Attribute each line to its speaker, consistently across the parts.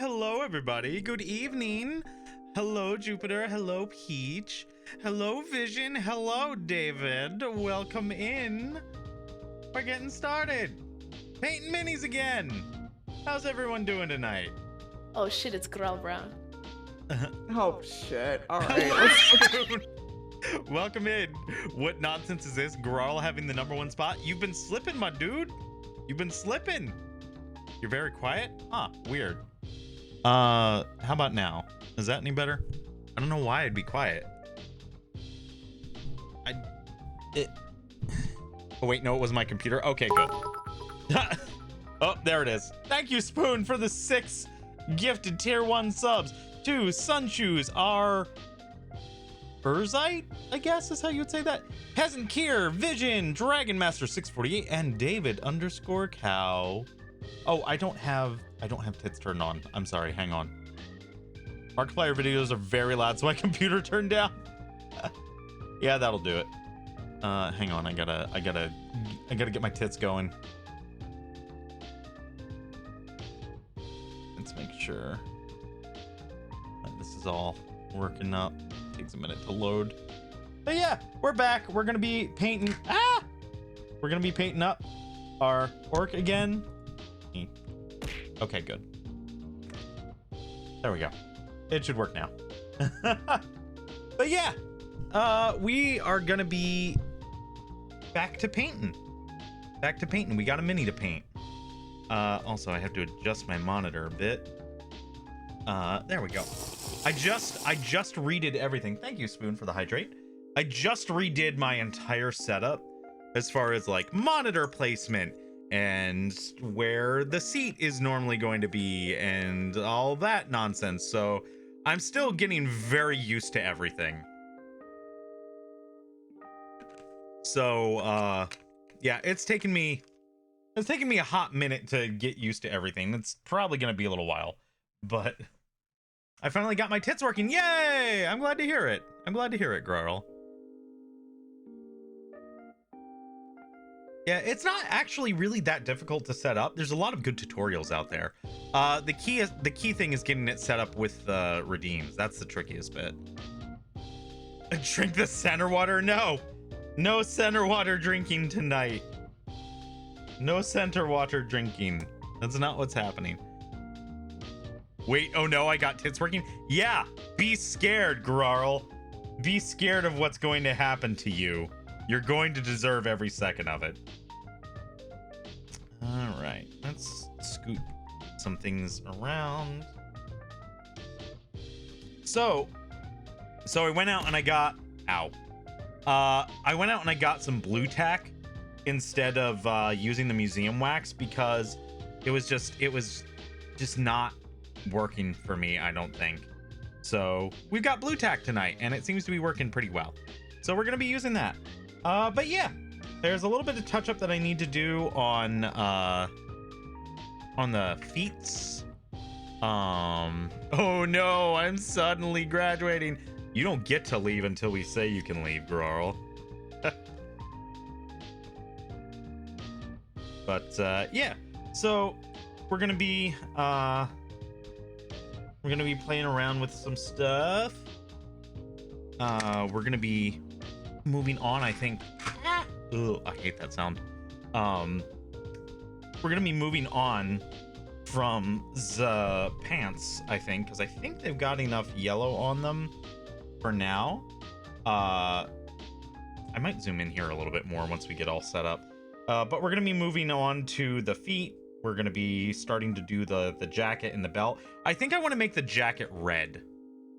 Speaker 1: Hello everybody. Good evening. Hello Jupiter. Hello Peach. Hello Vision. Hello David. Welcome in. We're getting started. Painting minis again. How's everyone doing tonight?
Speaker 2: Oh shit, it's Growl Brown.
Speaker 3: Oh shit. Alright.
Speaker 1: Welcome in. What nonsense is this? Growl having the #1 spot? You've been slipping, my dude. You've been slipping. You're very quiet? Huh, weird. How about now? Is that any better? I don't know why I'd be quiet. Oh wait, no, it was my computer. Okay, good. Oh, there it is. Thank you, Spoon, for the 6 gifted tier 1 subs. 2 Sun Shoes are Burzite, I guess is how you would say that. Peasant Kier, Vision, Dragon Master 648, and David _cow. Oh, I don't have tits turned on. I'm sorry, hang on. Markiplier videos are very loud, so my computer turned down. Yeah, that'll do it. Hang on, I gotta get my tits going. Let's make sure. this is all working up. Takes a minute to load. But yeah, we're back. We're gonna be painting. We're gonna be painting up our orc again. Okay, good. There we go. It should work now. But yeah, we are gonna be back to painting. Back to painting. We got a mini to paint. Also, I have to adjust my monitor a bit. There we go. I just redid everything. Thank you, Spoon, for the hydrate. I just redid my entire setup as far as like monitor placement and where the seat is normally going to be and all that nonsense. So I'm still getting very used to everything. So yeah, it's taken me a hot minute to get used to everything. It's probably gonna be a little while, but I finally got my tits working. Yay! I'm glad to hear it. I'm glad to hear it, Grarl. Yeah, it's not actually really that difficult to set up. There's a lot of good tutorials out there. The key thing is getting it set up with redeems. That's the trickiest bit. Drink the center water? No center water drinking tonight. No center water drinking. That's not what's happening. Wait, oh no, I got tits working? Yeah, be scared, Grarl. Be scared of what's going to happen to you. You're going to deserve every second of it. All right, let's scoop some things around. So I went out and I got, I went out and I got some blue tack instead of using the museum wax because it was just not working for me, I don't think. So we've got blue tack tonight and it seems to be working pretty well. So we're gonna be using that. But yeah, there's a little bit of touch up that I need to do on the feet. Oh no, I'm suddenly graduating. You don't get to leave until we say you can leave, Grarl. But yeah, so we're gonna be playing around with some stuff. We're gonna be moving on, I think. Ugh, I hate that sound. We're gonna be moving on from the pants, I think, because I think they've got enough yellow on them for now. I might zoom in here a little bit more once we get all set up. But we're gonna be moving on to the feet. We're gonna be starting to do the jacket and the belt. I think I want to make the jacket red.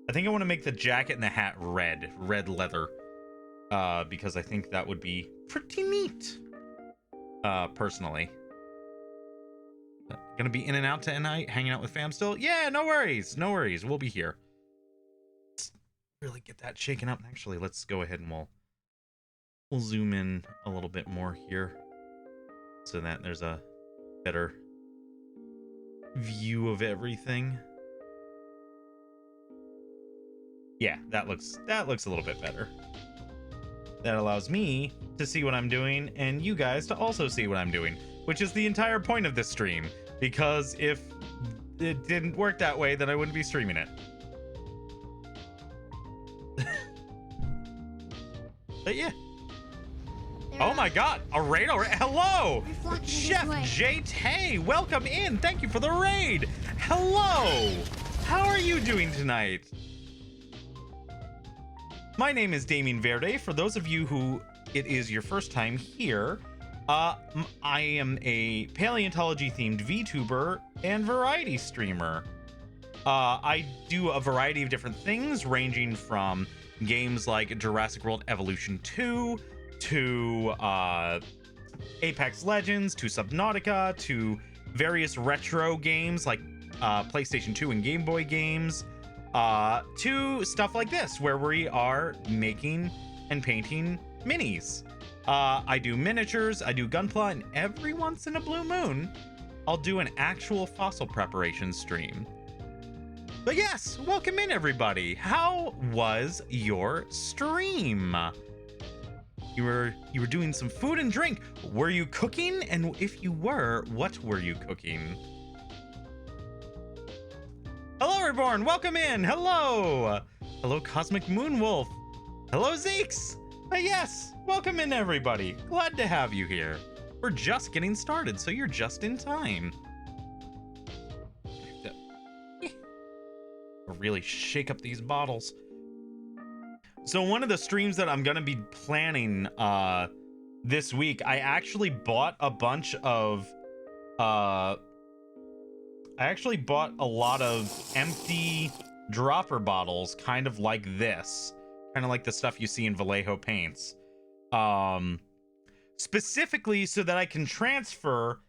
Speaker 1: I think I want to make the jacket and the hat red leather. Because I think that would be pretty neat. Personally. Gonna be in and out tonight, hanging out with fam still? Yeah, no worries. No worries. We'll be here. Let's really get that shaken up. Actually, let's go ahead and we'll zoom in a little bit more here so that there's a better view of everything. Yeah, that looks a little bit better. That allows me to see what I'm doing and you guys to also see what I'm doing, which is the entire point of this stream, because if it didn't work that way, then I wouldn't be streaming it. But yeah. Oh my god, a raid already. Hello! Chef J-Tay, welcome in. Thank you for the raid. Hello! How are you doing tonight? My name is Damien Verde. For those of you who it is your first time here, I am a paleontology-themed VTuber and variety streamer. I do a variety of different things, ranging from games like Jurassic World Evolution 2, to Apex Legends, to Subnautica, to various retro games like PlayStation 2 and Game Boy games, to stuff like this, where we are making and painting minis. I do miniatures, I do Gunpla, and every once in a blue moon, I'll do an actual fossil preparation stream. But yes, welcome in everybody. How was your stream? You were doing some food and drink. Were you cooking? And if you were, what were you cooking? Hello Gloryborn, welcome in. Hello. Hello, Cosmic Moonwolf. Hello, Zeeks. Yes, welcome in, everybody. Glad to have you here. We're just getting started, so you're just in time. Really shake up these bottles. So one of the streams that I'm gonna be planning this week, I actually bought a bunch of I actually bought a lot of empty dropper bottles, kind of like this, kind of like the stuff you see in Vallejo paints, specifically so that I can transfer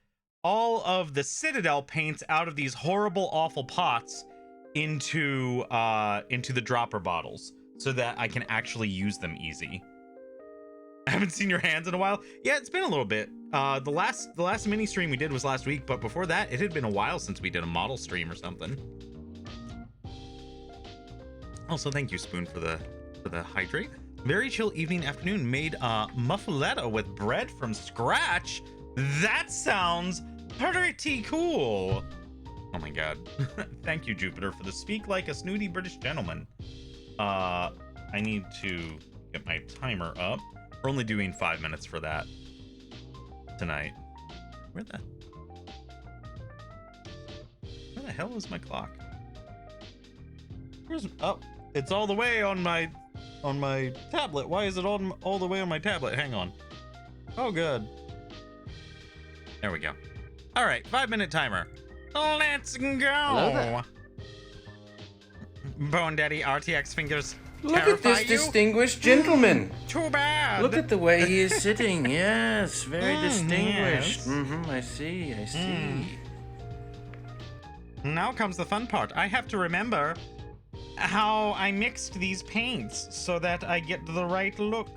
Speaker 1: all of the Citadel paints out of these horrible, awful pots into the dropper bottles, so that I can actually use them easy. I haven't seen your hands in a while. Yeah, it's been a little bit. The last mini stream we did was last week, but before that, it had been a while since we did a model stream or something. Also, thank you, Spoon, for the hydrate. Very chill evening afternoon. Made muffaletta with bread from scratch. That sounds pretty cool. Oh my god. Thank you, Jupiter, for the speak like a snooty British gentleman. I need to get my timer up. We're only doing 5 minutes for that tonight. Where the hell is my clock? Oh, it's all the way on my tablet. Why is it all the way on my tablet? Hang on. Oh, good. There we go. All right, 5-minute timer. Let's go.
Speaker 4: Hello there.
Speaker 1: Bone Daddy RTX fingers.
Speaker 4: Look at this distinguished gentleman.
Speaker 1: Too bad.
Speaker 4: Look at the way he is sitting. Yes, very distinguished.
Speaker 1: Yes.
Speaker 4: Mm-hmm, I see.
Speaker 1: Now comes the fun part. I have to remember how I mixed these paints so that I get the right look.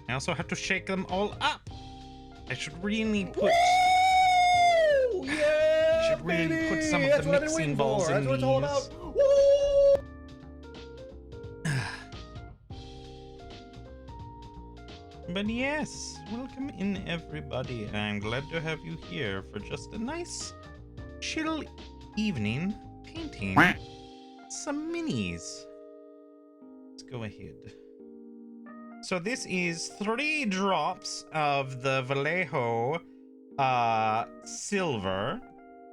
Speaker 1: I also have to shake them all up. I should really put...
Speaker 5: Yeah,
Speaker 1: should really
Speaker 5: baby.
Speaker 1: put some of
Speaker 5: That's
Speaker 1: the
Speaker 5: what I've been
Speaker 1: mixing
Speaker 5: waiting
Speaker 1: balls
Speaker 5: for.
Speaker 1: in
Speaker 5: That's what it's all about.
Speaker 1: these. But yes, welcome in, everybody. I'm glad to have you here for just a nice, chill evening painting some minis. Let's go ahead. So this is 3 drops of the Vallejo silver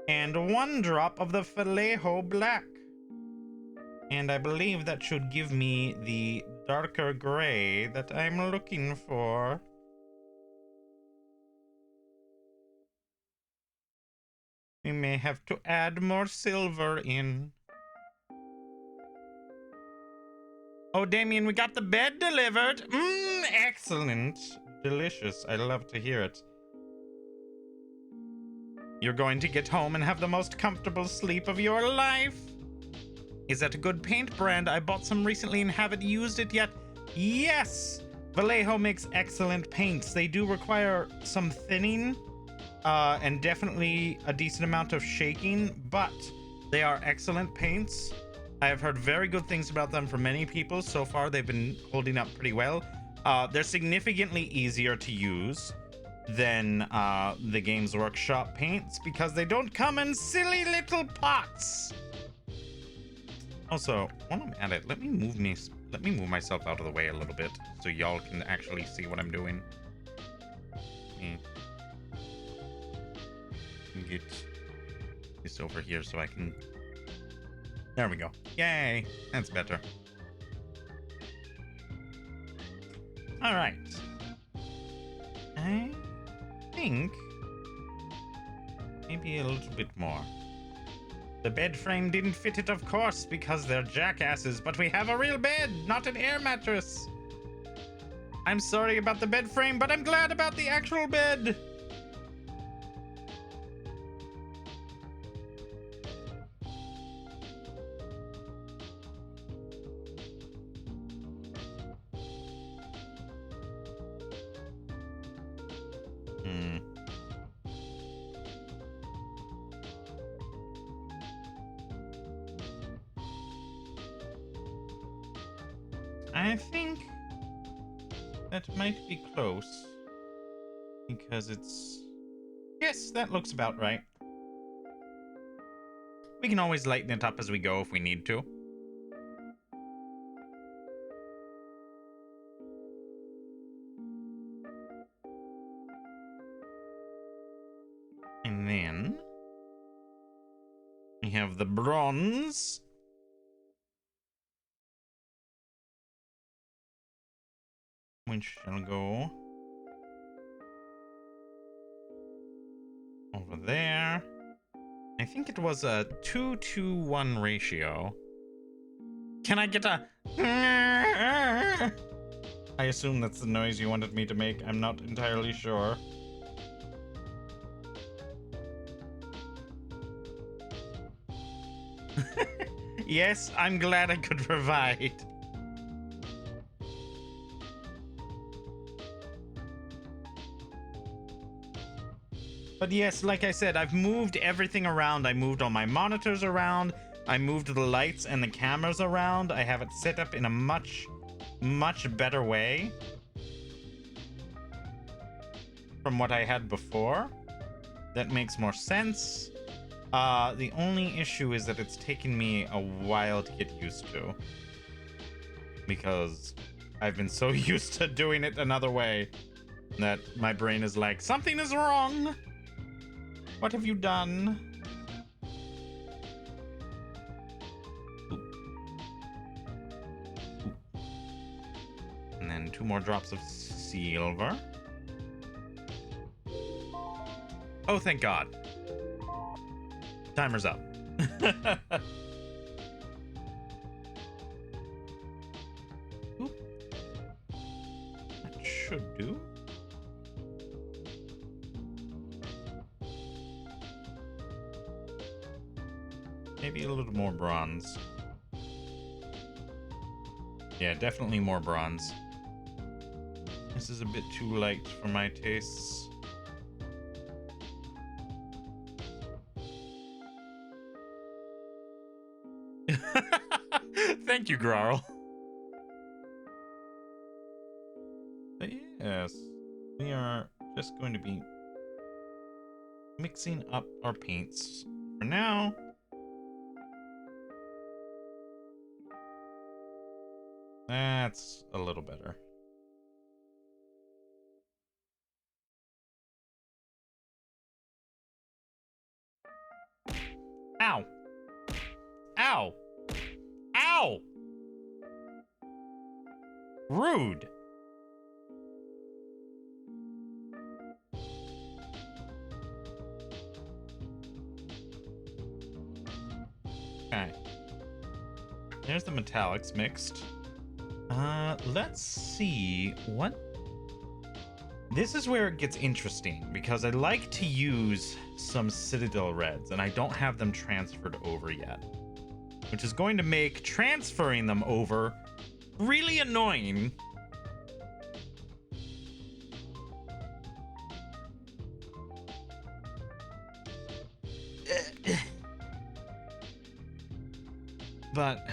Speaker 1: and 1 drop of the Vallejo black. And I believe that should give me the darker gray that I'm looking for. We may have to add more silver in. Oh, Damien, we got the bed delivered. Excellent. Delicious. I love to hear it. You're going to get home and have the most comfortable sleep of your life. Is that a good paint brand? I bought some recently and haven't used it yet. Yes! Vallejo makes excellent paints. They do require some thinning and definitely a decent amount of shaking, but they are excellent paints. I have heard very good things about them from many people. So far, they've been holding up pretty well. They're significantly easier to use than the Games Workshop paints because they don't come in silly little pots. Also, while I'm at it, let me move myself out of the way a little bit so y'all can actually see what I'm doing. Get this over here so I can... There we go. Yay! That's better. All right. I think maybe a little bit more. The bed frame didn't fit it, of course, because they're jackasses, but we have a real bed, not an air mattress. I'm sorry about the bed frame, but I'm glad about the actual bed. I think that might be close because it's... Yeah, Yes, that looks about right. We can always lighten it up as we go if we need to. And then we have the bronze. Which shall go over there. I think it was a 2-to-1 ratio. Can I get a... I assume that's the noise you wanted me to make. I'm not entirely sure. Yes, I'm glad I could provide. But yes, like I said, I've moved everything around. I moved all my monitors around. I moved the lights and the cameras around. I have it set up in a much better way from what I had before. That makes more sense. The only issue is that it's taken me a while to get used to, because I've been so used to doing it another way that my brain is like, something is wrong. What have you done? And then 2 more drops of silver. Oh, thank God. Timer's up. Oop. That should do. Maybe a little more bronze. Yeah, definitely more bronze. This is a bit too light for my tastes. Thank you, Grarl. But yes, we are just going to be mixing up our paints for now. That's a little better. Ow! Ow! Ow! Rude! Okay. There's the metallics mixed. Let's see what... This is where it gets interesting, because I like to use some Citadel Reds, and I don't have them transferred over yet. Which is going to make transferring them over really annoying. But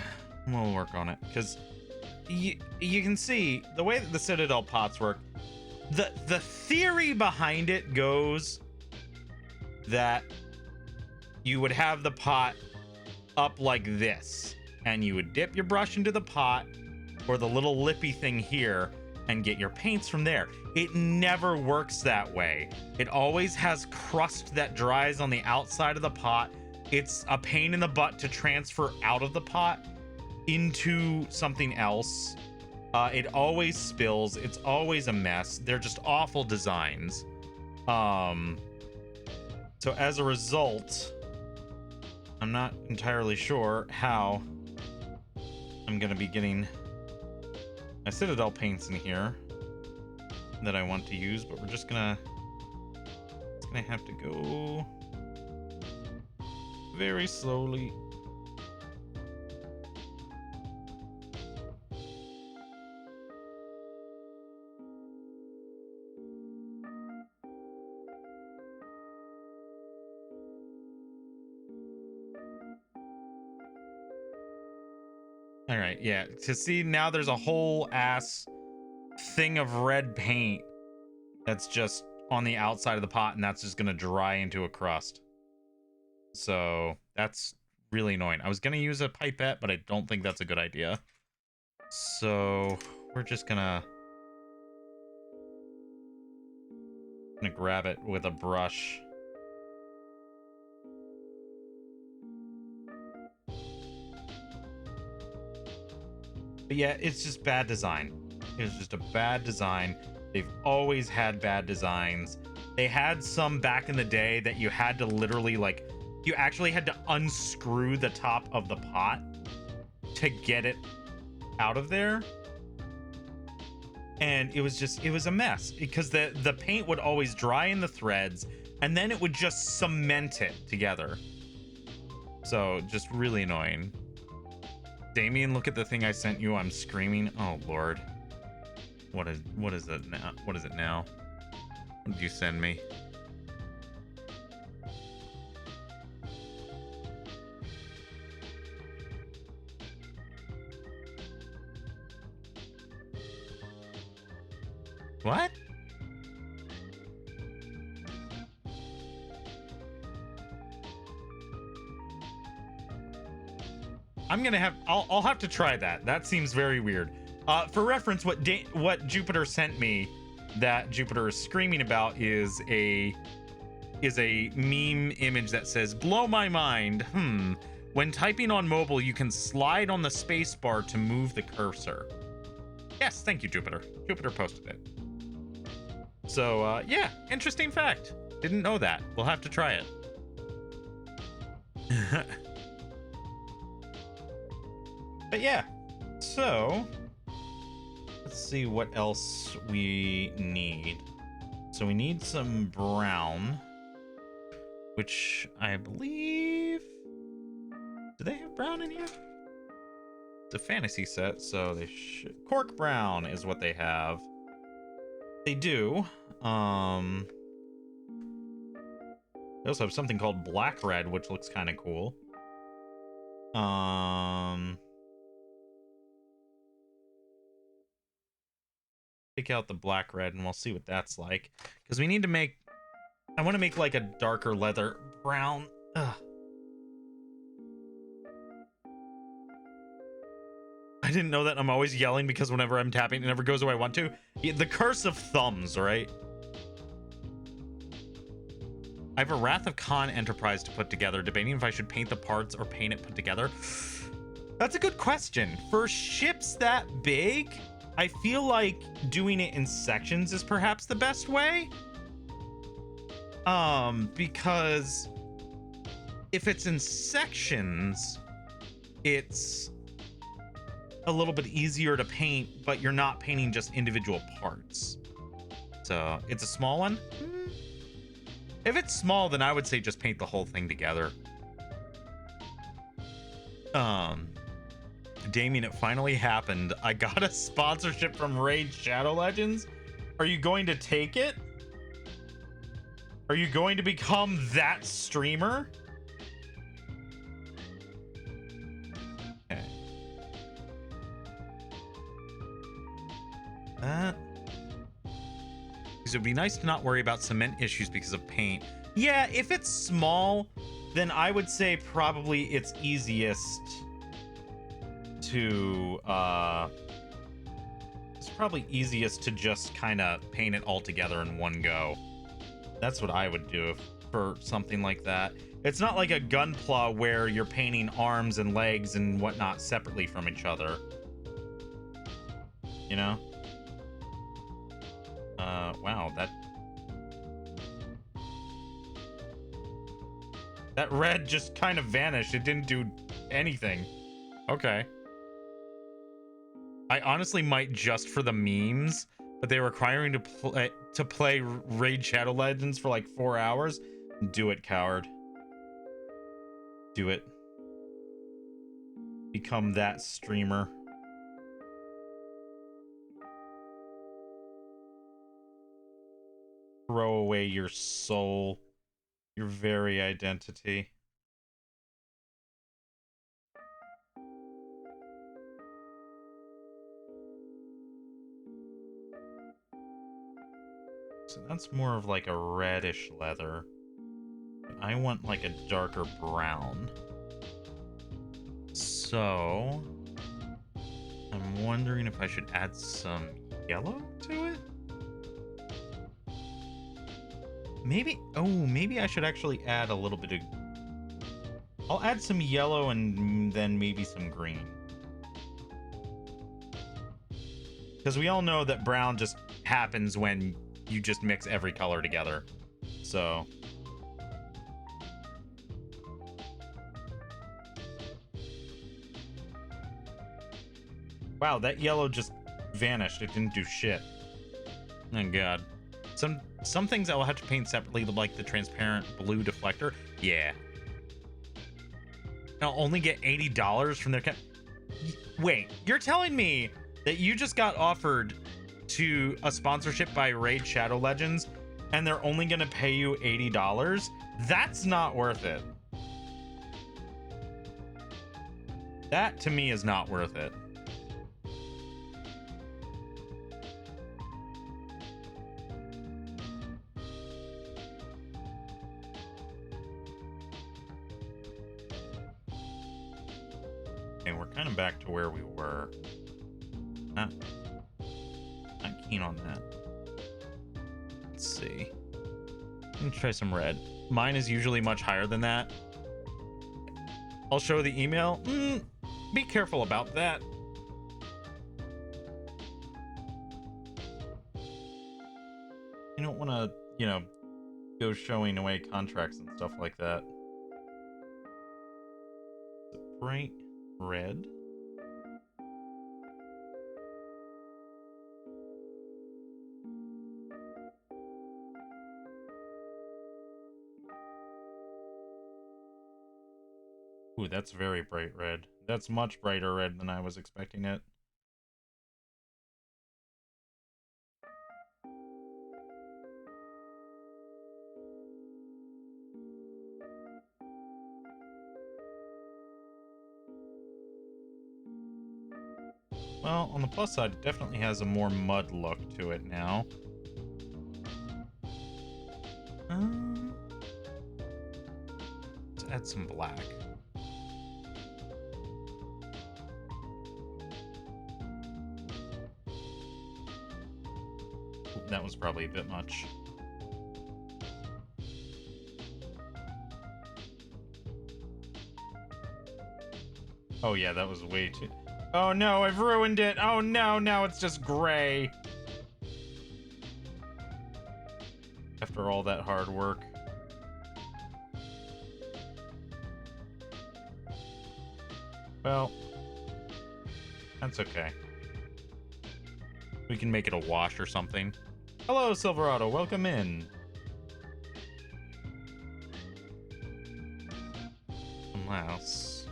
Speaker 1: we'll work on it, because you can see the way that the Citadel pots work. The theory behind it goes that you would have the pot up like this, and you would dip your brush into the pot or the little lippy thing here and get your paints from there. It never works that way. It always has crust that dries on the outside of the pot. It's a pain in the butt to transfer out of the pot into something else. It always spills. It's always a mess. They're just awful designs. So as a result, I'm not entirely sure how I'm gonna be getting my Citadel paints in here that I want to use, but we're just gonna, it's gonna have to go very slowly. All right, yeah. To see now, there's a whole ass thing of red paint that's just on the outside of the pot, and that's just gonna dry into a crust. So that's really annoying. I was gonna use a pipette, but I don't think that's a good idea. So we're just gonna grab it with a brush. But yeah, it's just bad design. It was just a bad design. They've always had bad designs. They had some back in the day that you had to literally, like, you actually had to unscrew the top of the pot to get it out of there. And it was a mess because the paint would always dry in the threads and then it would just cement it together. So just really annoying. Damien, look at the thing I sent you. I'm screaming. Oh Lord. What is it now? What is it now? What did you send me? What? I'll have to try that. That seems very weird. For reference, what Jupiter sent me, that Jupiter is screaming about, is a meme image that says, "Blow my mind. When typing on mobile, you can slide on the space bar to move the cursor." Yes, thank you, Jupiter. Jupiter posted it. So, yeah, interesting fact. Didn't know that. We'll have to try it. But yeah, so let's see what else we need. So we need some brown, which I believe, do they have brown in here? It's a fantasy set, so they should. Cork brown is what they have. They do. They also have something called black red, which looks kind of cool. Take out the black red and we'll see what that's like, because we need to make, I want to make like a darker leather brown. Ugh. I didn't know that. I'm always yelling because whenever I'm tapping, it never goes where I want to. Yeah, the curse of thumbs, right? I have a Wrath of Khan Enterprise to put together, debating if I should paint the parts or paint it put together. That's a good question. For ships that big, I feel like doing it in sections is perhaps the best way. Because if it's in sections, it's a little bit easier to paint, but you're not painting just individual parts. So it's a small one. If it's small, then I would say just paint the whole thing together. Damien, it finally happened. I got a sponsorship from Raid Shadow Legends. Are you going to take it? Are you going to become that streamer? Okay. Because it would be nice to not worry about cement issues because of paint. Yeah, if it's small, then I would say probably it's easiest to just kind of paint it all together in one go. That's what I would do for something like that. It's not like a Gunpla where you're painting arms and legs and whatnot separately from each other, you know? Wow, that red just kind of vanished. It didn't do anything. Okay. I honestly might, just for the memes, but they require me to play Raid Shadow Legends for like 4 hours. Do it, coward. Do it. Become that streamer. Throw away your soul, your very identity. So that's more of like a reddish leather. I want like a darker brown. So I'm wondering if I should add some yellow to it. Maybe, oh, maybe I should actually add a little bit of, I'll add some yellow and then maybe some green. Because we all know that brown just happens when you just mix every color together. So. Wow, that yellow just vanished. It didn't do shit. Oh god. Some things I will have to paint separately, like the transparent blue deflector. Yeah. I'll only get $80 from their Wait, you're telling me that you just got offered to a sponsorship by Raid Shadow Legends and they're only gonna pay you $80? That's not worth it. That to me is not worth it. We're kind of back to where we were. Not keen on that. Let's see. Let me try some red. Mine is usually much higher than that. I'll show the email. Be careful about that. You don't want to, you know, go showing away contracts and stuff like that. Bright red. Ooh, that's very bright red. That's much brighter red than I was expecting it. Well, on the plus side, it definitely has a more mud look to it now. Let's add some black. That was probably a bit much. Oh yeah, that was way too... Oh no, I've ruined it. Oh no, now it's just gray. After all that hard work. Well, that's okay. We can make it a wash or something. Hello, Silverado. Welcome in. Unless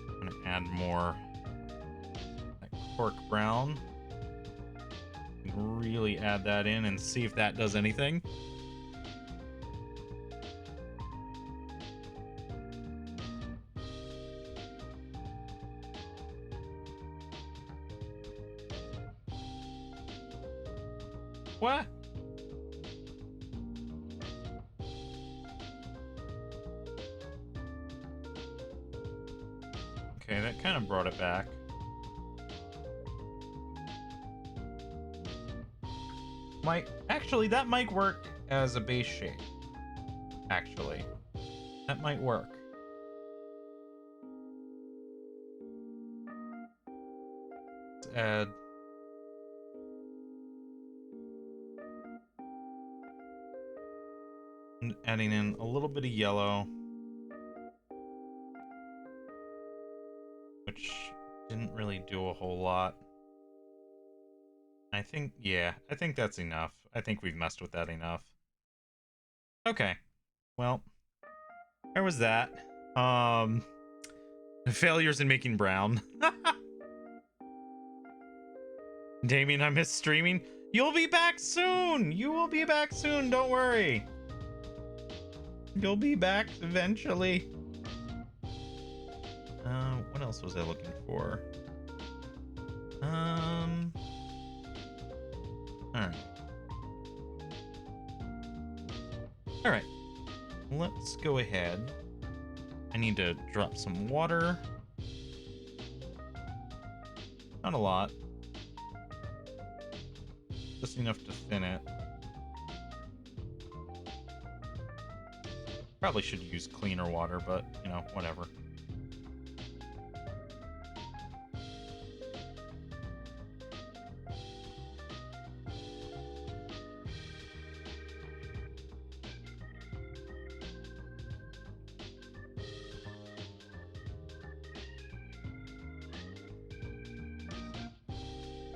Speaker 1: I'm gonna add more like cork brown. Really add that in and see if that does anything. What? Okay, that kind of brought it back. Actually, that might work as a base shade. Actually, that might work. Let's add... adding in a little bit of yellow, which didn't really do a whole lot. I think, yeah, I think that's enough. I think we've messed with that enough. Okay, well, there was that. Failures in making brown. Damien, I miss streaming. You'll be back soon. You will be back soon. Don't worry. You'll be back eventually. What else was I looking for? Alright. All right, let's go ahead. I need to drop some water. Not a lot. Just enough to thin it. Probably should use cleaner water, but, you know, whatever.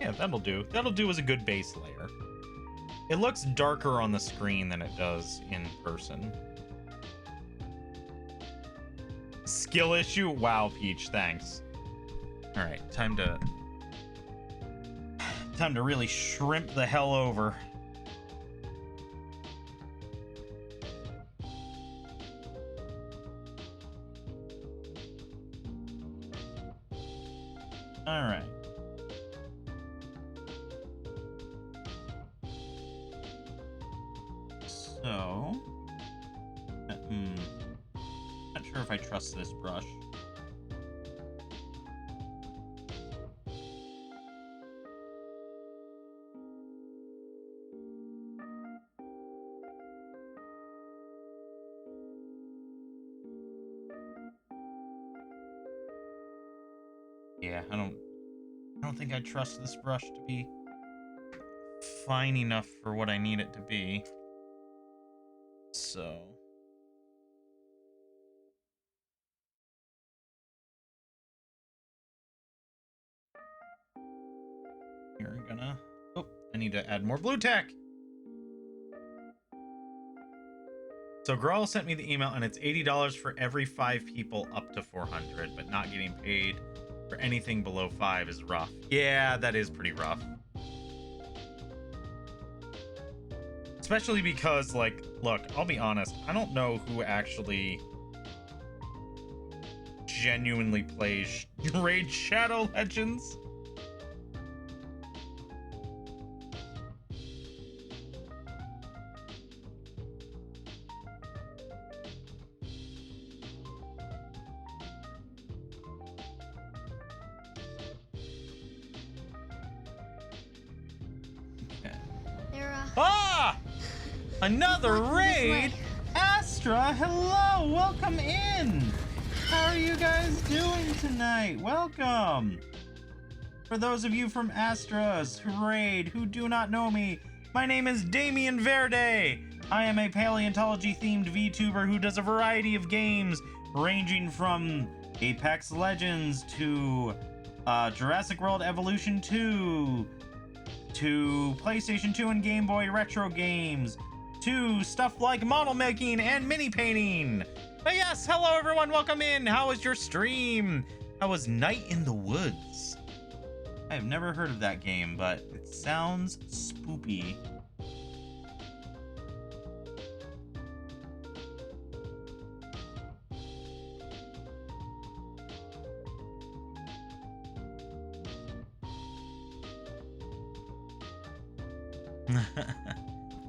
Speaker 1: Yeah, that'll do. That'll do as a good base layer. It looks darker on the screen than it does in person. Skill issue? Wow, Peach, thanks. All right, time to really shrimp the hell over. All right. So, not sure if I trust this brush. Yeah, I don't think I trust this brush to be fine enough for what I need it to be. So you're gonna, oh, I need to add more blue tack. So Grawl sent me the email and it's $80 for every 5 people up to 400, but not getting paid for anything below 5 is rough. Yeah, that is pretty rough. Especially because, like, look, I'll be honest, I don't know who actually genuinely plays Raid Shadow Legends. Ah! Another raid? Astra, hello! Welcome in! How are you guys doing tonight? Welcome! For those of you from Astra's raid who do not know me, my name is Damien Verde. I am a paleontology-themed VTuber who does a variety of games, ranging from Apex Legends to Jurassic World Evolution 2, to PlayStation 2 and Game Boy retro games, to stuff like model making and mini painting. But yes, hello everyone, welcome in. How was your stream? How was Night in the Woods? I have never heard of that game, but it sounds spoopy.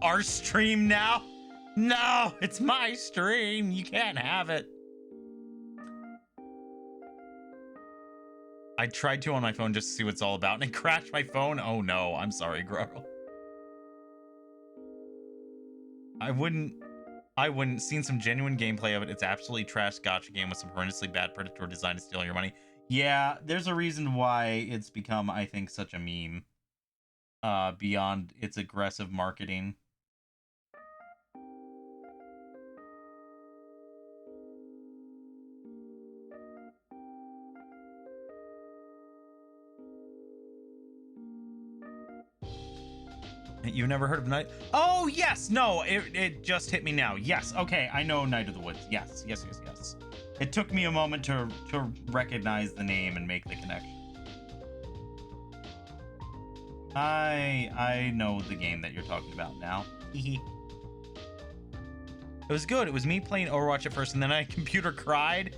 Speaker 1: Our stream now? No, it's my stream. You can't have it. I tried to on my phone just to see what it's all about, and it crashed my phone. Oh no, I'm sorry, Grow. I wouldn't. Seen some genuine gameplay of it. It's absolutely trash gotcha game with some horrendously bad predator design to steal your money. Yeah, there's a reason why it's become, I think, such a meme. Beyond its aggressive marketing. You've never heard of Night? Oh, yes! No, it just hit me now. Yes, okay, I know Night of the Woods. Yes. It took me a moment to recognize the name and make the connection. I know the game that you're talking about now. It was good. It was me playing Overwatch at first, and then my computer cried.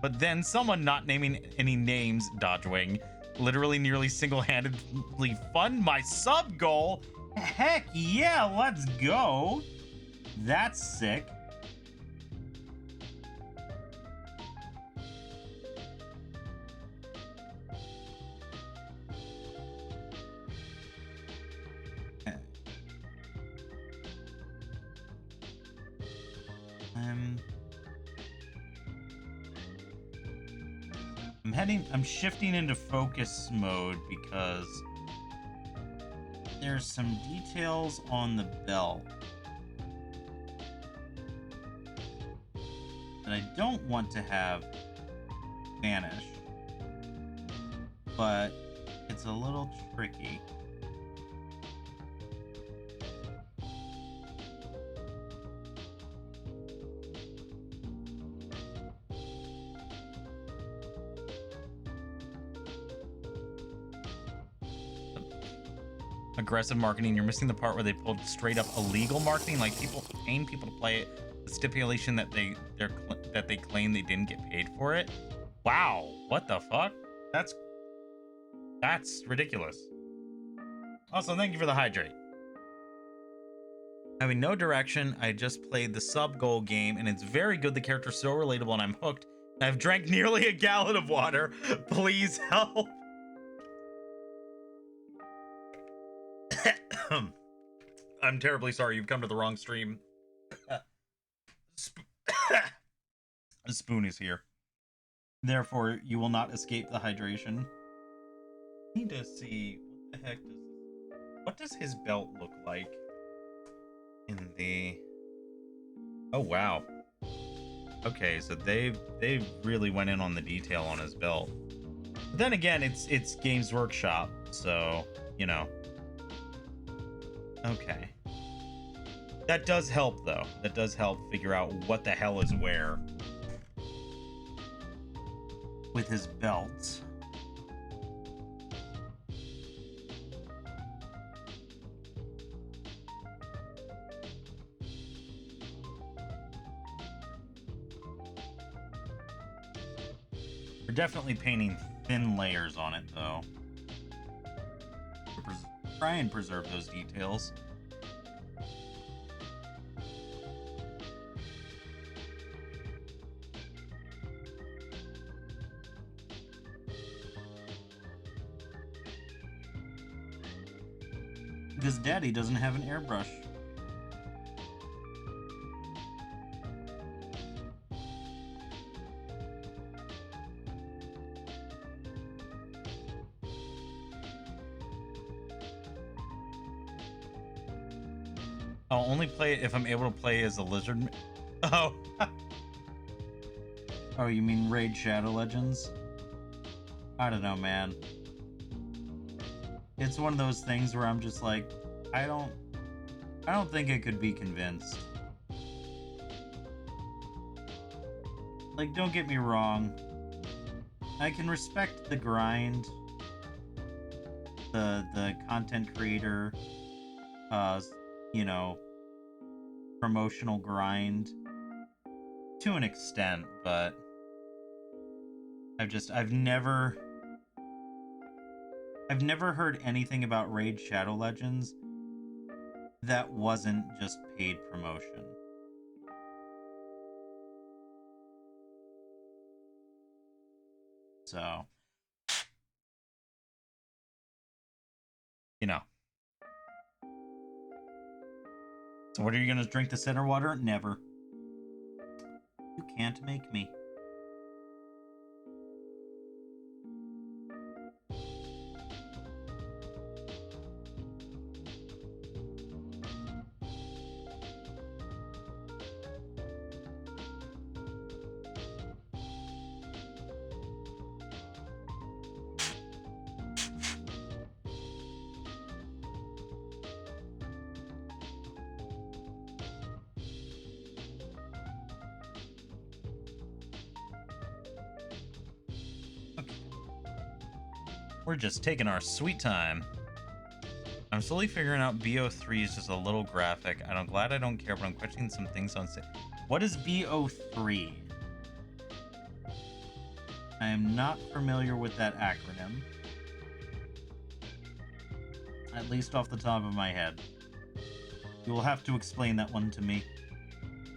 Speaker 1: But then someone, not naming any names, Dodgewing, literally nearly single-handedly fund my sub goal. Heck yeah, let's go. That's sick. Okay. I'm shifting into focus mode because there's some details on the belt that I don't want to have vanish, but it's a little tricky. Aggressive marketing. You're missing the part where they pulled straight up illegal marketing, like people paying people to play it. The stipulation that they claim they didn't get paid for it. Wow, what the fuck? That's ridiculous. Also, thank you for the hydrate. Having no direction, I just played the sub goal game and it's very good. The character's so relatable and I'm hooked. I've drank nearly a gallon of water. Please help. I'm terribly sorry. You've come to the wrong stream. The spoon is here. Therefore, you will not escape the hydration. I need to see what the heck what does his belt look like in the... Oh wow. Okay, so they've really went in on the detail on his belt. But then again, it's Games Workshop, so you know. Okay. That does help, though. That does help figure out what the hell is where. With his belt. We're definitely painting thin layers on it, though. Try and preserve those details. Because Daddy doesn't have an airbrush. I'll only play it if I'm able to play as a lizard. Oh. Oh, you mean Raid Shadow Legends? I don't know, man. It's one of those things where I'm just like, I don't think I could be convinced. Like, don't get me wrong. I can respect the grind, the content creator, you know, promotional grind to an extent, but I've never heard anything about Raid Shadow Legends that wasn't just paid promotion. So, you know. So what are you gonna drink the center water? Never. You can't make me. We're just taking our sweet time. I'm slowly figuring out BO3 is just a little graphic. I'm glad I don't care, but I'm questioning some things on... What is BO3? I am not familiar with that acronym. At least off the top of my head. You will have to explain that one to me.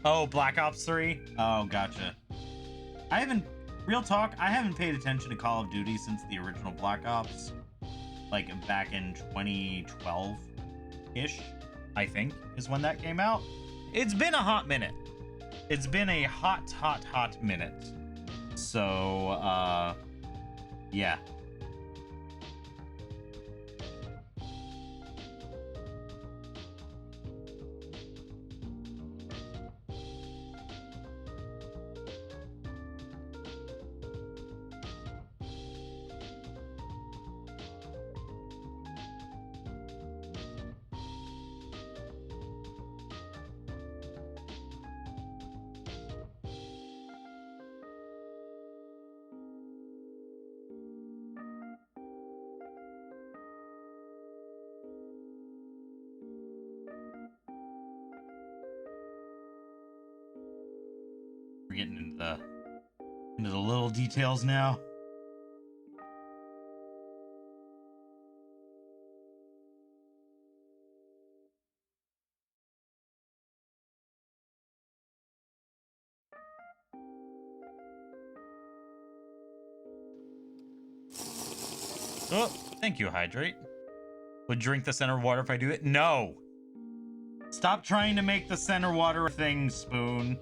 Speaker 1: Oh, Black Ops 3? Oh, gotcha. Real talk, I haven't paid attention to Call of Duty since the original Black Ops. Like, back in 2012-ish, I think, is when that came out. It's been a hot minute. It's been a hot minute. So, yeah. We're getting into the little details now. Oh, thank you, Hydrate. Would drink the center water if I do it? No. Stop trying to make the center water a thing, Spoon.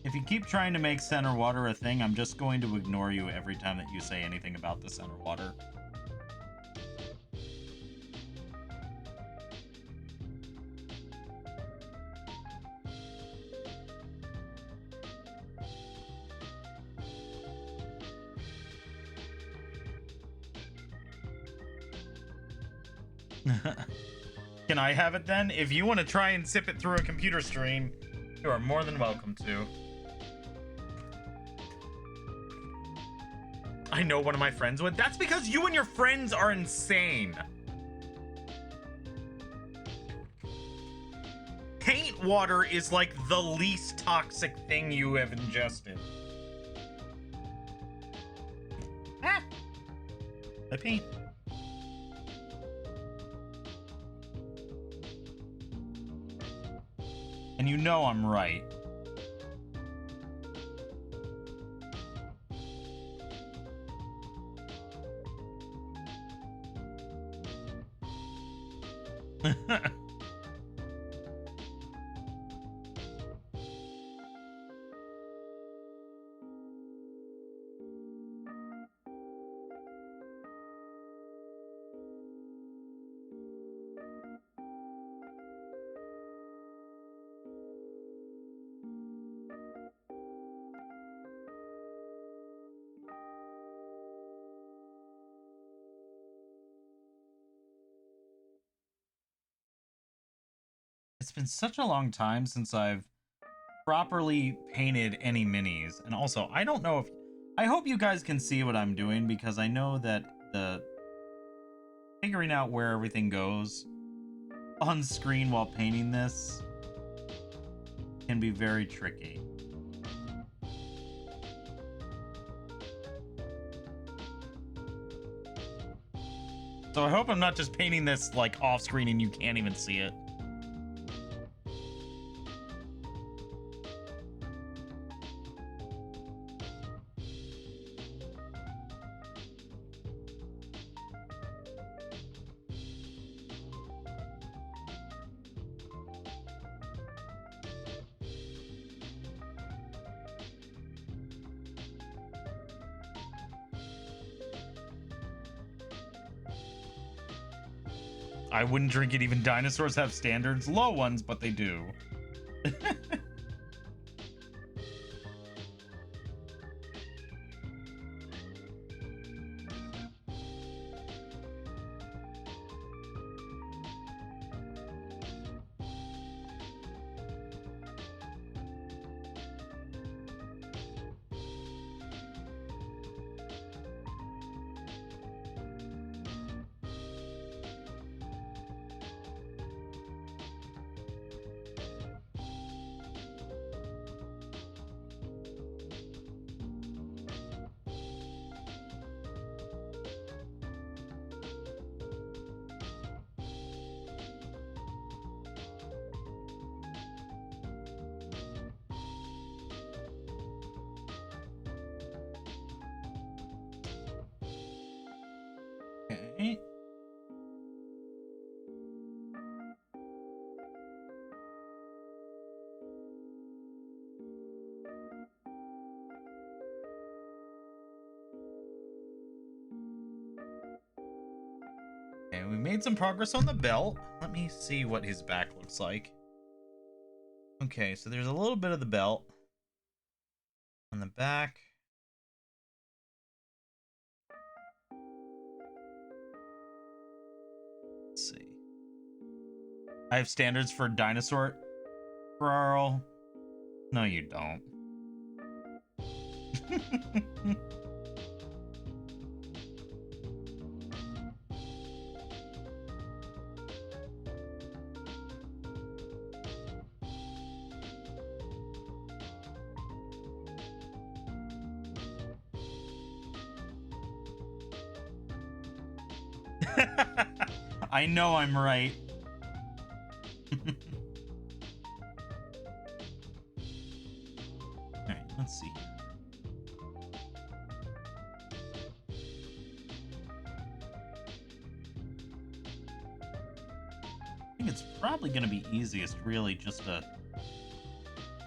Speaker 1: If you keep trying to make center water a thing, I'm just going to ignore you every time that you say anything about the center water. Can I have it then? If you want to try and sip it through a computer screen, you are more than welcome to. I know one of my friends would. That's because you and your friends are insane. Paint water is like the least toxic thing you have ingested. Ah! I paint. And you know I'm right. It's been such a long time since I've properly painted any minis. And also, I don't know if... I hope you guys can see what I'm doing, because I know that the... figuring out where everything goes on screen while painting this can be very tricky. So I hope I'm not just painting this like off screen and you can't even see it. I wouldn't drink it. Even dinosaurs have standards. Low ones, but they do. right? Okay, we made some progress on the belt. Let me see what his back looks like. Okay, so there's a little bit of the belt on the back. Let's see. I have standards for dinosaur. Carl. No, you don't. I know I'm right. Alright, let's see. I think it's probably going to be easiest, really, just to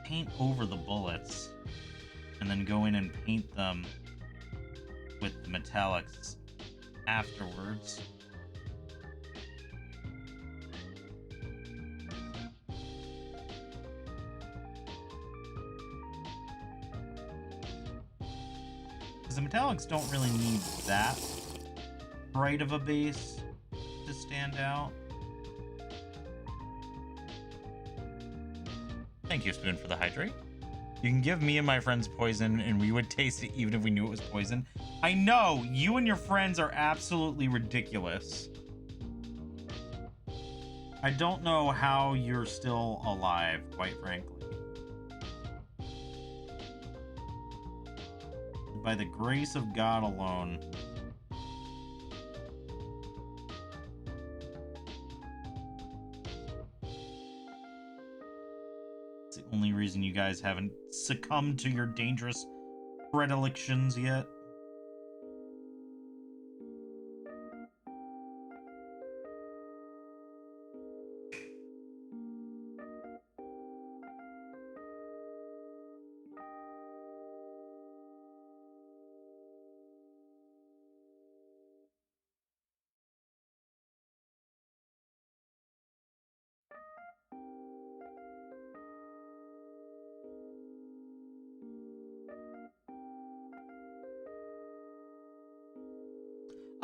Speaker 1: paint over the bullets and then go in and paint them with the metallics afterwards. Because the metallics don't really need that bright of a base to stand out. Thank you, Spoon, for the hydrate. You can give me and my friends poison, and we would taste it even if we knew it was poison. I know, you and your friends are absolutely ridiculous. I don't know how you're still alive, quite frankly. By the grace of God alone. It's the only reason you guys haven't succumbed to your dangerous predilections yet.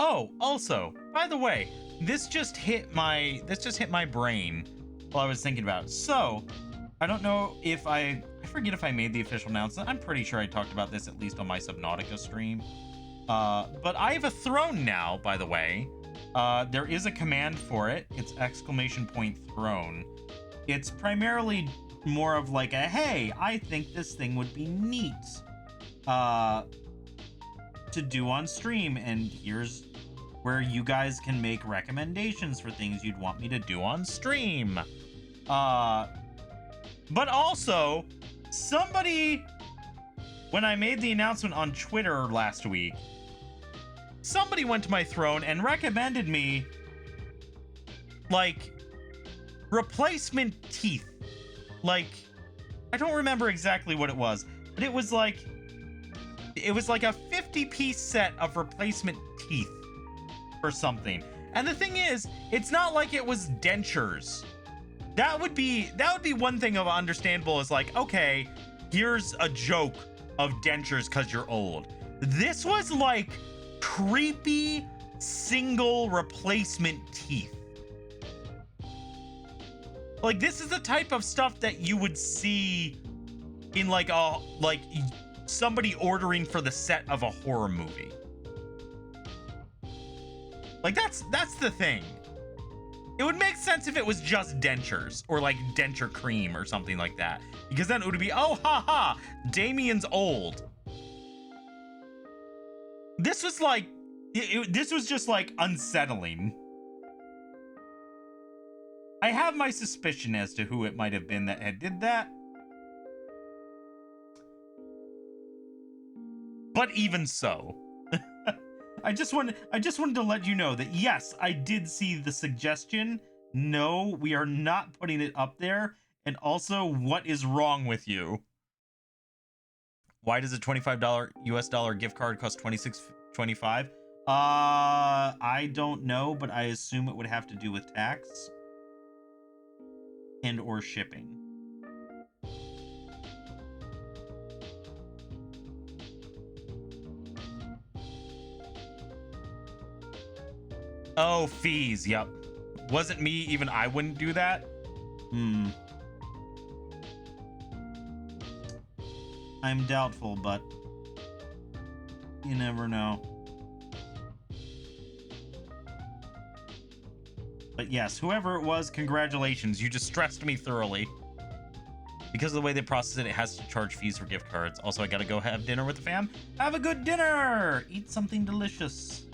Speaker 1: Oh, also, by the way, this just hit my brain while I was thinking about it. So, I don't know if I forget if I made the official announcement. I'm pretty sure I talked about this at least on my Subnautica stream. But I have a throne now, by the way. There is a command for it. It's !throne. It's primarily more of like a, hey, I think this thing would be neat to do on stream, and here's where you guys can make recommendations for things you'd want me to do on stream. But also, somebody, when I made the announcement on Twitter last week, somebody went to my throne and recommended me, like, replacement teeth. Like, I don't remember exactly what it was, but it was like a 50-piece set of replacement teeth or something. And the thing is, it's not like it was dentures. That would be one thing of understandable, is like, okay, here's a joke of dentures because you're old. This was like creepy single replacement teeth. Like, this is the type of stuff that you would see in like somebody ordering for the set of a horror movie. Like, that's the thing. It would make sense if it was just dentures or like denture cream or something like that, because then it would be, oh, haha, Damien's old. This was like, this was just like unsettling. I have my suspicion as to who it might have been that had did that. But even so, I just wanted to let you know that yes, I did see the suggestion. No, we are not putting it up there. And also, what is wrong with you? Why does a $25 US dollar gift card cost $26.25? I don't know, but I assume it would have to do with tax and or shipping. Oh, fees. Yep. Wasn't me. Even I wouldn't do that. I'm doubtful, but you never know. But yes, whoever it was, congratulations. You just stressed me thoroughly. Because of the way they process it, it has to charge fees for gift cards. Also, I gotta go have dinner with the fam. Have a good dinner! Eat something delicious.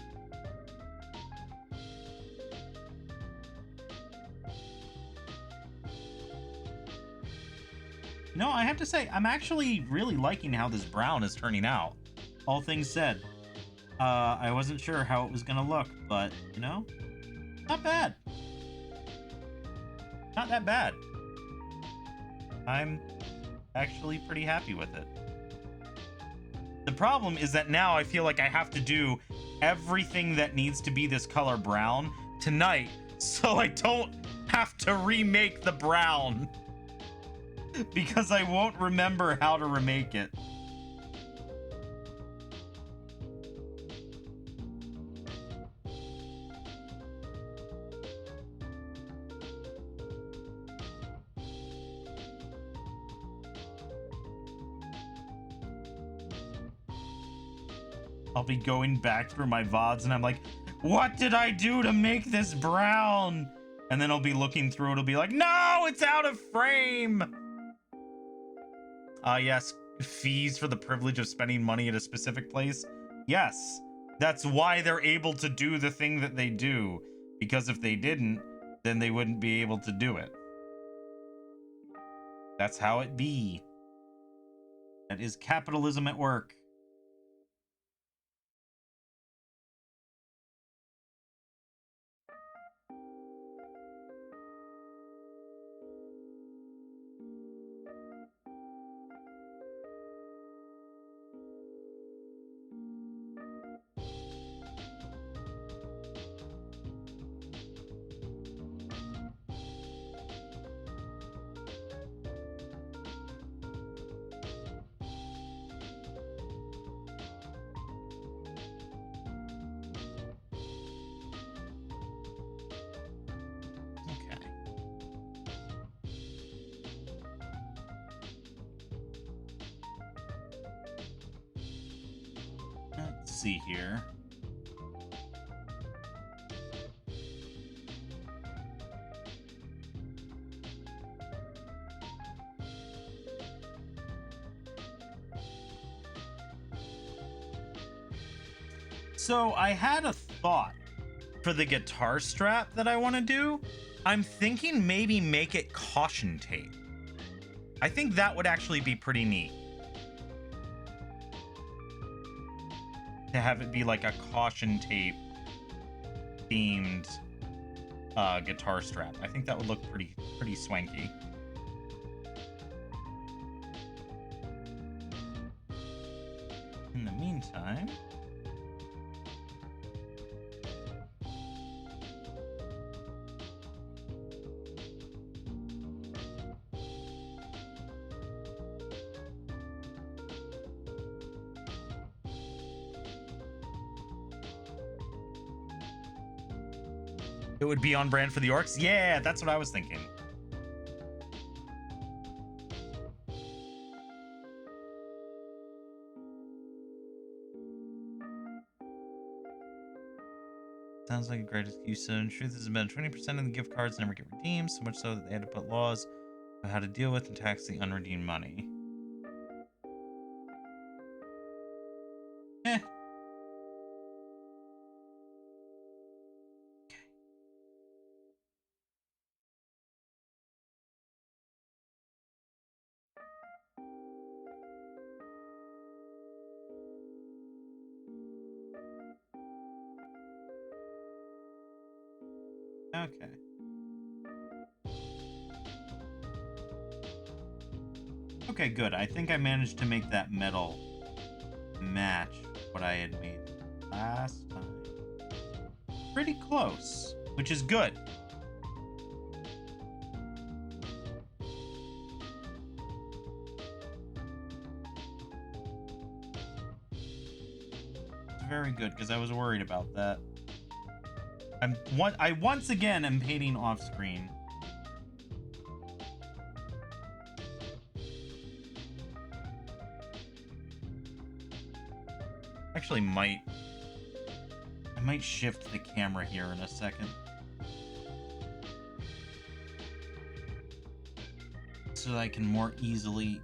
Speaker 1: No, I have to say, I'm actually really liking how this brown is turning out. All things said. I wasn't sure how it was gonna look, but, you know, not bad. Not that bad. I'm actually pretty happy with it. The problem is that now I feel like I have to do everything that needs to be this color brown tonight, so I don't have to remake the brown. Because I won't remember how to remake it. I'll be going back through my VODs and I'm like, what did I do to make this brown? And then I'll be looking through it, I'll be like, no, it's out of frame. Yes, fees for the privilege of spending money at a specific place. Yes, that's why they're able to do the thing that they do. Because if they didn't, then they wouldn't be able to do it. That's how it be. That is capitalism at work. Let's see here. So I had a thought for the guitar strap that I want to do. I'm thinking maybe make it caution tape. I think that would actually be pretty neat. To have it be like a caution tape themed guitar strap. I think that would look pretty swanky. In the meantime, it would be on brand for the orcs? Yeah, that's what I was thinking. Sounds like a great excuse. So in truth, this has been 20% of the gift cards never get redeemed, so much so that they had to put laws on how to deal with and tax the unredeemed money. Eh. Okay. Okay, good. I think I managed to make that metal match what I had made last time. Pretty close, which is good. It's very good, because I was worried about that. I once again am painting off screen. Actually, I might shift the camera here in a second, so that I can more easily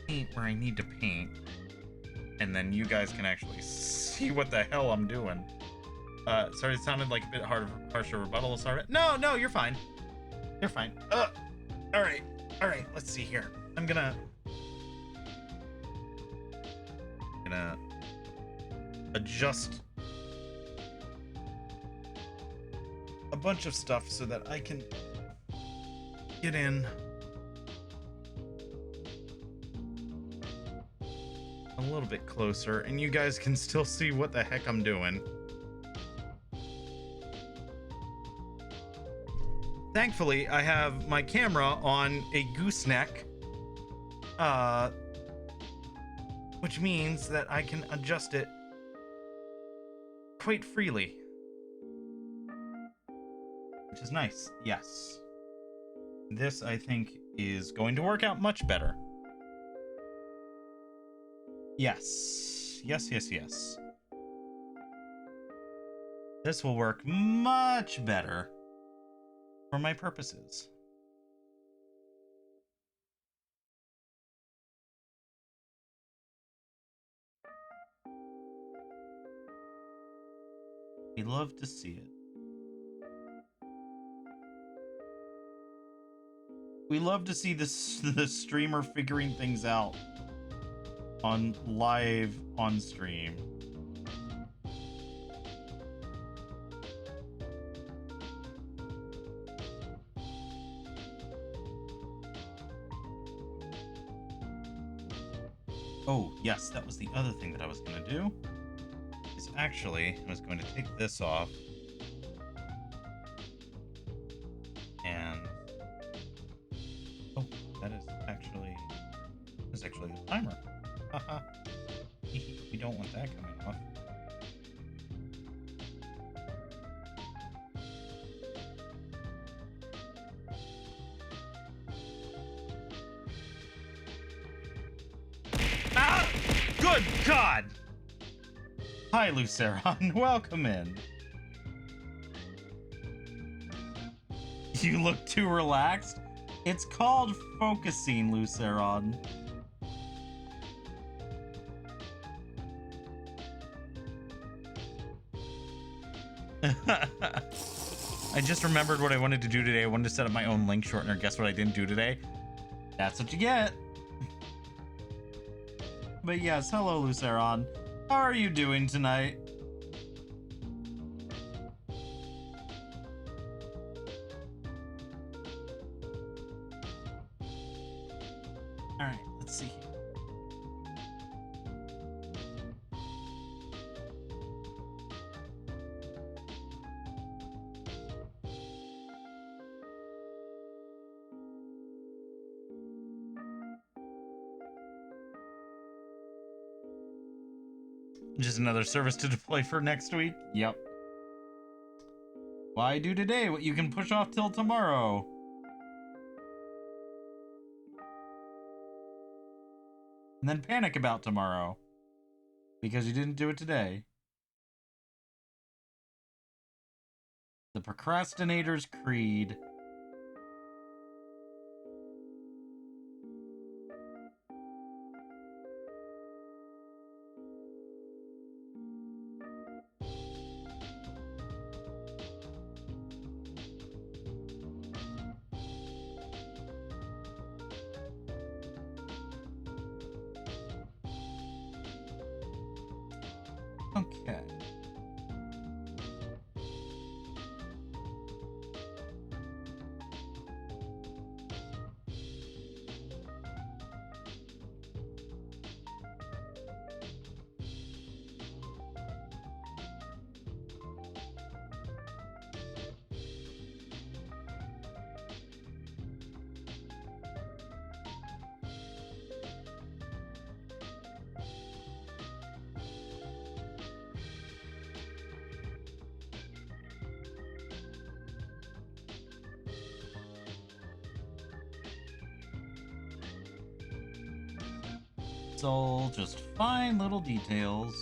Speaker 1: paint where I need to paint, and then you guys can actually see what the hell I'm doing. Sorry, it sounded like a bit harsher rebuttal. Sorry. No, you're fine. You're fine. All right. Let's see here. I'm gonna adjust a bunch of stuff so that I can get in a little bit closer and you guys can still see what the heck I'm doing. Thankfully, I have my camera on a gooseneck, which means that I can adjust it quite freely, which is nice. Yes, this I think is going to work out much better. Yes. This will work much better for my purposes. We love to see it. We love to see the streamer figuring things out on stream. Oh, yes, that was the other thing that I was going to do. Is actually, I was going to take this off. And... oh, that is actually the timer. Haha. We don't want that coming off. Ah! Good God! Hi, Luceron. Welcome in. You look too relaxed. It's called focusing, Luceron. I just remembered what I wanted to do today. I wanted to set up my own link shortener. Guess what I didn't do today? That's what you get. But yes, hello, Luceron. How are you doing tonight? Alright, let's see here. Just another service to deploy for next week? Yep. Why do today what you can push off till tomorrow? And then panic about tomorrow because you didn't do it today. The procrastinator's creed. Okay. It's all just fine little details.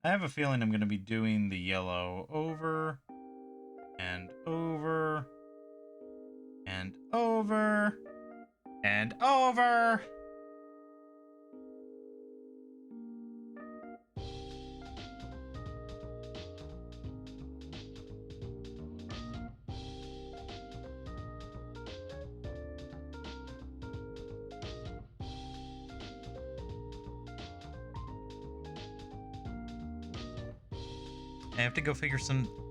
Speaker 1: I have a feeling I'm going to be doing the yellow over and over and over and over. I have to go figure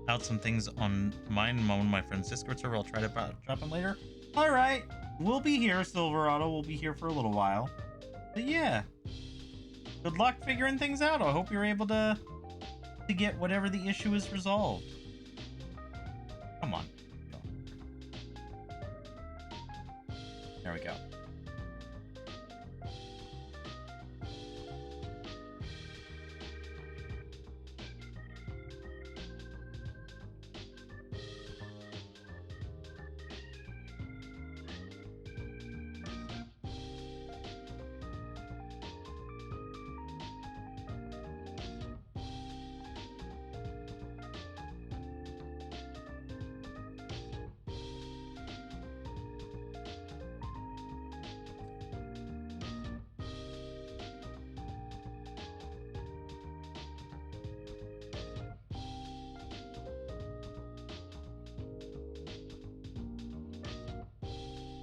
Speaker 1: out some things on mine and one of my friend's Discord server. I'll try to drop them later. All right, we'll be here, Silverado. We'll be here for a little while. But yeah, good luck figuring things out. I hope you're able to get whatever the issue is resolved. Come on. There we go.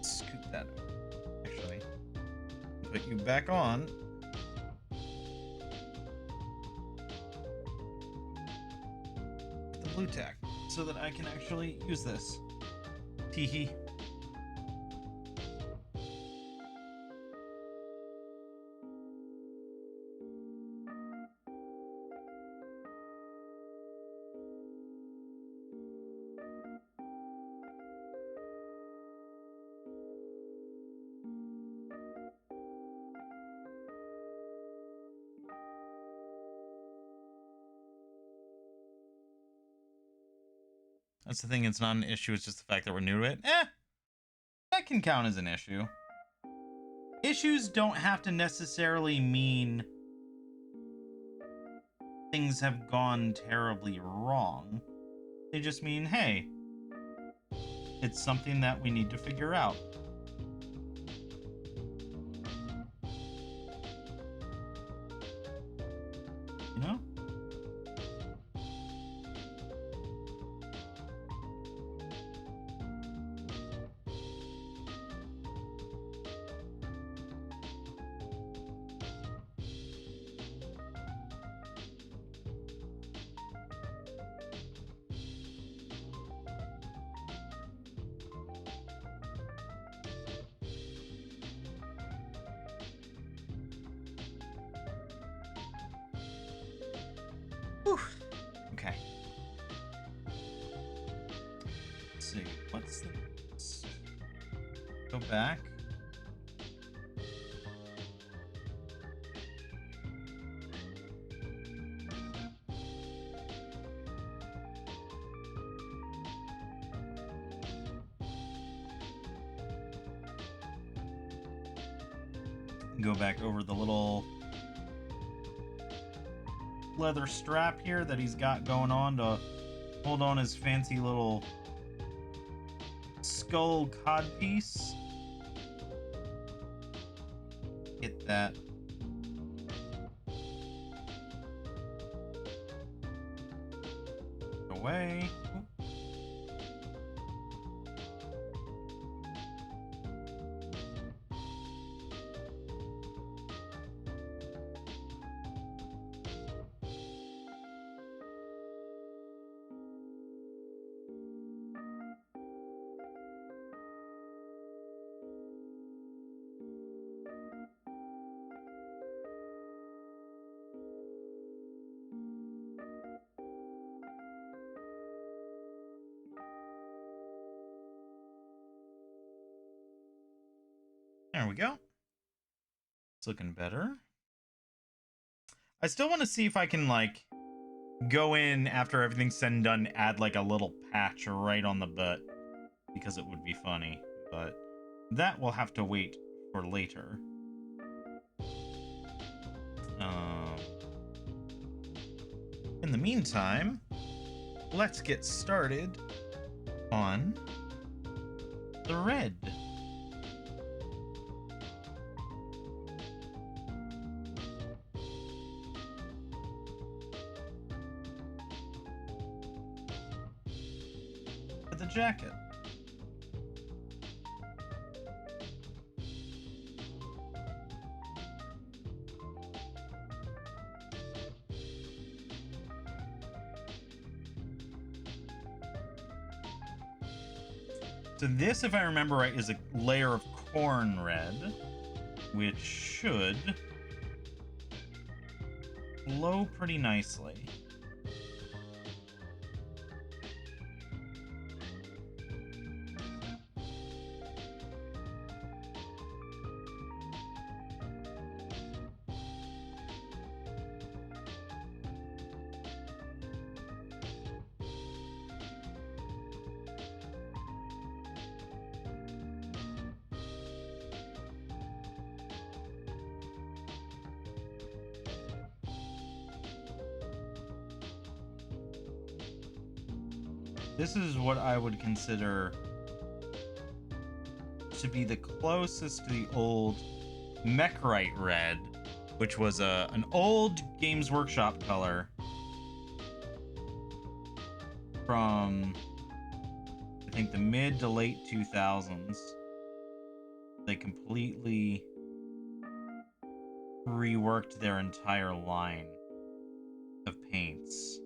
Speaker 1: Scoot that over. Actually, put you back on. The blue tack so that I can actually use this. Teehee. That's the thing, it's not an issue, it's just the fact that we're new to it. That can count as an issue. Issues don't have to necessarily mean things have gone terribly wrong. They just mean, hey, it's something that we need to figure out. You know? Whew. Okay. Let's see. What's this? Go back. Go back over the little leather strap here that he's got going on to hold on his fancy little skull codpiece. Get that. Away. There we go. It's looking better. I still want to see if I can, like, go in after everything's said and done, add, like, a little patch right on the butt. Because it would be funny. But that will have to wait for later. In the meantime, let's get started on the red. The jacket. So this, if I remember right, is a layer of corn red, which should flow pretty nicely. This is what I would consider to be the closest to the old Mechrite red, which was an old Games Workshop color from, I think, the mid to late 2000s. They completely reworked their entire line of paints,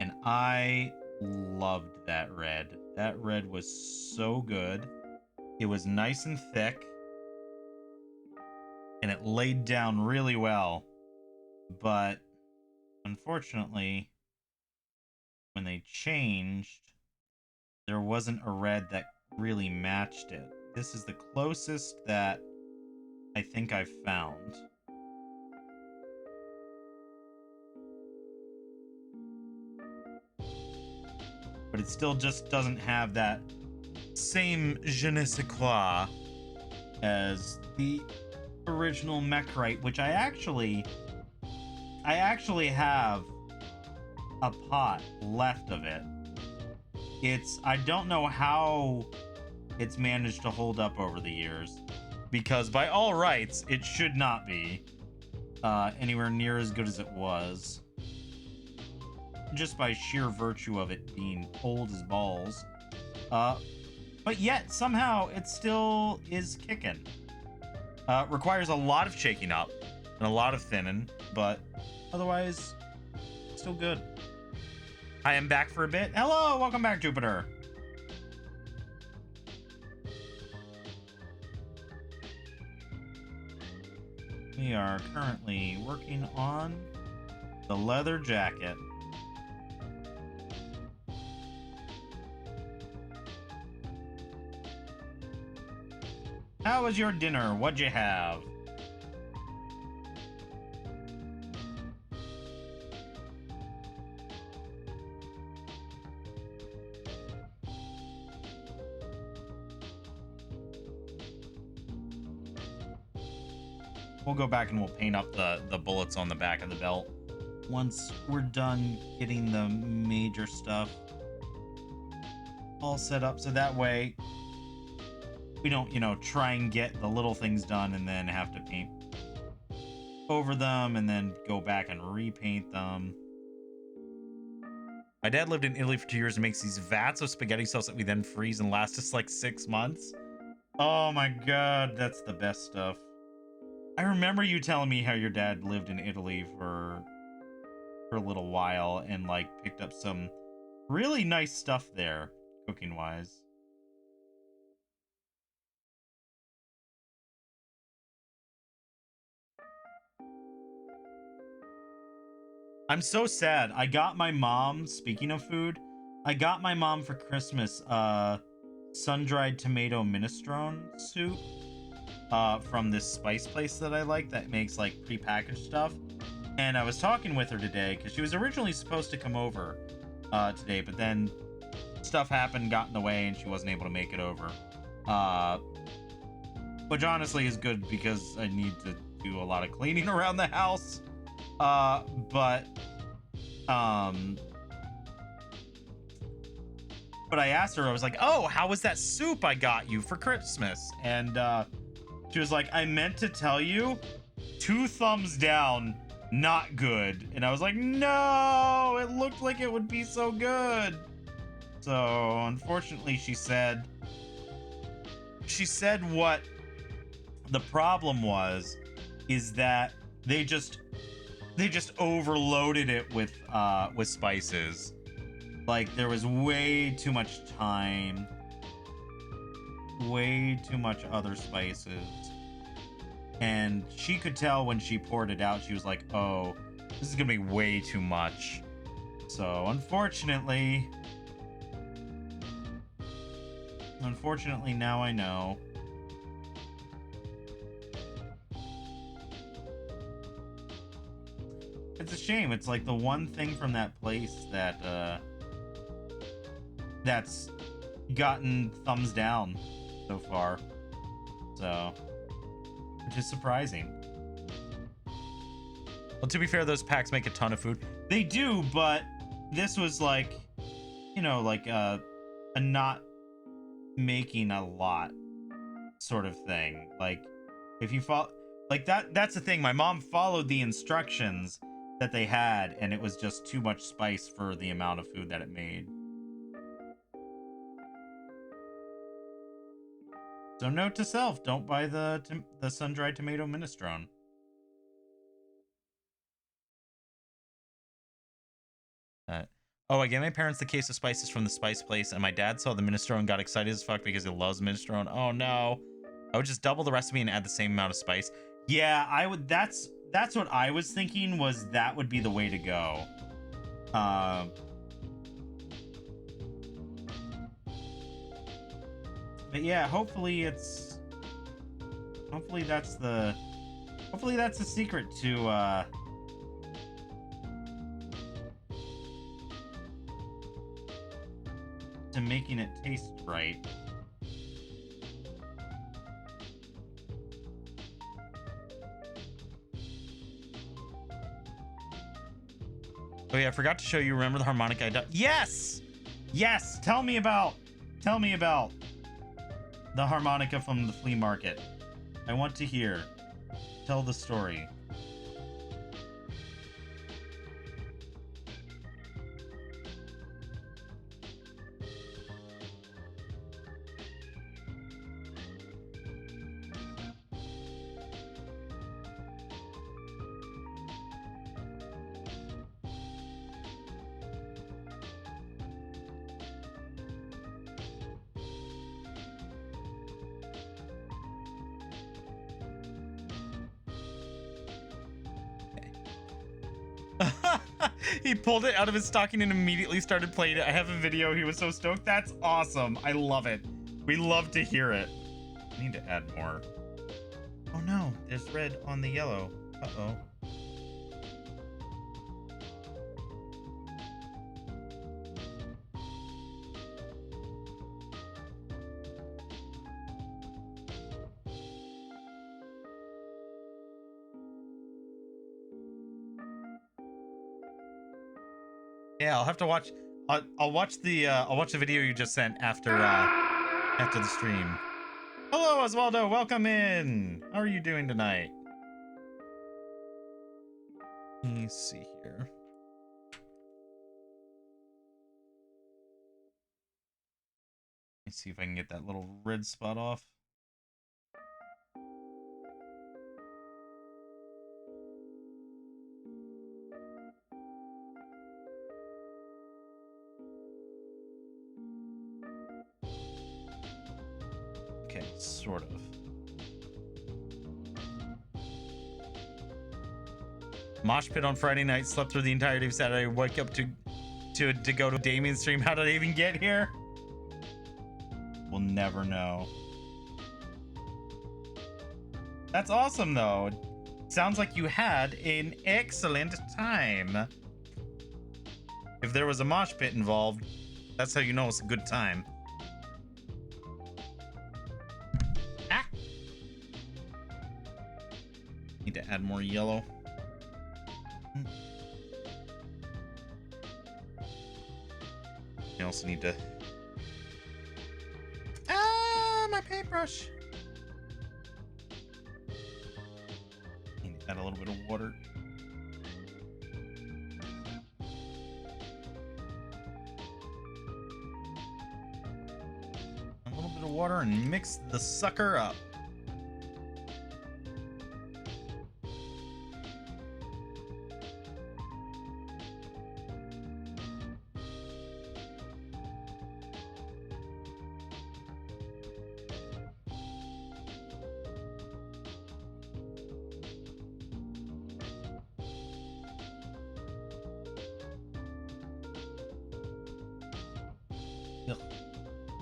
Speaker 1: and I loved that red. That red was so good. It was nice and thick, and it laid down really well. But unfortunately, when they changed, there wasn't a red that really matched it. This is the closest that I think I've found. But it still just doesn't have that same je ne sais quoi as the original Mechrite, which I actually have a pot left of it. I don't know how it's managed to hold up over the years, because by all rights, it should not be anywhere near as good as it was. Just by sheer virtue of it being old as balls. But yet, somehow, it still is kicking. Requires a lot of shaking up and a lot of thinning, but otherwise, still good. I am back for a bit. Hello, welcome back, Jupiter. We are currently working on the leather jacket. How was your dinner? What'd you have? We'll go back and we'll paint up the bullets on the back of the belt once we're done getting the major stuff. all set up so that way we don't, you know, try and get the little things done and then have to paint over them and then go back and repaint them. My dad lived in Italy for 2 years and makes these vats of spaghetti sauce that we then freeze and last us like 6 months. Oh my god, that's the best stuff. I remember you telling me how your dad lived in Italy for a little while and like picked up some really nice stuff there, cooking wise. I'm so sad. I got my mom, speaking of food, I got my mom for Christmas sun-dried tomato minestrone soup from this spice place that I like that makes like prepackaged stuff. And I was talking with her today because she was originally supposed to come over today, but then stuff happened, got in the way, and she wasn't able to make it over. Which honestly is good because I need to do a lot of cleaning around the house. But I asked her, I was like, oh, how was that soup I got you for Christmas? And she was like, I meant to tell you, 2 thumbs down, not good. And I was like, no, it looked like it would be so good. So unfortunately she said what the problem was is that they just overloaded it with spices. Like there was way too much thyme, way too much other spices. And she could tell when she poured it out, she was like, oh, this is gonna be way too much. So unfortunately now I know. It's a shame. It's like the one thing from that place that that's gotten thumbs down so far. So, which is surprising. Well, to be fair, those packs make a ton of food. They do, but this was like, you know, like a not making a lot sort of thing. Like if you follow, like that's the thing. My mom followed the instructions that they had, and it was just too much spice for the amount of food that it made. So note to self, don't buy the sun-dried tomato minestrone. Oh, I gave my parents the case of spices from the spice place, and my dad saw the minestrone and got excited as fuck because he loves minestrone. Oh no. I would just double the recipe and add the same amount of spice. Yeah, I would. That's what I was thinking, was that would be the way to go. But yeah, hopefully that's the secret to making it taste right. Oh yeah, I forgot to show you. Remember the harmonica I did? Yes! Yes! Tell me about the harmonica from the flea market. I want to hear. Tell the story. He pulled it out of his stocking and immediately started playing it. I have a video. He was so stoked. That's awesome. I love it. We love to hear it. I need to add more. Oh no, there's red on the yellow. Uh-oh. Yeah, I'll have to watch I'll watch the video you just sent after the stream. Hello, Oswaldo. Welcome in. How are you doing tonight? Let me see here. Let me see if I can get that little red spot off. Okay, sort of. Mosh pit on Friday night, slept through the entirety of Saturday, wake up to go to Damien's stream. How did I even get here? We'll never know. That's awesome though. Sounds like you had an excellent time. If there was a mosh pit involved, that's how you know it's a good time. Ah! Need to add more yellow. You also need to... Ah, my paintbrush! Need to add a little bit of water. A little bit of water and mix the sucker up.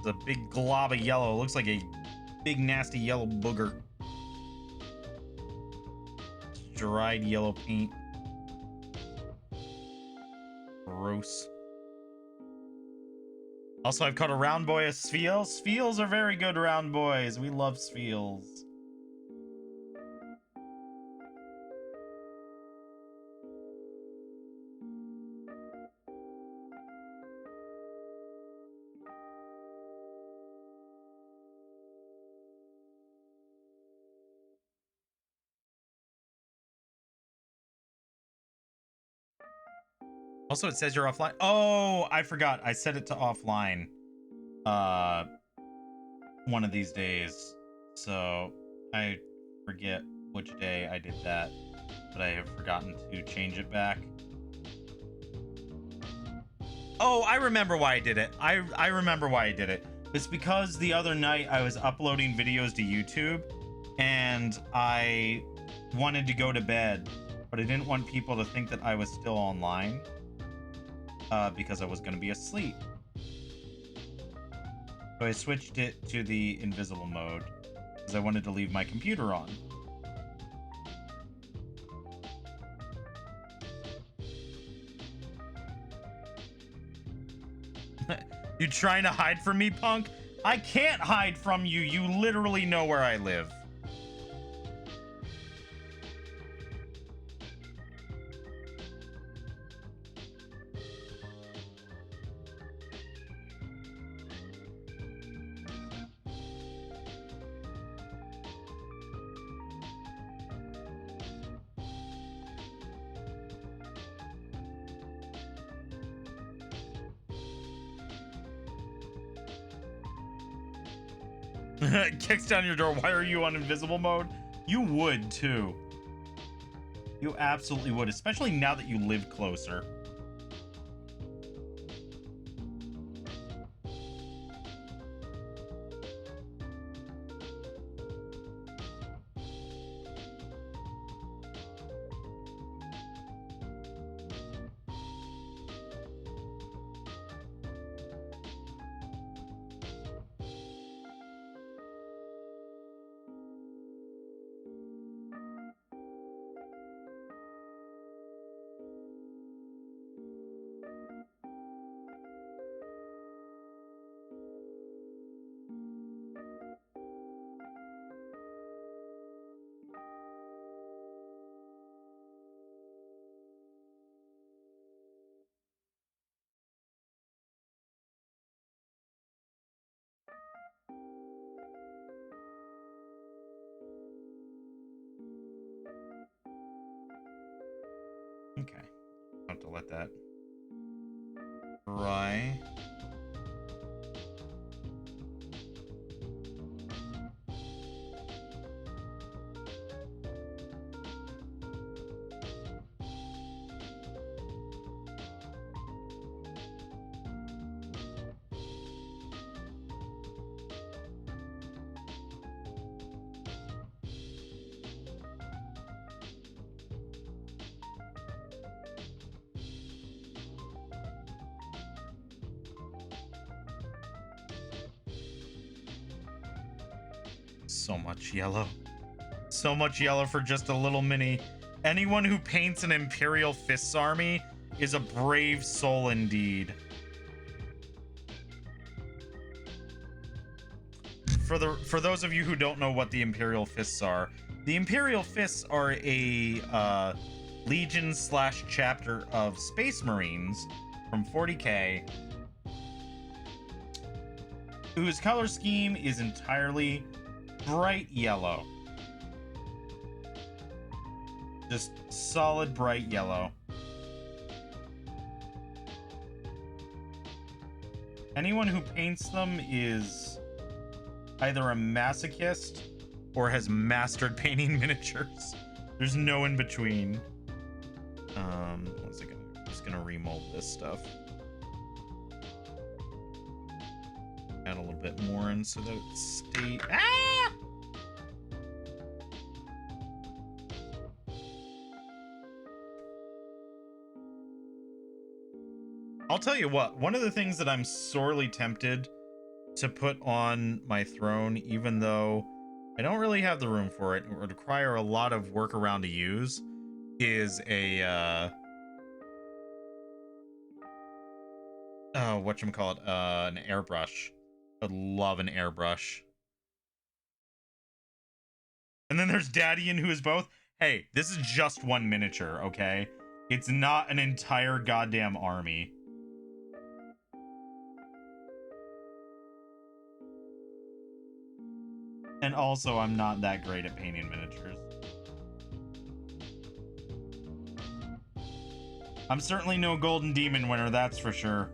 Speaker 1: It's a big glob of yellow. It looks like a big nasty yellow booger. Dried yellow paint. Gross. Also, I've caught a round boy of Sfeels. Sfeels are very good round boys. We love Sfeels. Also, it says you're offline. Oh, I forgot. I set it to offline. One of these days. So I forget which day I did that, but I have forgotten to change it back. Oh, I remember why I did it. I remember why I did it. It's because the other night I was uploading videos to YouTube and I wanted to go to bed, but I didn't want people to think that I was still online. Because I was going to be asleep. So I switched it to the invisible mode because I wanted to leave my computer on. You trying to hide from me, punk? I can't hide from you. You literally know where I live. Kicks down your door. Why are you on invisible mode? You would too. You absolutely would, especially now that you live closer. Okay. Have to let that dry. So much yellow. So much yellow for just a little mini. Anyone who paints an Imperial Fists army is a brave soul indeed. For those of you who don't know what the Imperial Fists are, the Imperial Fists are a Legion / chapter of Space Marines from 40k, whose color scheme is entirely bright yellow. Just solid bright yellow. Anyone who paints them is either a masochist or has mastered painting miniatures. There's no in between. One second. I'm just gonna remold this stuff. Add a little bit more in so that it stays. Ah! I'll tell you what, one of the things that I'm sorely tempted to put on my throne, even though I don't really have the room for it, or would require a lot of work around to use, is a whatchamacallit, an airbrush. I'd love an airbrush. And then there's Dadian, who is both. Hey, this is just one miniature, okay? It's not an entire goddamn army. And also, I'm not that great at painting miniatures. I'm certainly no Golden Demon winner, that's for sure.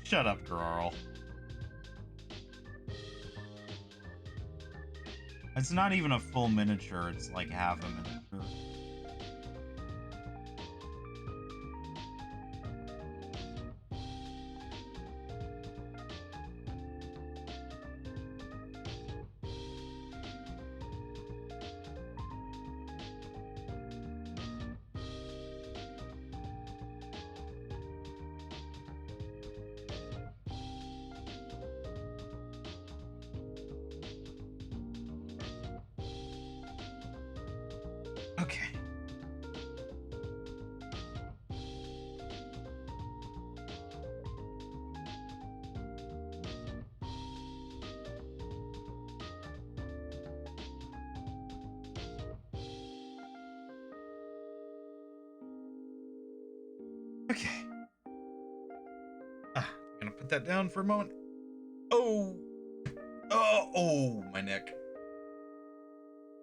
Speaker 1: Shut up, girl. It's not even a full miniature, it's like half a miniature. Okay. Okay. I'm gonna put that down for a moment. Oh. Oh, my neck.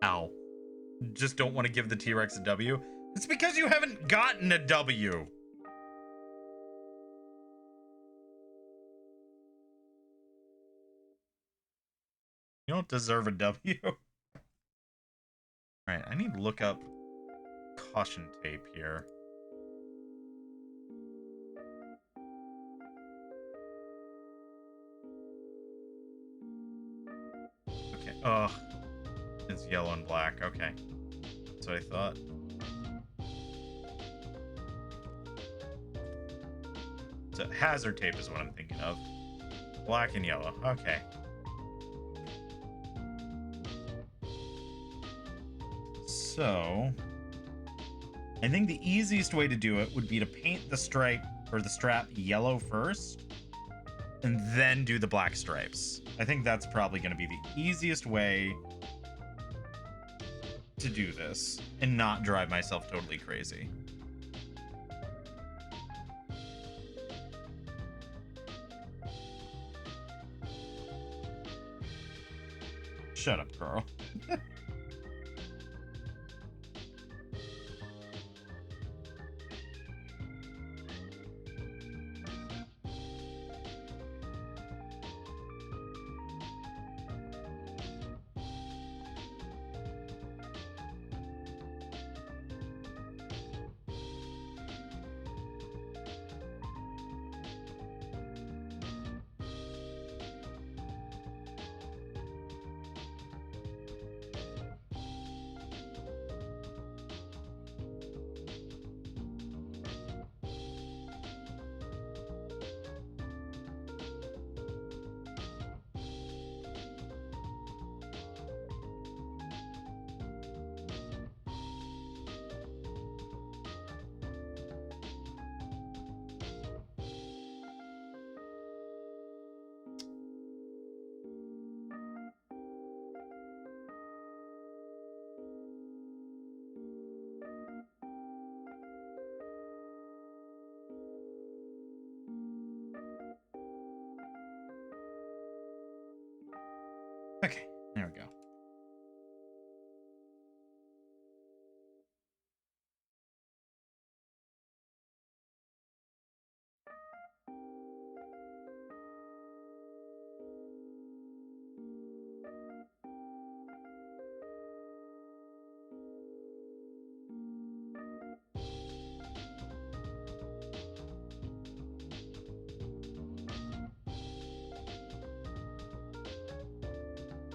Speaker 1: Ow. Just don't want to give the T-Rex a W. It's because you haven't gotten a W. You don't deserve a W. Alright, I need to look up caution tape here. Okay, ugh. It's yellow and black, okay. That's what I thought. So hazard tape is what I'm thinking of. Black and yellow, okay. So I think the easiest way to do it would be to paint the stripe or the strap yellow first and then do the black stripes. I think that's probably going to be the easiest way to do this and not drive myself totally crazy. Shut up, Carl. Okay, there we go.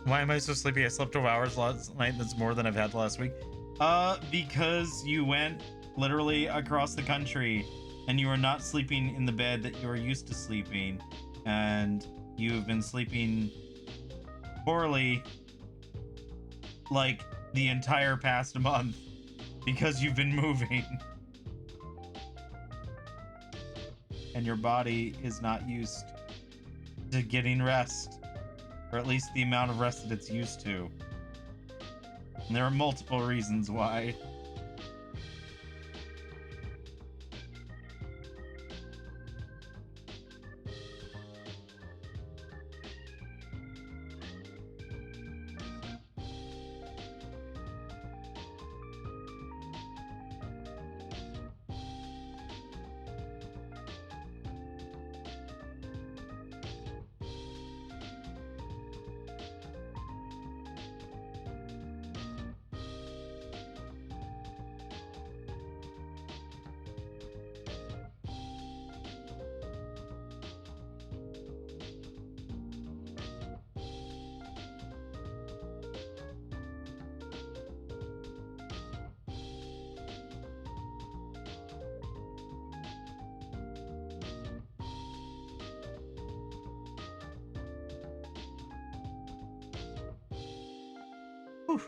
Speaker 1: Why am I so sleepy? I slept 12 hours last night. That's more than I've had last week. Because you went literally across the country and you are not sleeping in the bed that you are used to sleeping. And you've been sleeping poorly like the entire past month because you've been moving. And your body is not used to getting rest. Or at least the amount of rest that it's used to. And there are multiple reasons why. Whew.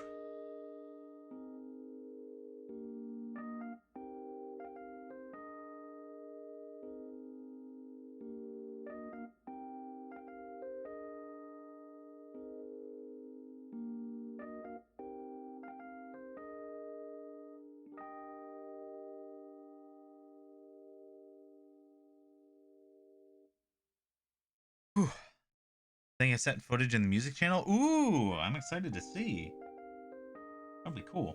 Speaker 1: Whew. I think I sent footage in the music channel. Ooh, I'm excited to see. That'll be cool.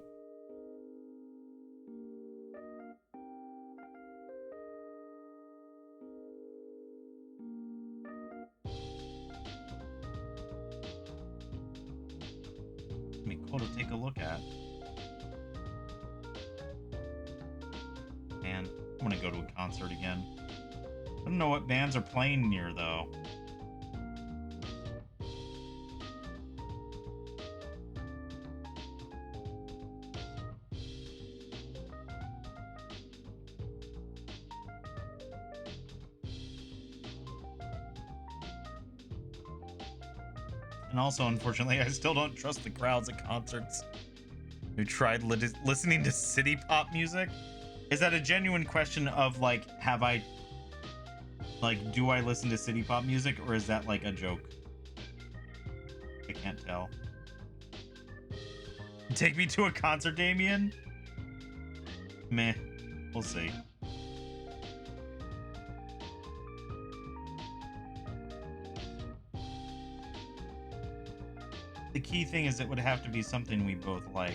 Speaker 1: It'll be cool to take a look at. And I'm gonna go to a concert again. I don't know what bands are playing near though. And also, unfortunately, I still don't trust the crowds at concerts who tried listening to city pop music. Is that a genuine question of like, have I, like, do I listen to city pop music, or is that like a joke? I can't tell. Take me to a concert, Damien? Meh. We'll see. The key thing is it would have to be something we both like.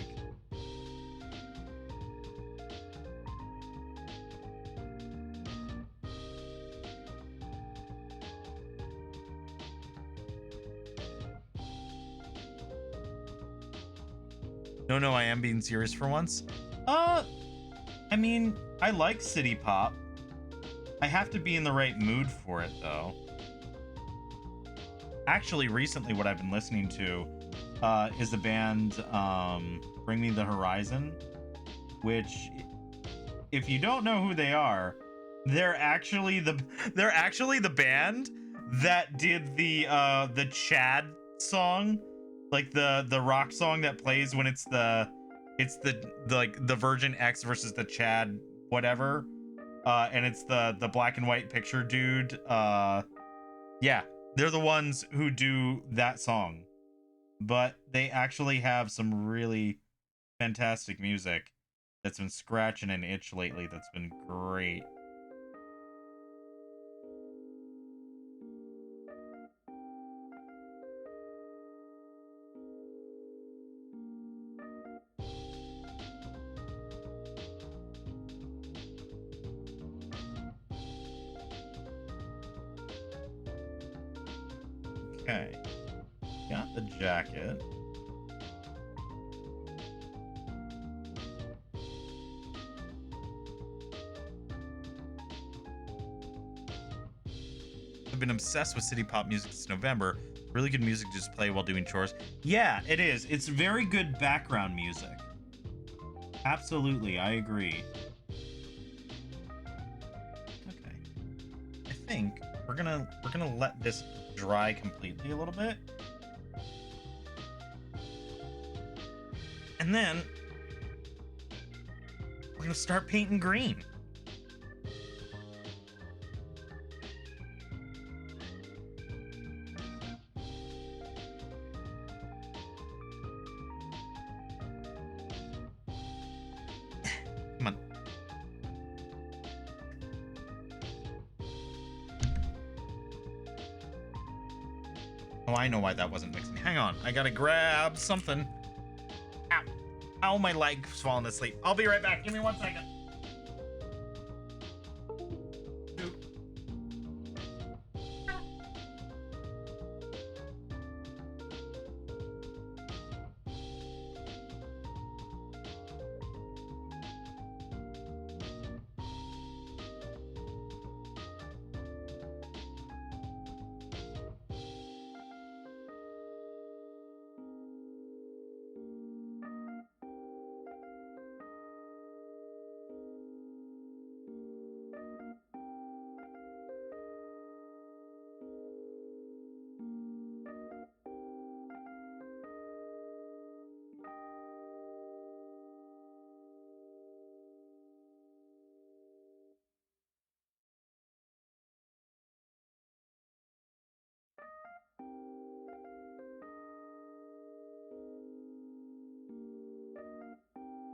Speaker 1: No, I am being serious for once. I mean, I like city pop. I have to be in the right mood for it, though. Actually, recently, what I've been listening to is the band Bring Me the Horizon, which, if you don't know who they are, they're actually the band that did the Chad song, like the rock song that plays when it's the like the Virgin X versus the Chad whatever, and it's the black and white picture dude. Yeah, they're the ones who do that song, but they actually have some really fantastic music that's been scratching an itch lately. That's been great. Okay, got the jacket. I've been obsessed with city pop music since November. Really good music to just play while doing chores. Yeah, it is. It's very good background music. Absolutely, I agree. Okay, I think we're gonna let this dry completely a little bit, and then we're gonna start painting green. Come on. Oh, I know why that wasn't mixing. Hang on, I gotta grab something. Ow. Ow, my leg's falling asleep. I'll be right back. Give me 1 second.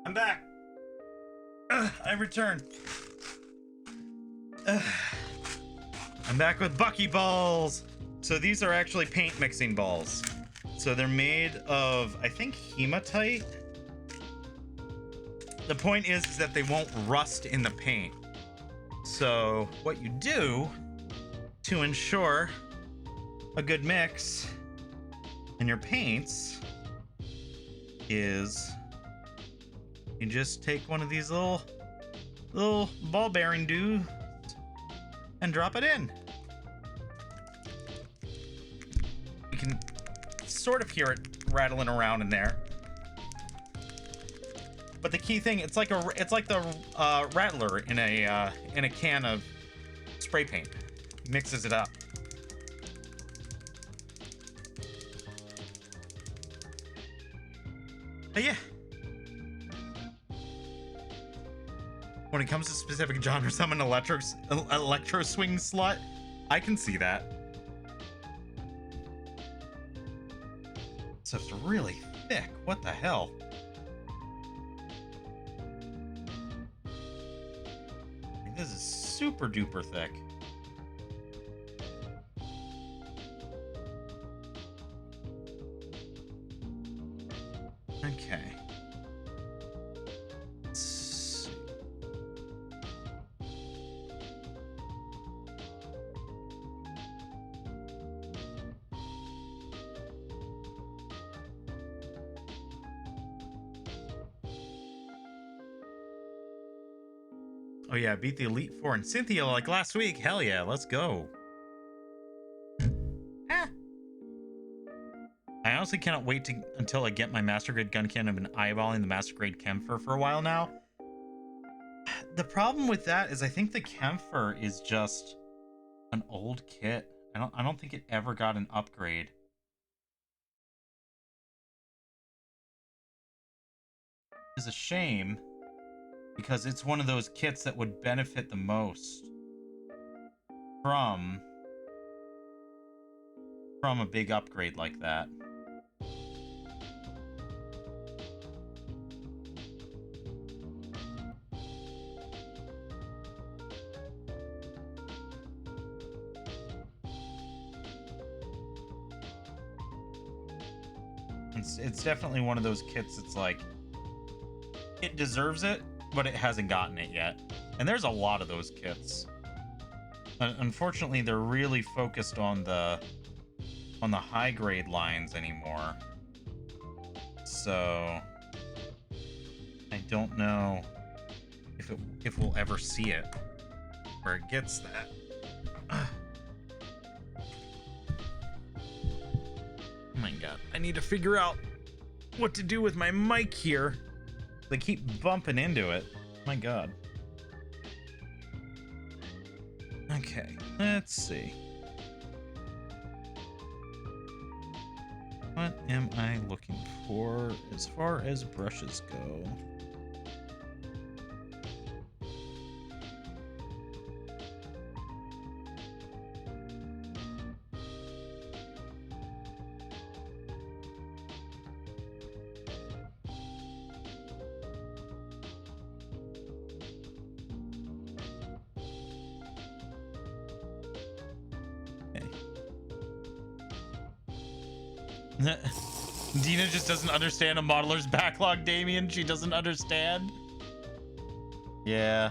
Speaker 1: I'm back. I returned. I'm back with Bucky balls. So these are actually paint mixing balls. So they're made of, I think, hematite. The point is that they won't rust in the paint. So what you do to ensure a good mix in your paints is you just take one of these little ball bearing dudes and drop it in. You can sort of hear it rattling around in there. But the key thing, it's like the rattler in a can of spray paint. Mixes it up. But yeah, When it comes to specific genres, I'm an electro swing slut. I can see that. Stuff's really thick. What the hell? This is super duper thick. Okay. Let's see. Oh yeah, beat the Elite Four and Cynthia like last week. Hell yeah, let's go. Ah. I honestly cannot wait until I get my Master Grade gun can. I've been eyeballing the Master Grade Kempfer for a while now. The problem with that is I think the Kempfer is just an old kit. I don't think it ever got an upgrade. It's a shame because it's one of those kits that would benefit the most from a big upgrade like that. It's definitely one of those kits that's like, it deserves it, but it hasn't gotten it yet. And there's a lot of those kits. Unfortunately, they're really focused on the high grade lines anymore. So I don't know if we'll ever see it where it gets that. Oh my god, I need to figure out what to do with my mic here. They keep bumping into it. My god. Okay, let's see. What am I looking for as far as brushes go? Dina just doesn't understand a modeler's backlog, Damien. She doesn't understand. Yeah.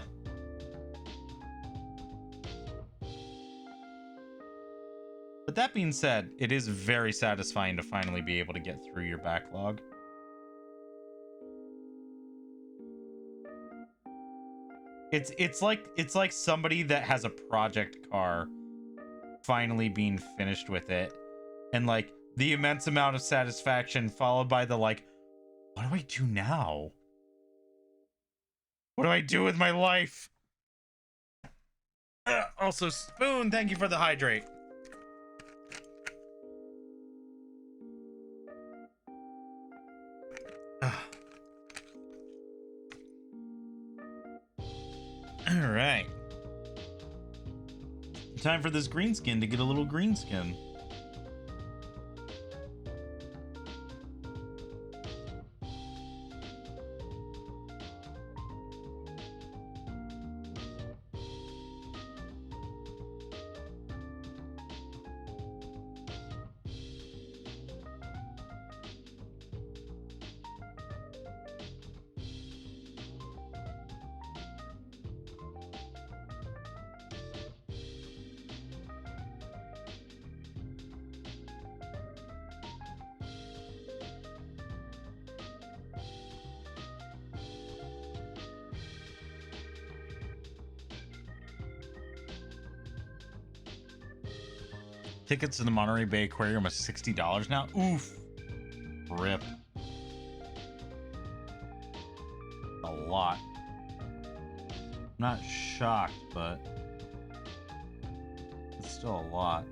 Speaker 1: But that being said, it is very satisfying to finally be able to get through your backlog. It's like somebody that has a project car finally being finished with it, and like the immense amount of satisfaction followed by the like, what do I do now? What do I do with my life? Also, Spoon, thank you for the hydrate. All right. Time for this green skin to get a little green skin. Tickets to the Monterey Bay Aquarium are $60 now. Oof. Rip. A lot. I'm not shocked, but it's still a lot.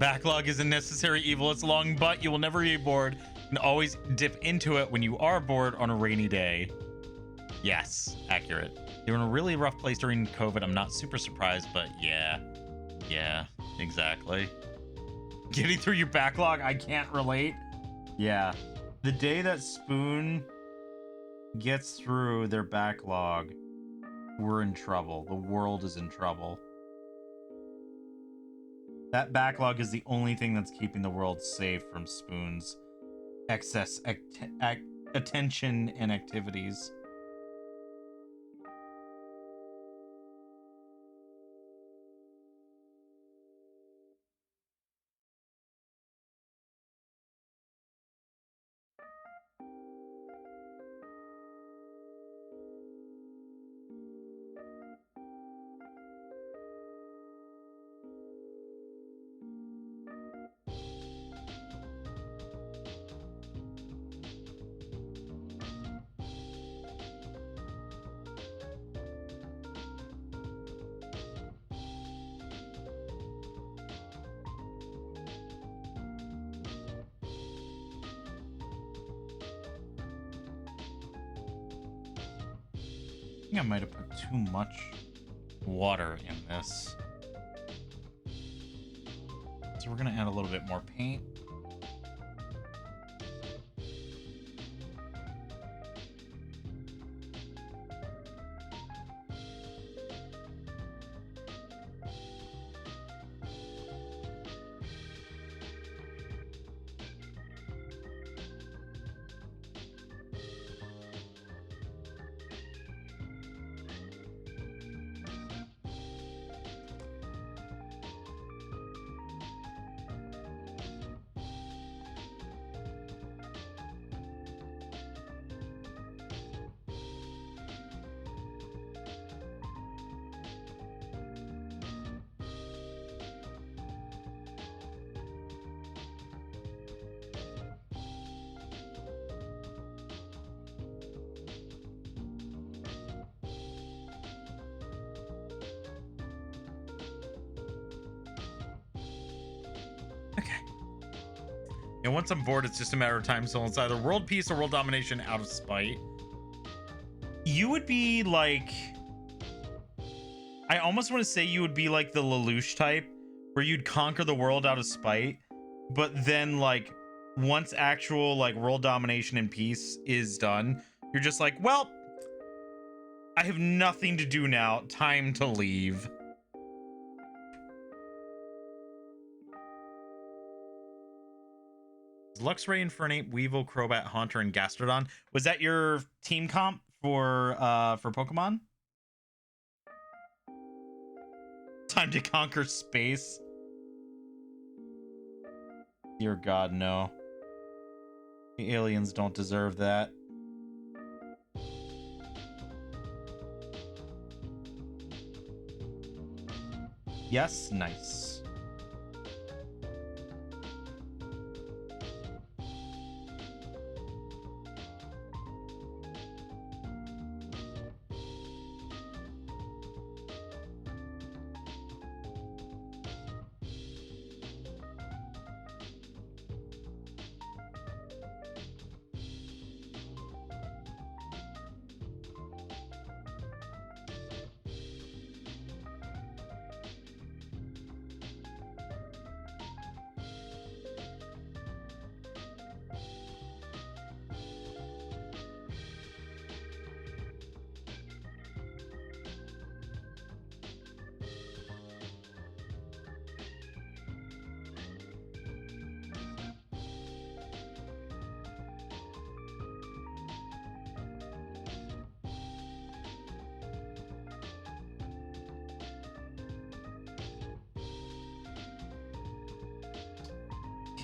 Speaker 1: Backlog is a necessary evil. It's long, but you will never be bored and always dip into it when you are bored on a rainy day. Yes, accurate. You're in a really rough place during COVID. I'm not super surprised, but yeah, exactly. Getting through your backlog, I can't relate. Yeah, the day that Spoon gets through their backlog, we're in trouble. The world is in trouble. That backlog is the only thing that's keeping the world safe from Spoon's excess attention and activities. I think I might have put too much water in this. So we're gonna add a little bit more paint. And once I'm bored, it's just a matter of time. So it's either world peace or world domination out of spite. You would be like... I almost want to say you would be like the Lelouch type, where you'd conquer the world out of spite, but then like once actual like world domination and peace is done, you're just like, well, I have nothing to do now. Time to leave. Luxray, Infernape, Weevil, Crobat, Haunter, and Gastrodon. Was that your team comp for Pokemon? Time to conquer space. Dear God, no. The aliens don't deserve that. Yes, nice.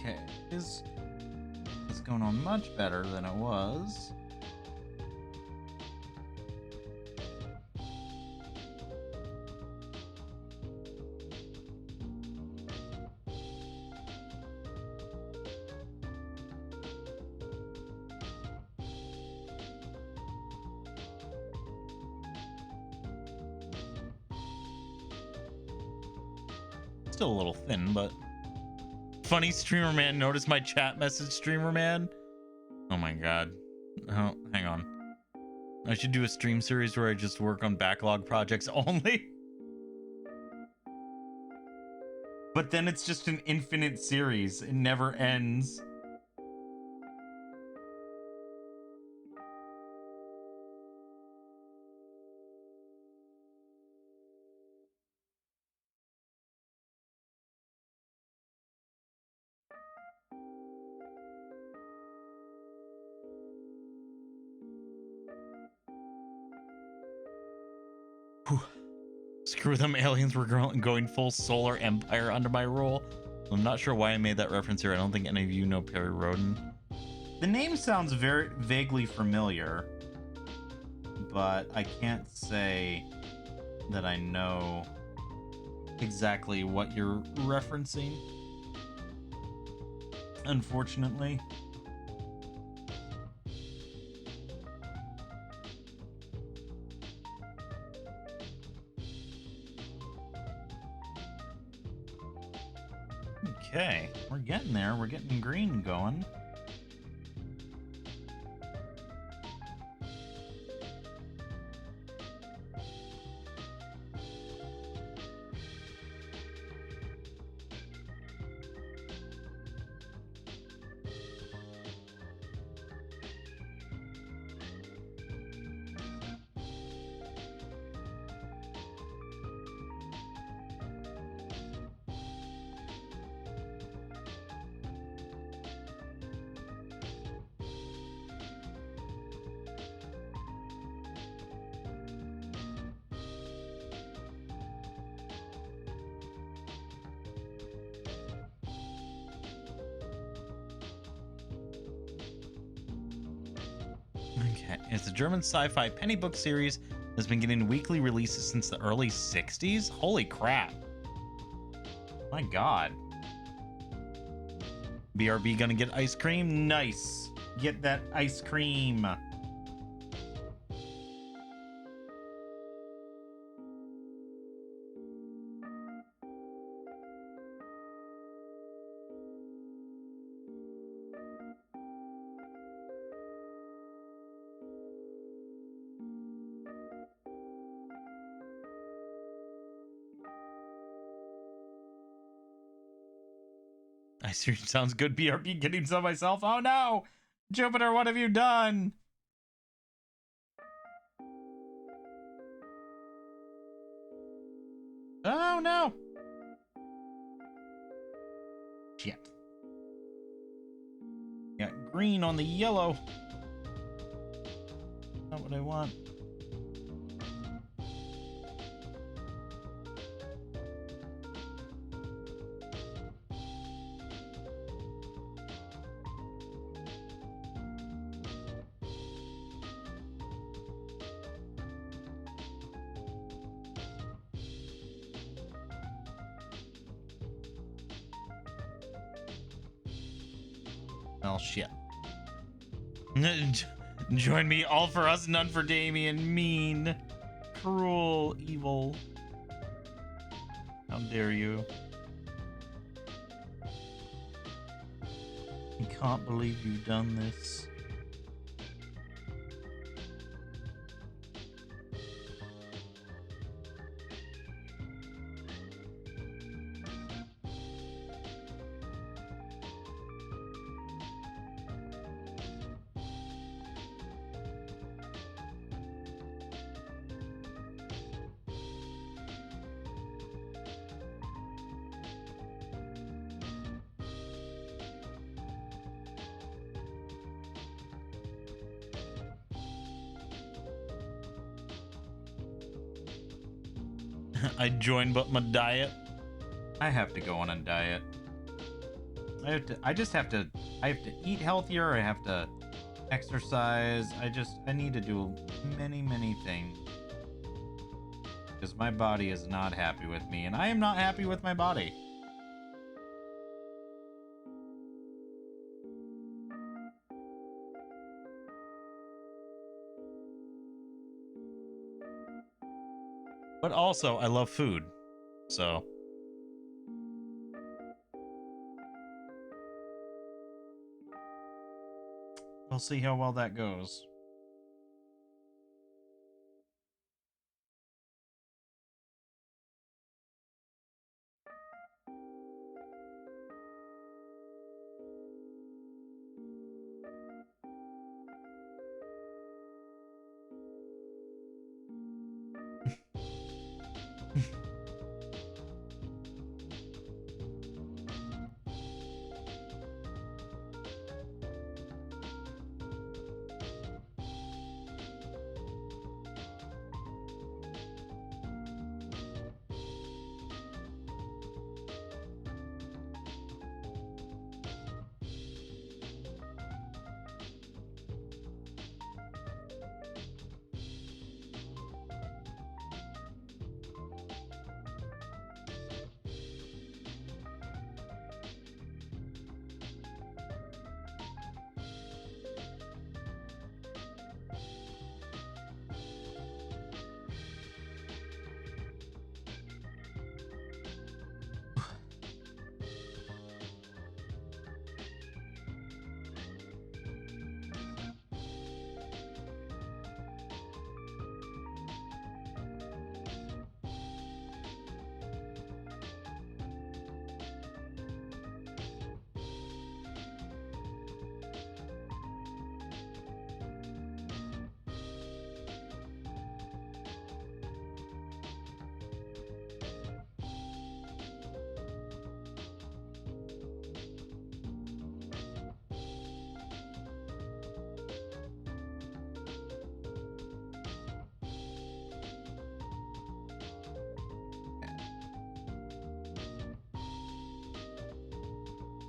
Speaker 1: Okay, it's going on much better than it was. Still a little thin, but Funny streamer man, notice my chat message, streamer man. Oh my god. Oh, hang on. I should do a stream series where I just work on backlog projects only. But then it's just an infinite series. It never ends. Whew. Screw them, aliens were going full solar empire under my rule. I'm not sure why I made that reference here. I don't think any of you know Perry Roden. The name sounds very vaguely familiar, but I can't say that I know exactly what you're referencing, unfortunately. Okay, we're getting there. We're getting green going. Okay, it's a German sci-fi penny book series that's been getting weekly releases since the early 60s. Holy crap. My god. BRB gonna get ice cream? Nice. Get that ice cream. Ice cream sounds good. BRB getting some myself. Oh no! Jupiter, what have you done? Oh no! Shit. Got green on the yellow. Not what I want. Oh shit. Join me, all for us, none for Damien. Mean, cruel, evil. How dare you? I can't believe you've done this. I joined, but my diet. I have to go on a diet. I have to eat healthier. I have to exercise. I need to do many things. Because my body is not happy with me, and I am not happy with my body. But also, I love food, so. we'll see how well that goes.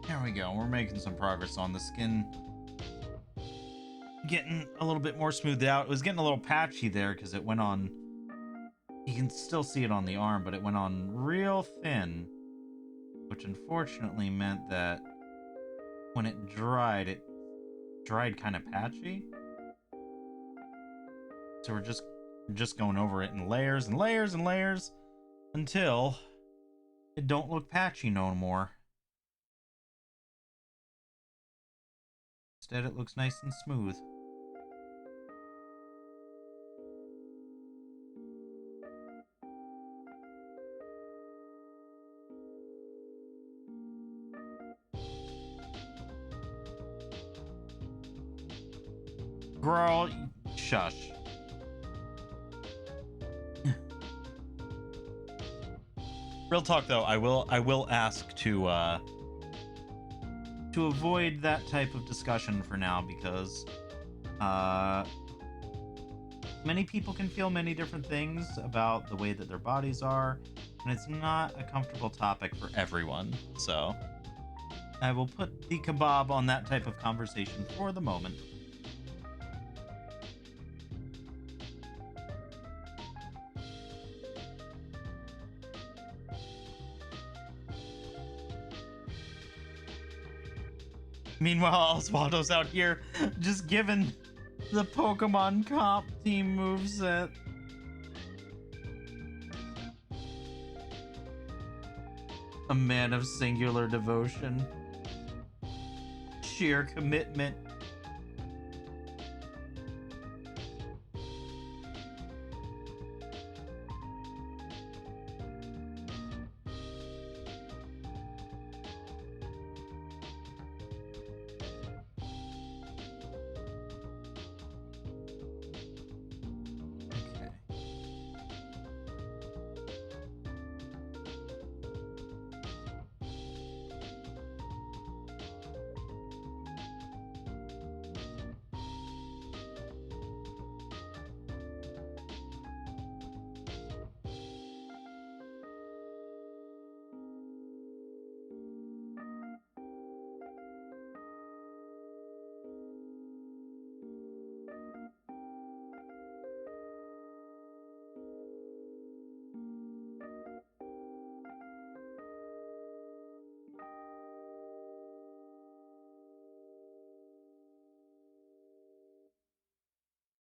Speaker 1: There we go. We're making some progress on the skin. Getting a little bit more smoothed out. It was getting a little patchy there because it went on... You can still see it on the arm, but it went on real thin. Which unfortunately meant that when it dried kind of patchy. So we're just going over it in layers and layers and layers until it don't look patchy no more. Instead, it looks nice and smooth. Girl, shush. Real talk though, I will ask to avoid that type of discussion for now because many people can feel many different things about the way that their bodies are, and it's not a comfortable topic for everyone. So I will put the kebab on that type of conversation for the moment. Meanwhile, Oswaldo's out here just giving the Pokemon comp team moveset. A man of singular devotion. Sheer commitment.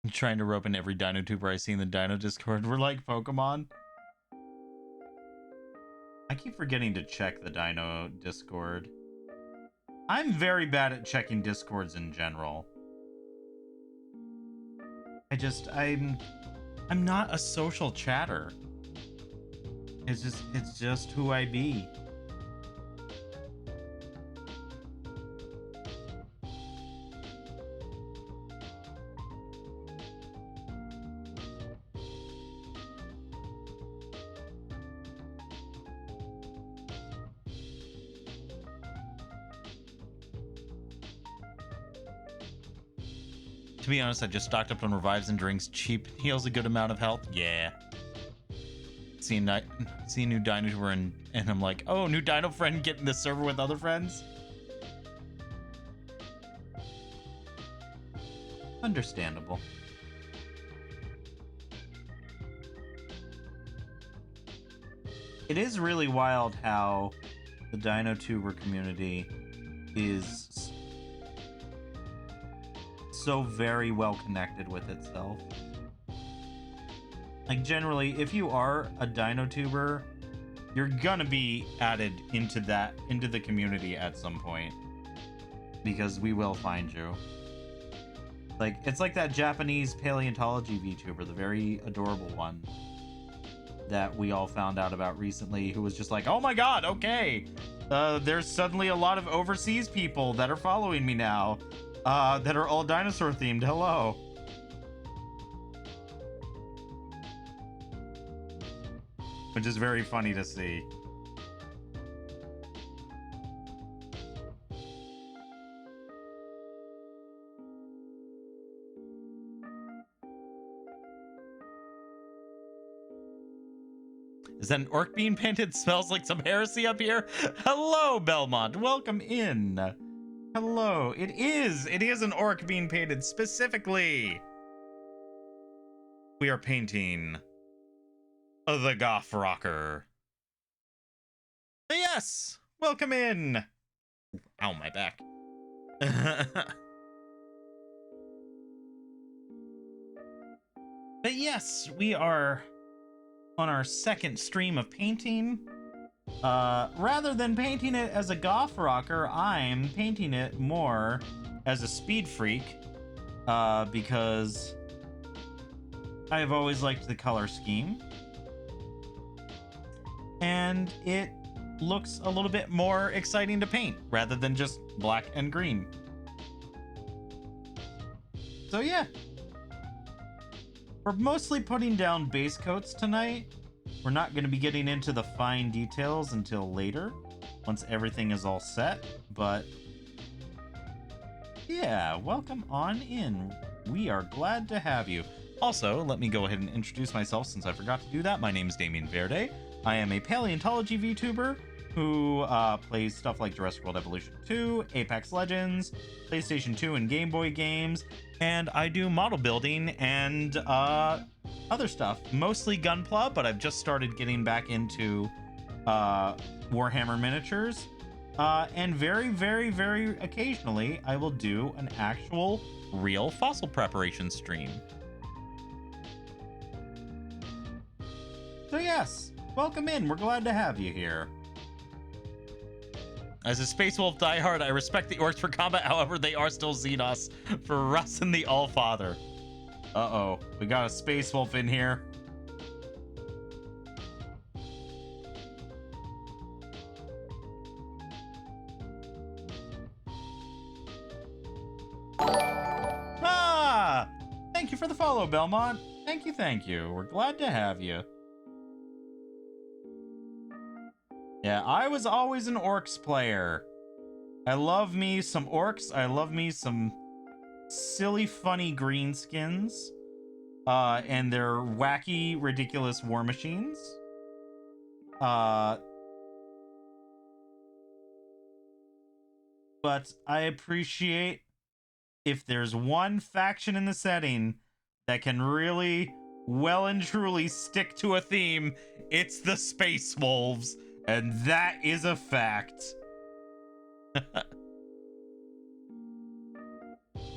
Speaker 1: I'm trying to rope in every Dino Tuber I see in the Dino Discord. We're like Pokemon. I keep forgetting to check the Dino Discord. I'm very bad at checking Discords in general. I'm not a social chatter. It's just who I be. To be honest, I just stocked up on revives and drinks. Cheap, heals a good amount of health. Yeah. See a new dino tour and I'm like, oh, new dino friend getting the server with other friends. Understandable. It is really wild how the dino tuber community is so very well connected with itself. Like, generally, if you are a dino tuber, you're gonna be added into the community at some point, because we will find you. Like, it's like that Japanese paleontology VTuber, the very adorable one that we all found out about recently, who was just like, oh my god, okay, there's suddenly a lot of overseas people that are following me now, that are all dinosaur themed. Hello. Which is very funny to see. Is that an orc being painted? Smells like some heresy up here. Hello, Belmont. Welcome in. Hello. It is an orc being painted specifically. We are painting the Goff Rocker. Yes, welcome in. Ow, my back. But yes, we are on our second stream of painting. Rather than painting it as a Goff Rocker, I'm painting it more as a speed freak, because I've always liked the color scheme. And it looks a little bit more exciting to paint rather than just black and green. So yeah, we're mostly putting down base coats tonight. We're not going to be getting into the fine details until later, once everything is all set. But yeah, welcome on in. We are glad to have you. Also, let me go ahead and introduce myself since I forgot to do that. My name is Damien Verde. I am a paleontology VTuber who plays stuff like Jurassic World Evolution 2, Apex Legends, PlayStation 2 and Game Boy games, and I do model building and other stuff, mostly Gunpla, but I've just started getting back into Warhammer miniatures, and very, very, very occasionally I will do an actual real fossil preparation stream. So yes, welcome in. We're glad to have you here. As a Space Wolf diehard, I respect the orcs for combat. However, they are still Xenos for Russ and the Allfather. Uh-oh. We got a Space Wolf in here. Ah! Thank you for the follow, Belmont. Thank you, thank you. We're glad to have you. Yeah, I was always an orcs player. I love me some orcs. I love me some silly, funny greenskins. And their wacky, ridiculous war machines. But I appreciate if there's one faction in the setting that can really well and truly stick to a theme, it's the Space Wolves. And that is a fact.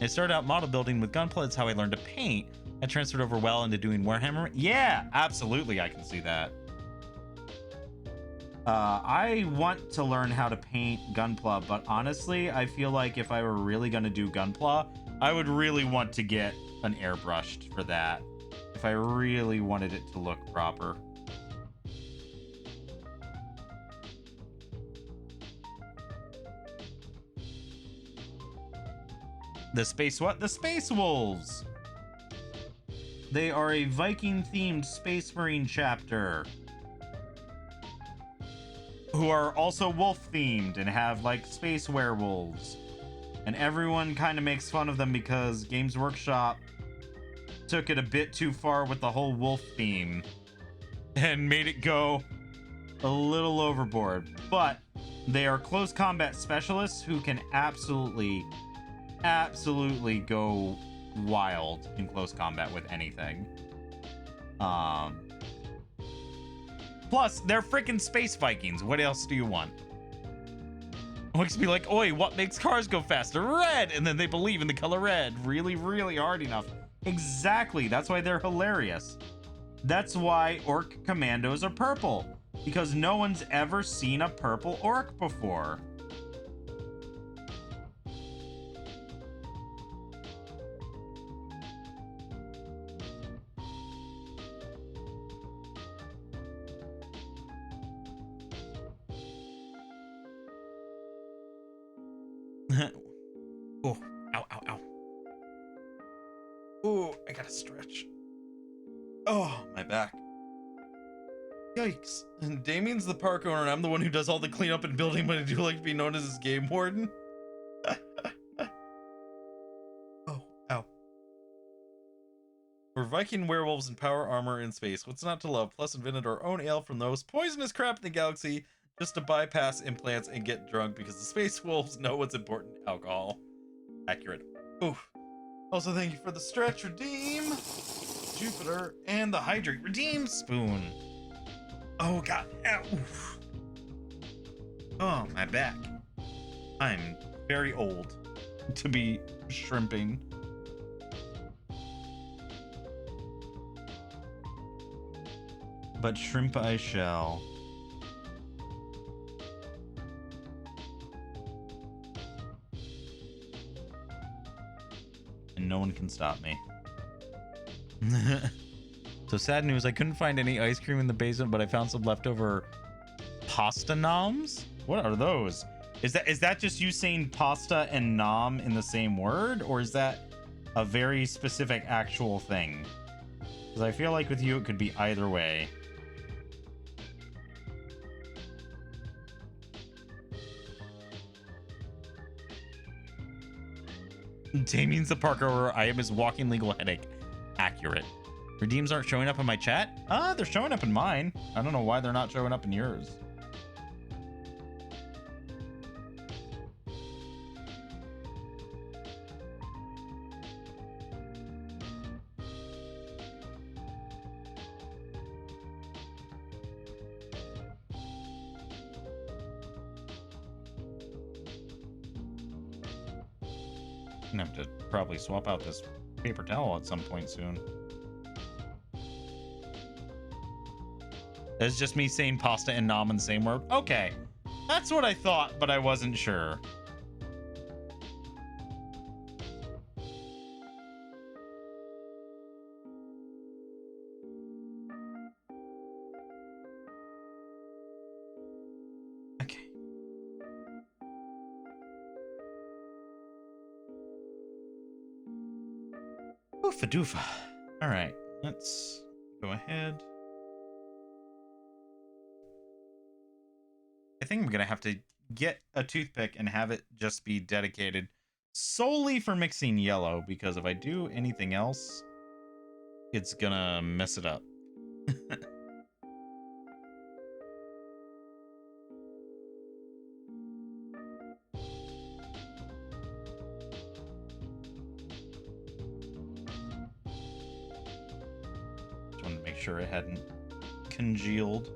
Speaker 1: I started out model building with Gunpla. It's how I learned to paint. I transferred over well into doing Warhammer. Yeah, absolutely, I can see that. I want to learn how to paint Gunpla, but honestly, I feel like if I were really gonna do Gunpla, I would really want to get an airbrushed for that. If I really wanted it to look proper. The space what? The Space Wolves! They are a Viking-themed Space Marine chapter who are also wolf-themed and have, like, space werewolves. And everyone kind of makes fun of them because Games Workshop took it a bit too far with the whole wolf theme and made it go a little overboard. But they are close combat specialists who can absolutely go wild in close combat with anything. Plus, they're freaking space Vikings. What else do you want? Looks be like, oi, what makes cars go faster? Red! And then they believe in the color red really, really hard enough. Exactly. That's why they're hilarious. That's why orc commandos are purple. Because no one's ever seen a purple orc before. Oh, ow, ow, ow. Oh, I gotta stretch. Oh, my back. Yikes. And Damien's the park owner, and I'm the one who does all the cleanup and building, but I do like to be known as his game warden. Oh, ow. We're Viking werewolves in power armor in space. What's not to love? Plus invented our own ale from the most poisonous crap in the galaxy just to bypass implants and get drunk because the space wolves know what's important. Alcohol. Accurate. Oof. Also, thank you for the stretch, redeem, Jupiter, and the hydrate, redeem, spoon. Oh, God. Ow. Oof. Oh, my back. I'm very old to be shrimping. But shrimp I shall. And no one can stop me. So sad news, I couldn't find any ice cream in the basement, but I found some leftover pasta noms. What are those? Is that just you saying pasta and nom in the same word, or is that a very specific actual thing? Because I feel like with you it could be either way. Damien's the park owner. I am his walking legal headache. Accurate. Redeems aren't showing up in my chat? They're showing up in mine. I don't know why they're not showing up in yours. I'm gonna have to probably swap out this paper towel at some point soon. It's just me saying pasta and nom in the same word. Okay, that's what I thought, but I wasn't sure. Okay. Oofa doofa. All right, let's go ahead. I think I'm gonna have to get a toothpick and have it just be dedicated solely for mixing yellow, because if I do anything else, it's gonna mess it up. Just wanted to make sure it hadn't congealed.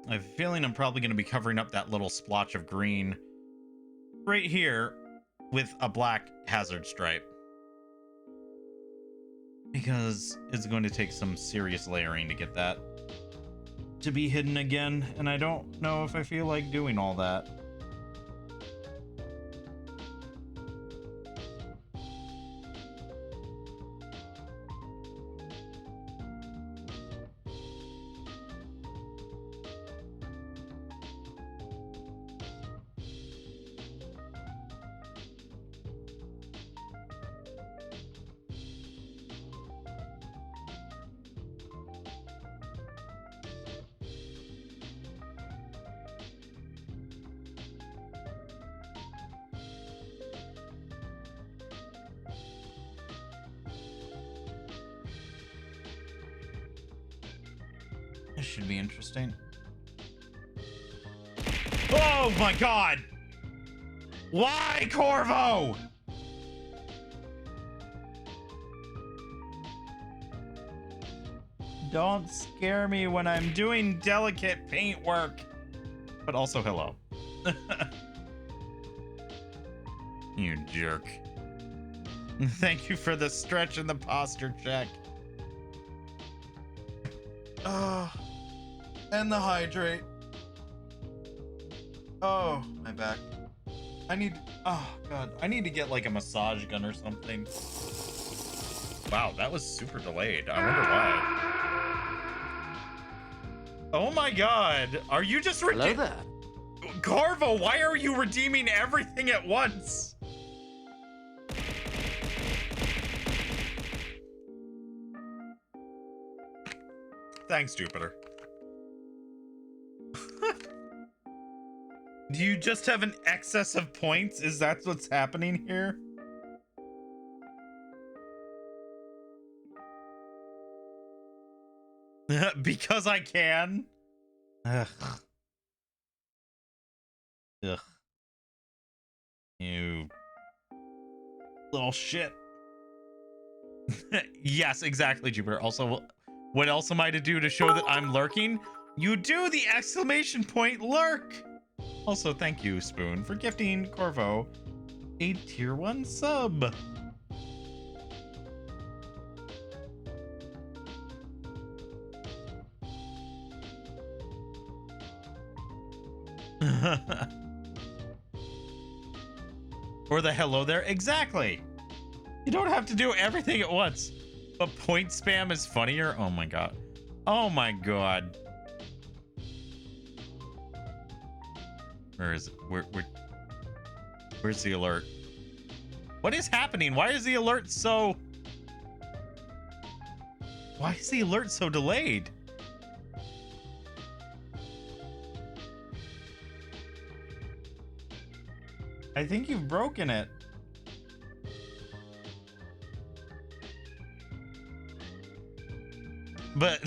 Speaker 1: I have a feeling I'm probably going to be covering up that little splotch of green right here with a black hazard stripe. Because it's going to take some serious layering to get that to be hidden again, and I don't know if I feel like doing all that. This should be interesting. Oh my god! Why, Corvo? Don't scare me when I'm doing delicate paint work. But also, hello. You jerk. Thank you for the stretch and the posture check. And the hydrate. Oh, my back. Oh god, I need to get like a massage gun or something. Wow, that was super delayed. I wonder why. Oh my god, are you just
Speaker 5: Hello there.
Speaker 1: Carvo, why are you redeeming everything at once? Thanks, Jupiter. Do you just have an excess of points? Is that what's happening here? Because I can? Ugh. Ugh. You little shit. Yes, exactly, Jupiter. Also, what else am I to do to show that I'm lurking? You do the exclamation point lurk! Also, thank you, Spoon, for gifting Corvo a tier 1 sub. Or the hello there. Exactly. You don't have to do everything at once. But point spam is funnier. Oh my god. Oh my god. Where is it? Where's the alert? What is happening? Why is the alert so... Why is the alert so delayed? I think you've broken it. But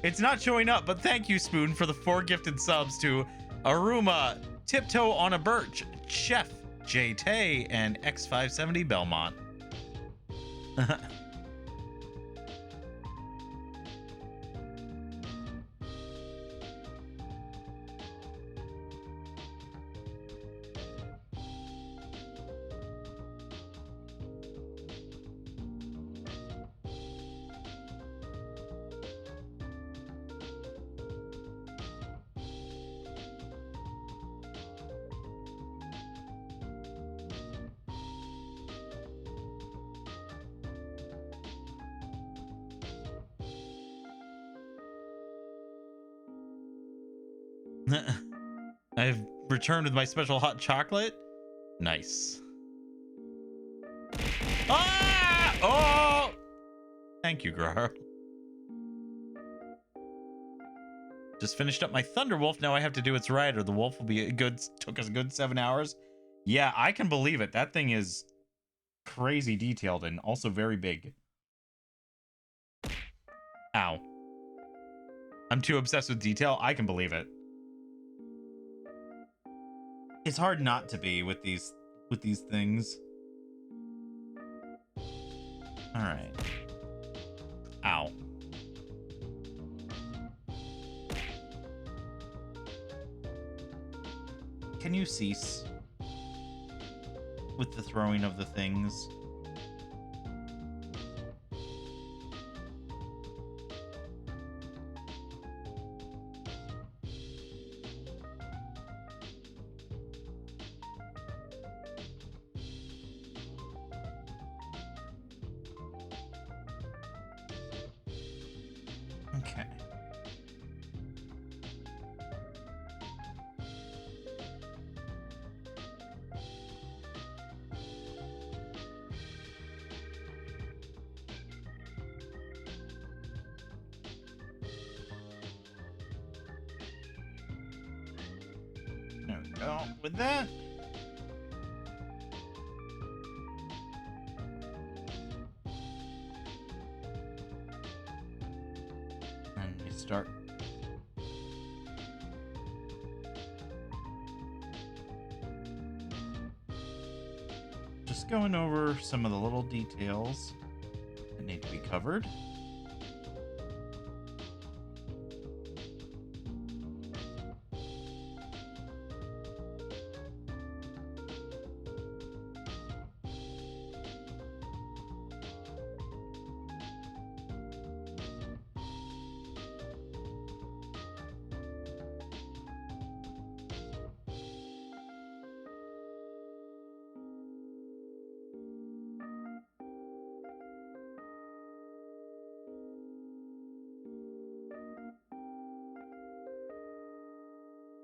Speaker 1: it's not showing up, but thank you, Spoon, for the 4 gifted subs to Aruma, Tiptoe on a Birch, Chef, J Tay, and X570 Belmont. I've returned with my special hot chocolate. Nice. Ah! Oh! Thank you, girl. Just finished up my Thunderwolf. Now I have to do its right, or the wolf will be a good. Took us a good 7 hours. Yeah, I can believe it. That thing is crazy detailed and also very big. Ow. I'm too obsessed with detail. I can believe it. It's hard not to be with these things. All right. Ow. Can you cease with the throwing of the things? Okay. There we go. With that, and we start. Just going over some of the little details that need to be covered.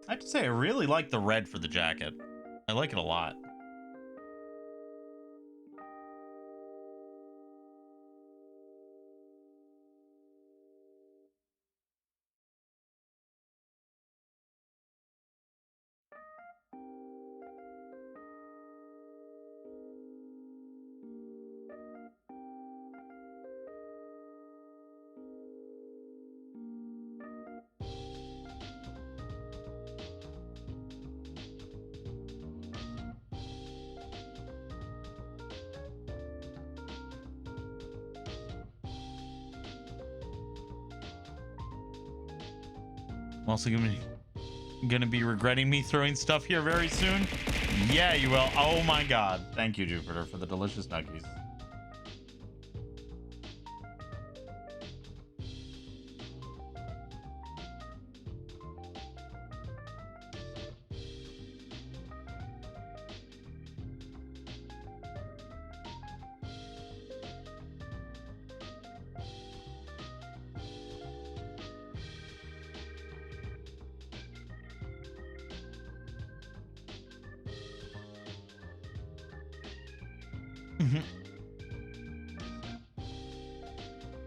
Speaker 1: I have to say, I really like the red for the jacket. I like it a lot. I'm also gonna be regretting me throwing stuff here very soon. Yeah, you will. Oh my god. Thank you, Jupiter, for the delicious nuggies.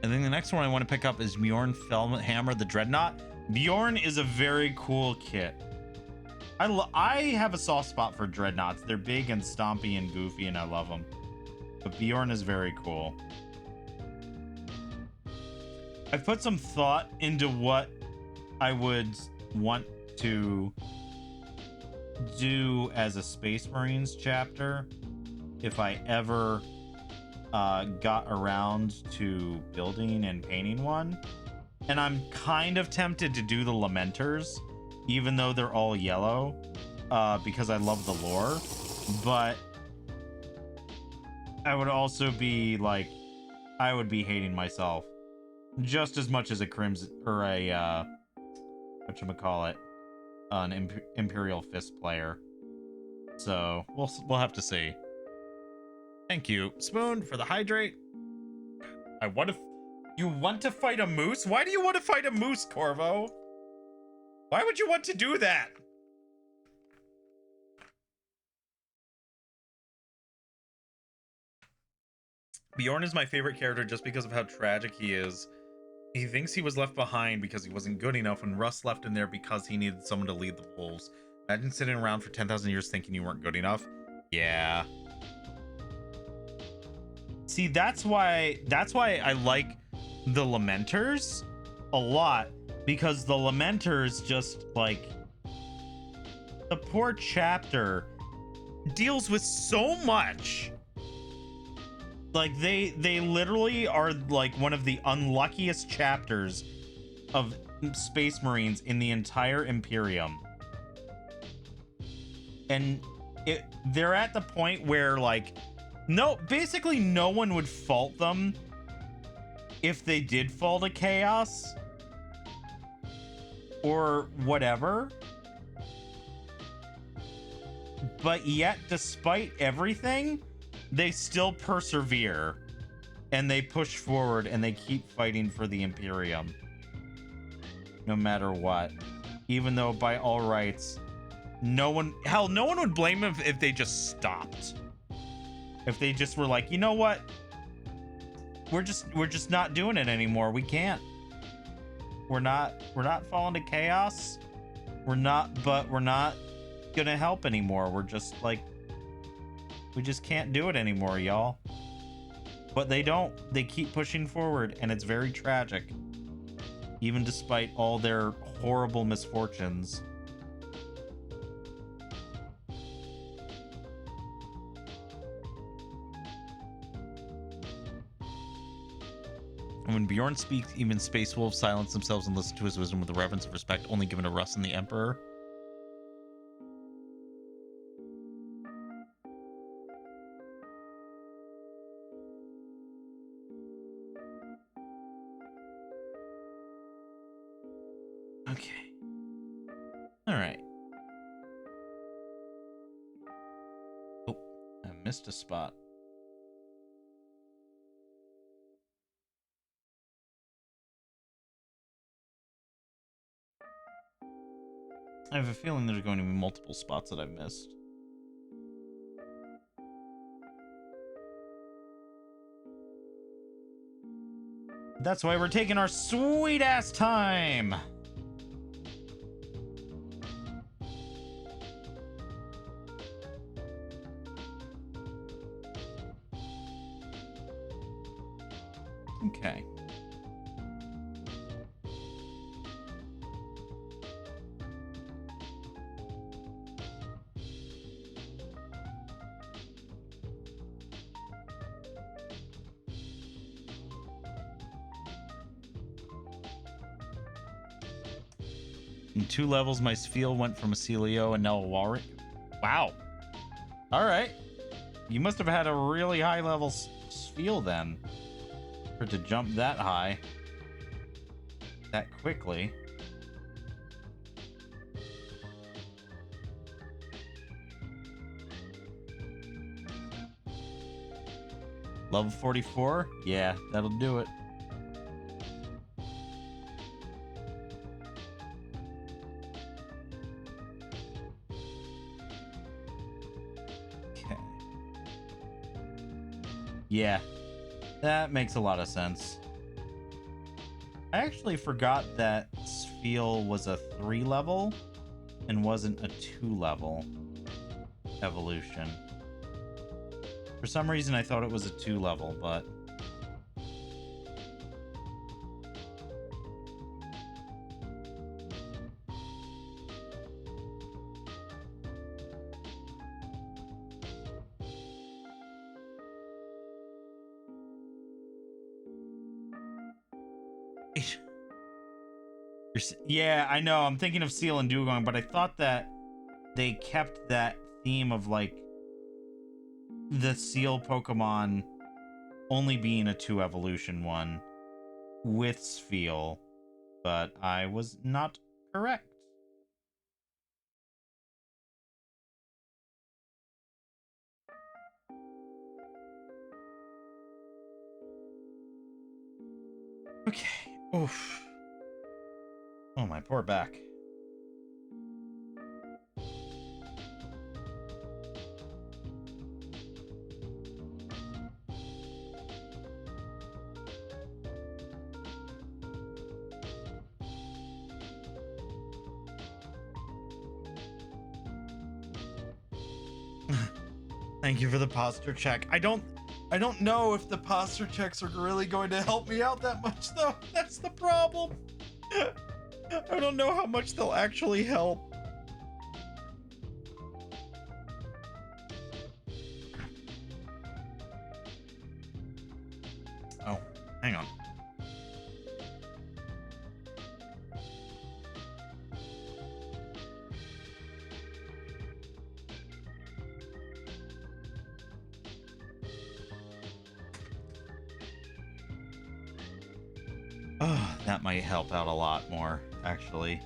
Speaker 1: I think the next one I want to pick up is Bjorn Hammer the Dreadnought. Bjorn is a very cool kit. I have a soft spot for Dreadnoughts. They're big and stompy and goofy, and I love them. But Bjorn is very cool. I've put some thought into what I would want to do as a Space Marines chapter if I ever got around to building and painting one. And I'm kind of tempted to do the Lamenters, even though they're all yellow, because I love the lore. But I would also be like, I would be hating myself just as much as a Crimson or a whatchamacallit, an Imperial Fist player. So we'll have to see. Thank you, Spoon, for the hydrate. You want to fight a moose? Why do you want to fight a moose, Corvo? Why would you want to do that? Bjorn is my favorite character just because of how tragic he is. He thinks he was left behind because he wasn't good enough, and Russ left him there because he needed someone to lead the wolves. Imagine sitting around for 10,000 years thinking you weren't good enough. Yeah. See, that's why I like the Lamenters a lot, because the Lamenters just, like, the poor chapter deals with so much. Like, they literally are like one of the unluckiest chapters of Space Marines in the entire Imperium. And they're at the point where, like, basically no one would fault them if they did fall to chaos or whatever. But yet, despite everything, they still persevere and they push forward and they keep fighting for the Imperium no matter what. Even though by all rights, no one would blame them if they just stopped. If they just were like, you know what? We're just not doing it anymore. We can't. We're not falling to chaos. We're not gonna help anymore. We're just like, we just can't do it anymore, y'all. But they don't. They keep pushing forward, and it's very tragic. Even despite all their horrible misfortunes. And when Bjorn speaks, even Space Wolves silence themselves and listen to his wisdom with the reverence of respect only given to Russ and the Emperor. Okay. All right. Oh, I missed a spot. I have a feeling there's going to be multiple spots that I've missed. That's why we're taking our sweet ass time. Okay. In 2 levels, my Spheel went from a Celio and now a Walrus. Wow. All right. You must have had a really high level Spheel then. For it to jump that high. That quickly. Level 44? Yeah, that'll do it. Yeah, that makes a lot of sense. I actually forgot that Spheel was a 3 level and wasn't a 2 level evolution. For some reason, I thought it was a 2 level, but... Yeah, I know. I'm thinking of Seal and Dugong, but I thought that they kept that theme of, like, the Seal Pokemon only being a 2 evolution one with Spheel, but I was not correct. Okay. Oof. Oh, my poor back. Thank you for the posture check. I don't know if the posture checks are really going to help me out that much, though. That's the problem. I don't know how much they'll actually help. Oh, hang on. Oh, that might help out a lot more, actually.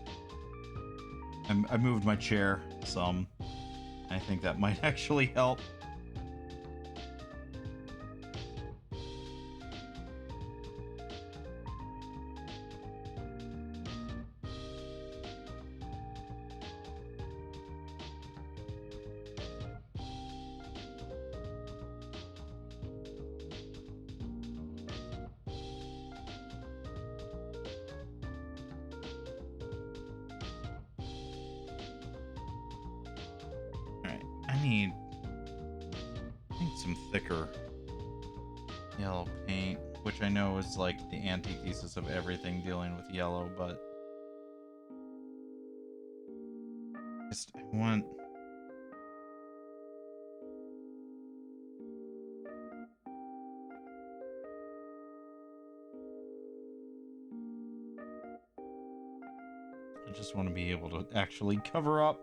Speaker 1: I moved my chair some. I think that might actually help. I need some thicker yellow paint, which I know is like the antithesis of everything dealing with yellow, but I want I just want to be able to actually cover up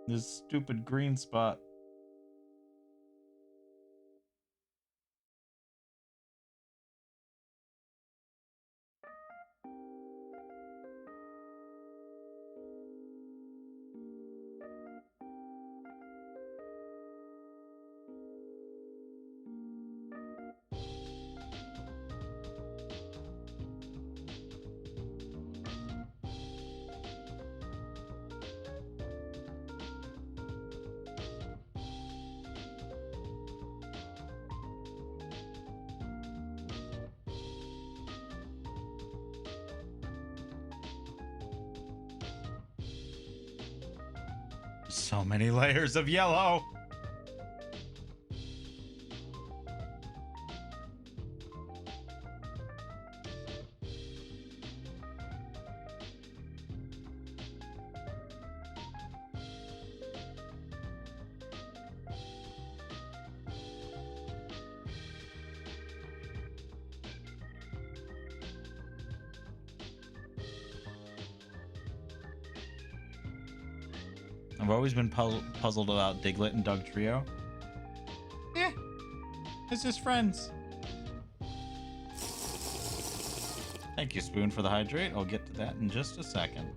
Speaker 1: this stupid green spot. So many layers of yellow. I've always been puzzled about Diglett and Doug Trio. Yeah, it's just friends. Thank you, Spoon, for the hydrate. I'll get to that in just a second.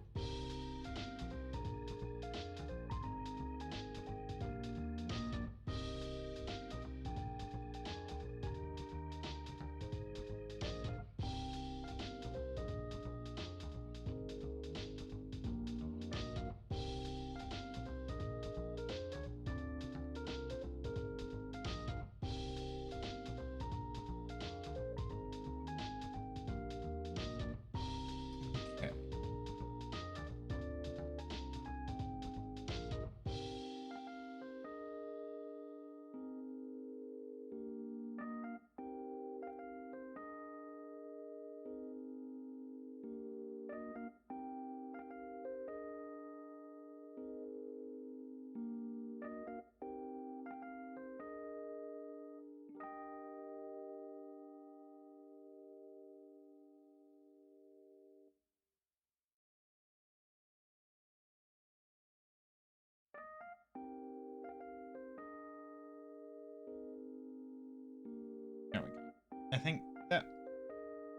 Speaker 1: There we go. I think that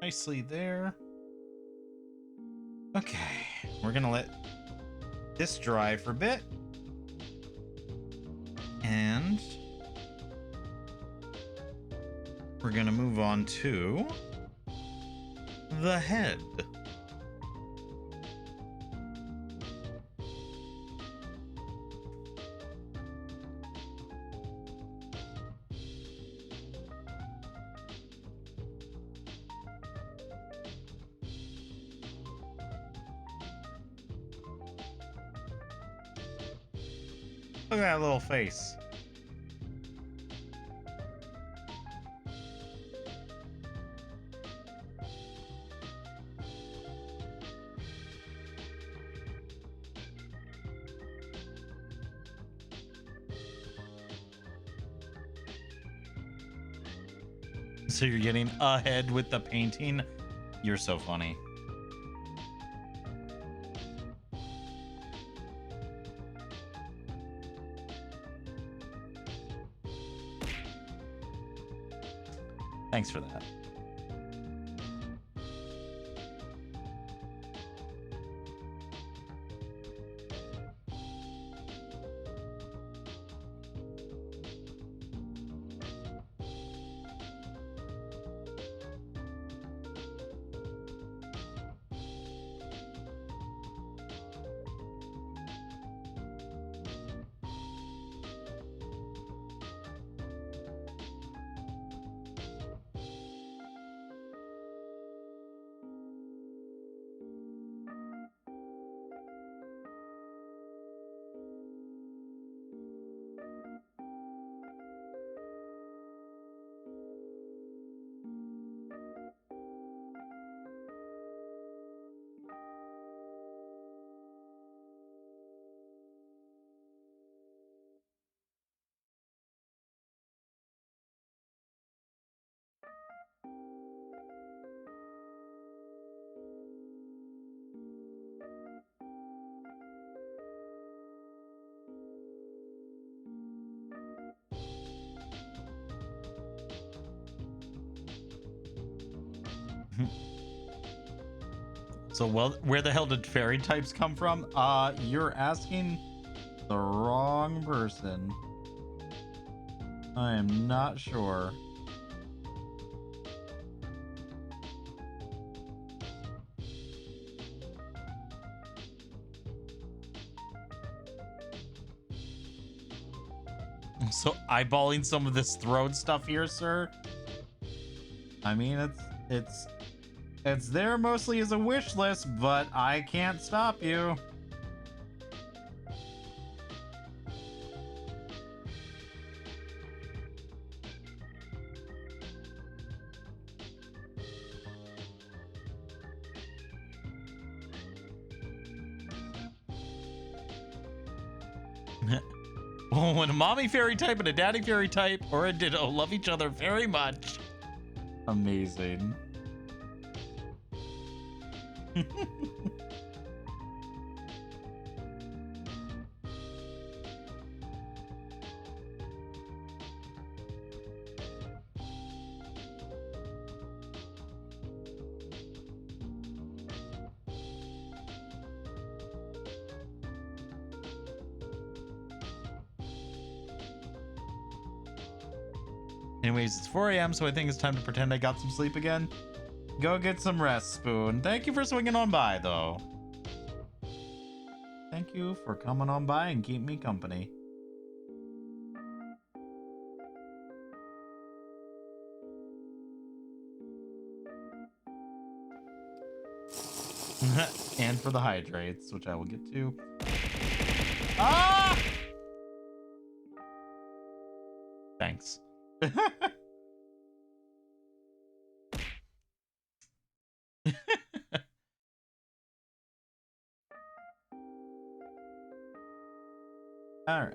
Speaker 1: nicely there. Okay, we're gonna let this dry for a bit. And we're gonna move on to the head. Look at that little face. So you're getting ahead with the painting? You're so funny. Thanks for that. So, well, where the hell did fairy types come from? You're asking the wrong person. I am not sure. So eyeballing some of this throne stuff here, sir. I mean, it's there mostly as a wish list, but I can't stop you. Well, when a mommy fairy type and a daddy fairy type or a ditto love each other very much. Amazing. Anyways, it's 4 a.m., so I think it's time to pretend I got some sleep again. Go get some rest, Spoon. Thank you for swinging on by, though. Thank you for coming on by and keeping me company. And for the hydrates, which I will get to. Ah! Thanks. All right.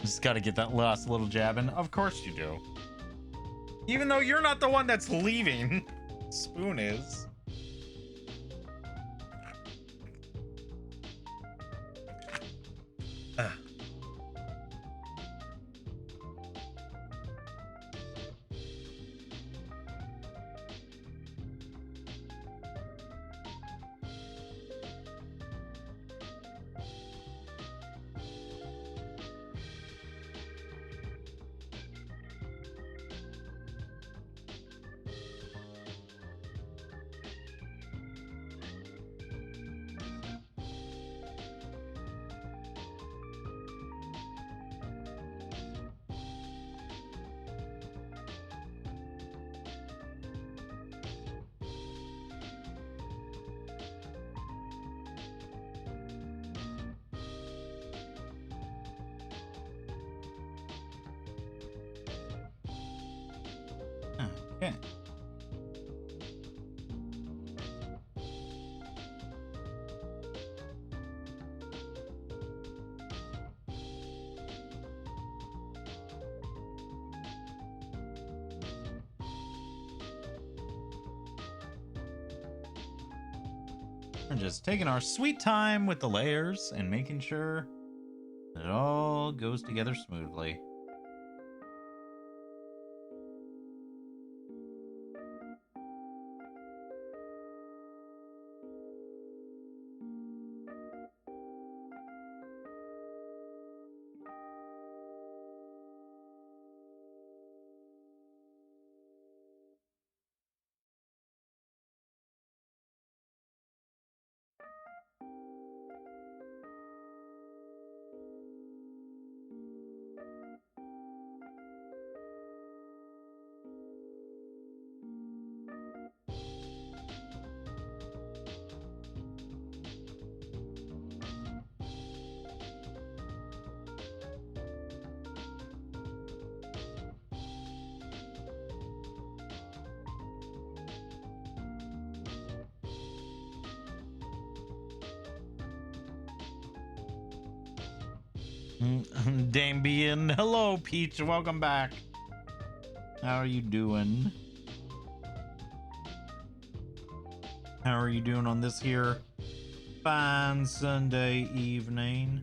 Speaker 1: Just got to get that last little jab in. Of course you do. Even though you're not the one that's leaving. Spoon is. Okay. We're just taking our sweet time with the layers and making sure that it all goes together smoothly. Damien, hello, Peach. Welcome back. How are you doing? How are you doing on this here fine Sunday evening?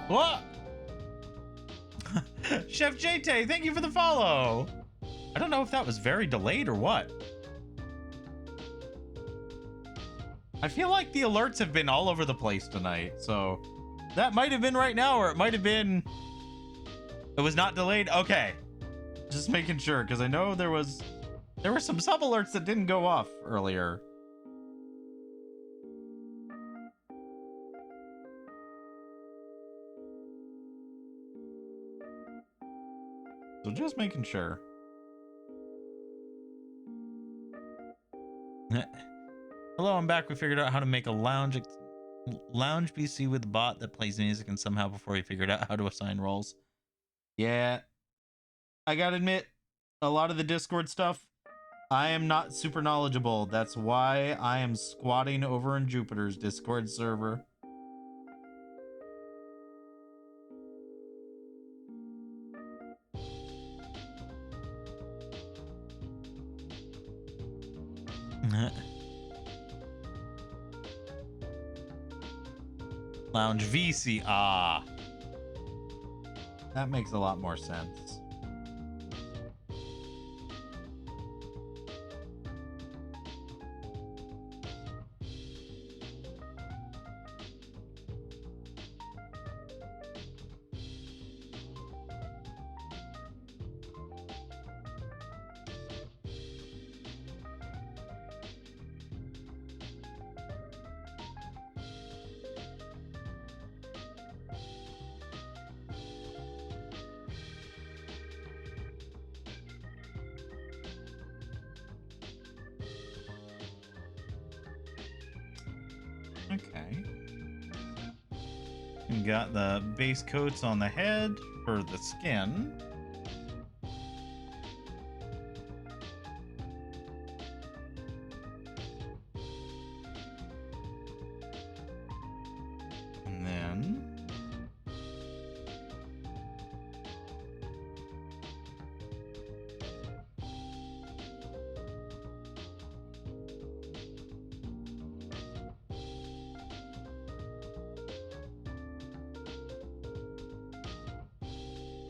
Speaker 1: What? Chef JT, thank you for the follow. I don't know if that was very delayed or what. I feel like the alerts have been all over the place tonight, so that might have been right now, or it might have been it was not delayed. Okay, just making sure, because I know there were some sub alerts that didn't go off earlier. So just making sure. Hello, I'm back. We figured out how to make a lounge PC with a bot that plays music, and somehow before we figured out how to assign roles. Yeah, I gotta admit, a lot of the Discord stuff, I am not super knowledgeable. That's why I am squatting over in Jupiter's Discord server. Lounge VC. Ah, that makes a lot more sense. Okay. We got the base coats on the head for the skin. And then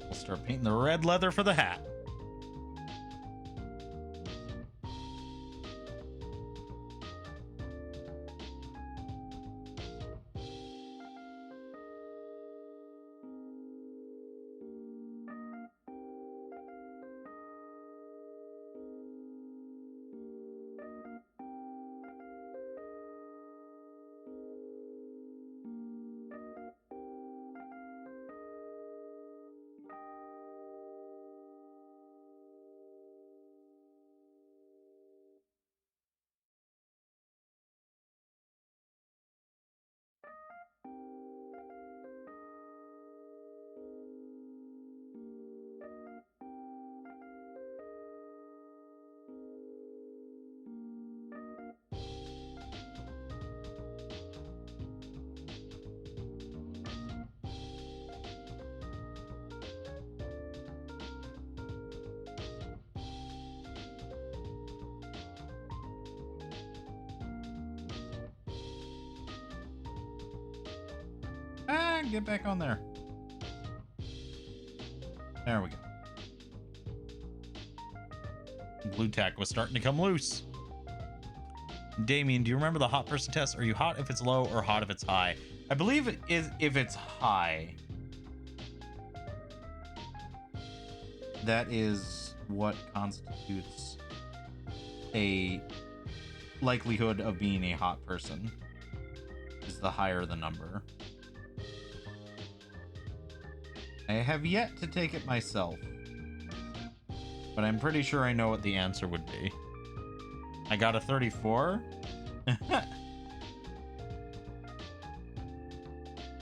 Speaker 1: we'll start painting the red leather for the hat. Ah, get back on there. There we go. Blue tack was starting to come loose. Damien, do you remember the hot person test? Are you hot if it's low or hot if it's high? I believe it is if it's high. That is what constitutes a likelihood of being a hot person is the higher the number. I have yet to take it myself, but I'm pretty sure I know what the answer would be. I got a 34.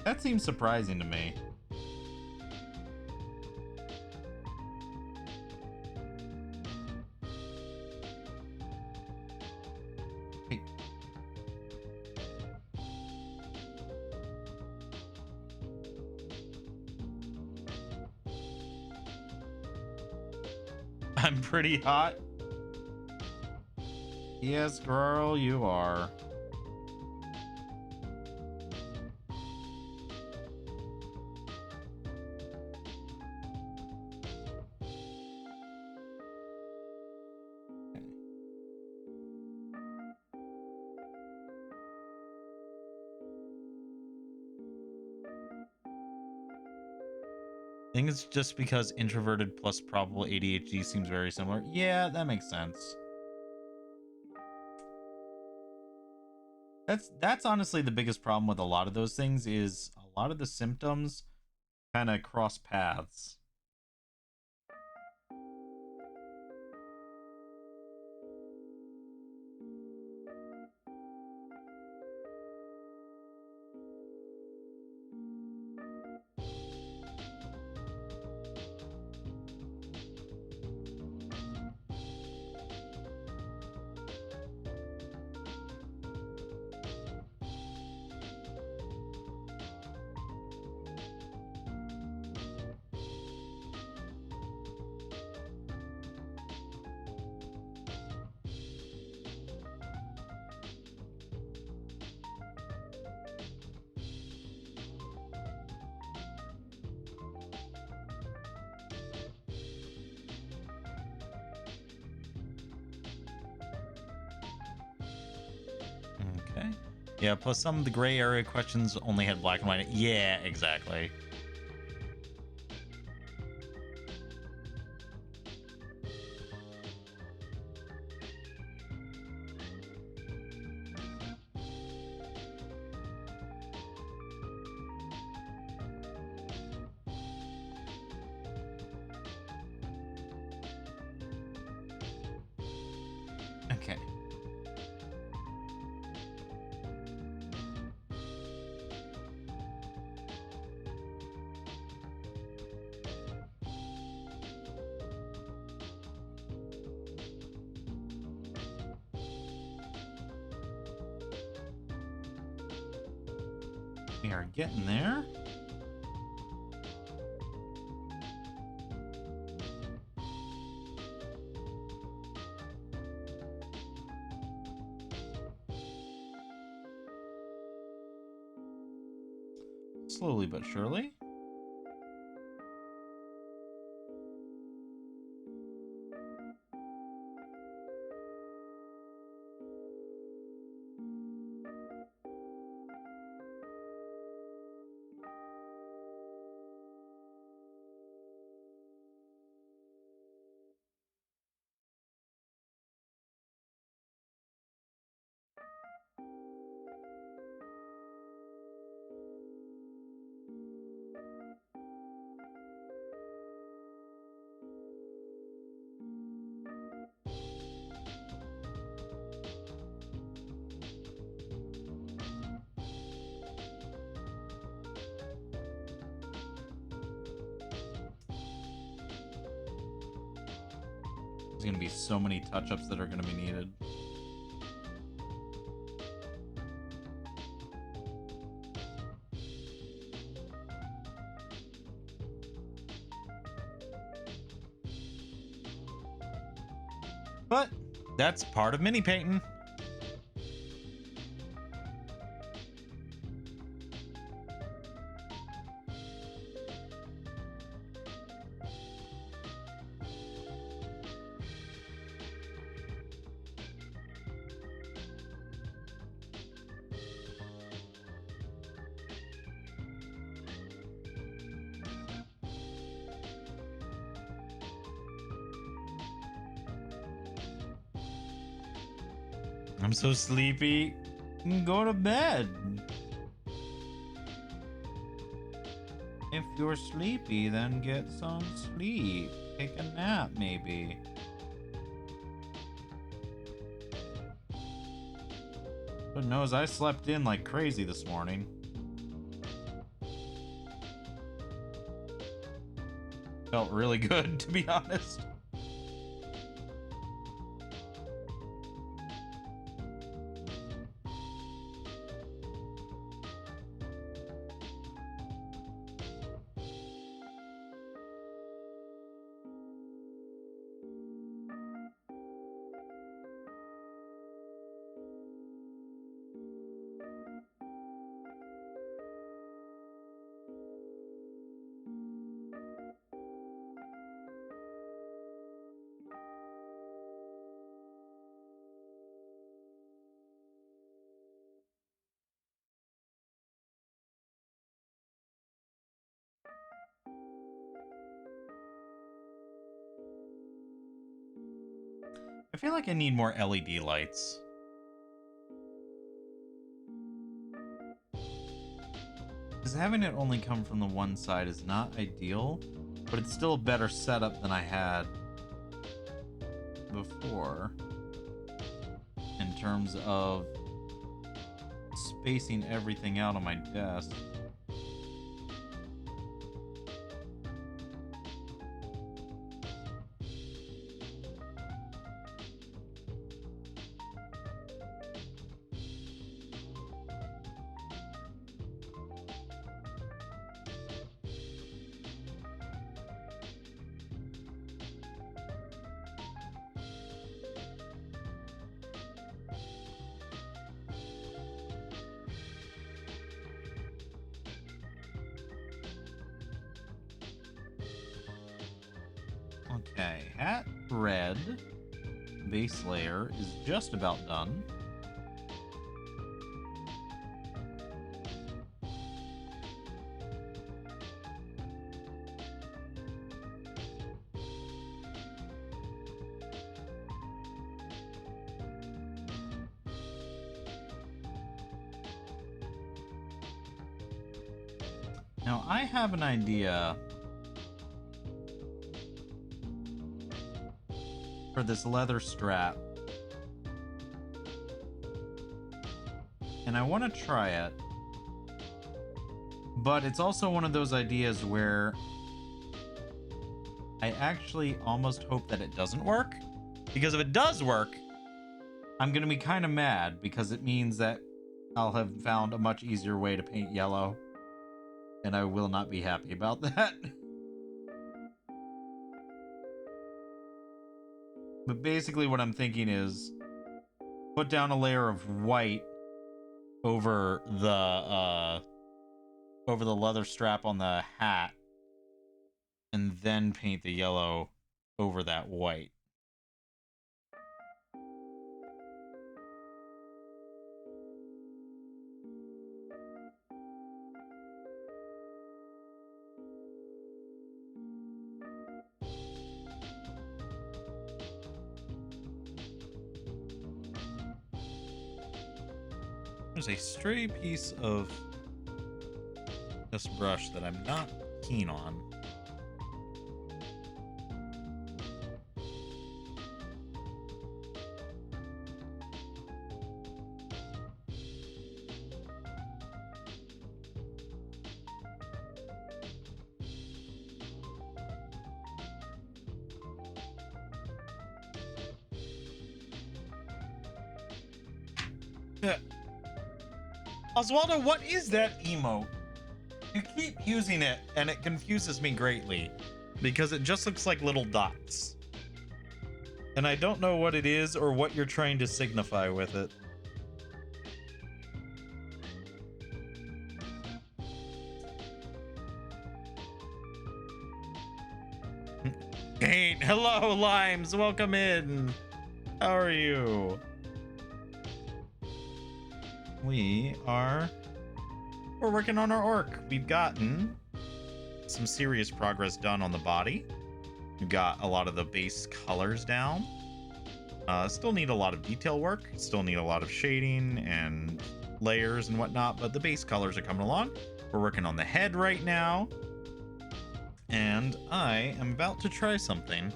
Speaker 1: That seems surprising to me. Hey. I'm pretty hot. Yes, girl, you are. I think it's just because introverted plus probable ADHD seems very similar. Yeah, that makes sense. That's honestly the biggest problem with a lot of those things is a lot of the symptoms kind of cross paths. Okay. Yeah, plus some of the gray area questions only had black and white. Yeah, exactly. Okay. We are getting there. Slowly but surely. There's going to be so many touch-ups that are going to be needed. But that's part of mini painting. I'm so sleepy. Go to bed. If you're sleepy, then get some sleep. Take a nap, maybe. Who knows? I slept in like crazy this morning. Felt really good, to be honest. I feel like I need more LED lights. Because having it only come from the one side is not ideal, but it's still a better setup than I had before in terms of spacing everything out on my desk. Okay, hat red base layer is just about done. Now I have an idea for this leather strap, and I want to try it, but it's also one of those ideas where I actually almost hope that it doesn't work, because if it does work, I'm gonna be kind of mad, because it means that I'll have found a much easier way to paint yellow, and I will not be happy about that. But basically what I'm thinking is put down a layer of white over the leather strap on the hat, and then paint the yellow over that white. There's a stray piece of this brush that I'm not keen on. Oswaldo, what is that emote? You keep using it, and it confuses me greatly, because it just looks like little dots. And I don't know what it is or what you're trying to signify with it. Kate, hello, Limes, welcome in. How are you? We're working on our orc. We've gotten some serious progress done on the body. We've got a lot of the base colors down. Still need a lot of detail work, still need a lot of shading and layers and whatnot, but the base colors are coming along. We're working on the head right now, and I am about to try something.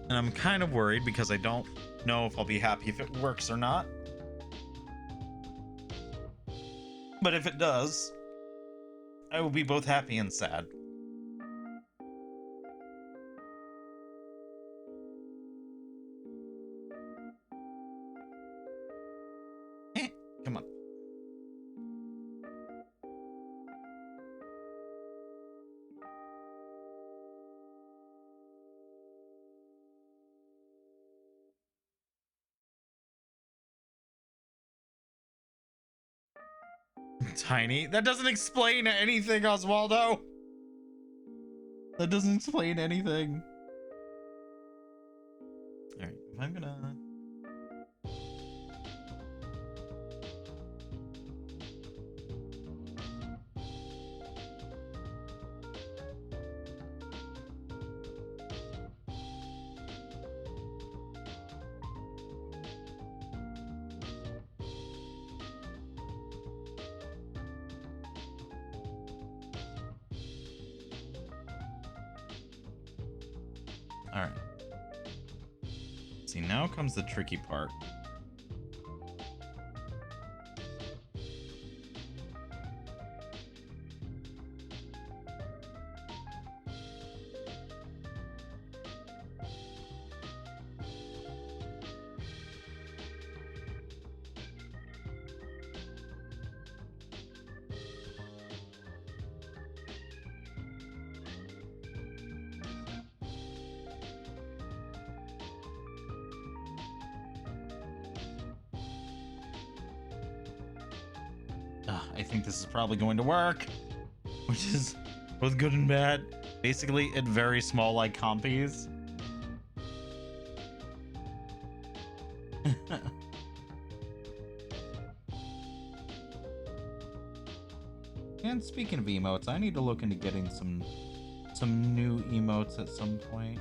Speaker 1: And I'm kind of worried because I don't know if I'll be happy if it works or not. But if it does, I will be both happy and sad. Come on. Tiny? That doesn't explain anything, Oswaldo. That doesn't explain anything. All right, if I'm gonna... All right. See, now comes the tricky part. I think this is probably going to work, which is both good and bad. Basically, it very small like compies. And speaking of emotes, I need to look into getting some new emotes at some point.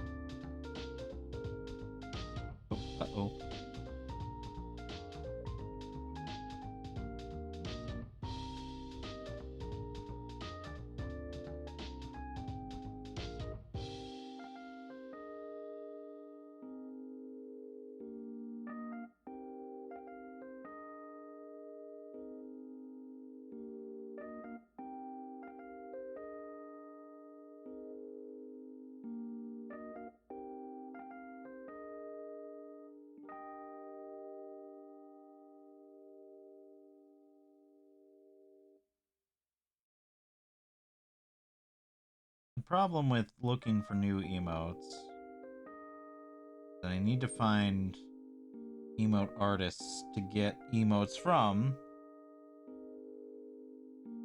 Speaker 1: Oh, uh-oh. The problem with looking for new emotes is that I need to find emote artists to get emotes from,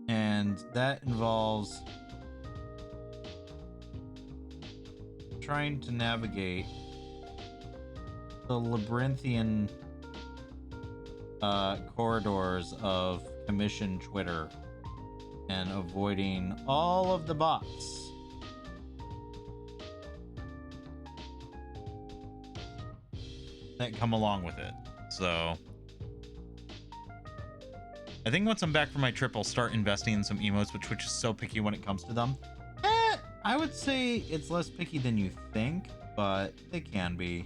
Speaker 1: and that involves trying to navigate the labyrinthian corridors of commission Twitter and avoiding all of the bots that come along with it. So I think once I'm back from my trip, I'll start investing in some emotes, but Twitch is so picky when it comes to them. I would say it's less picky than you think, but they can be.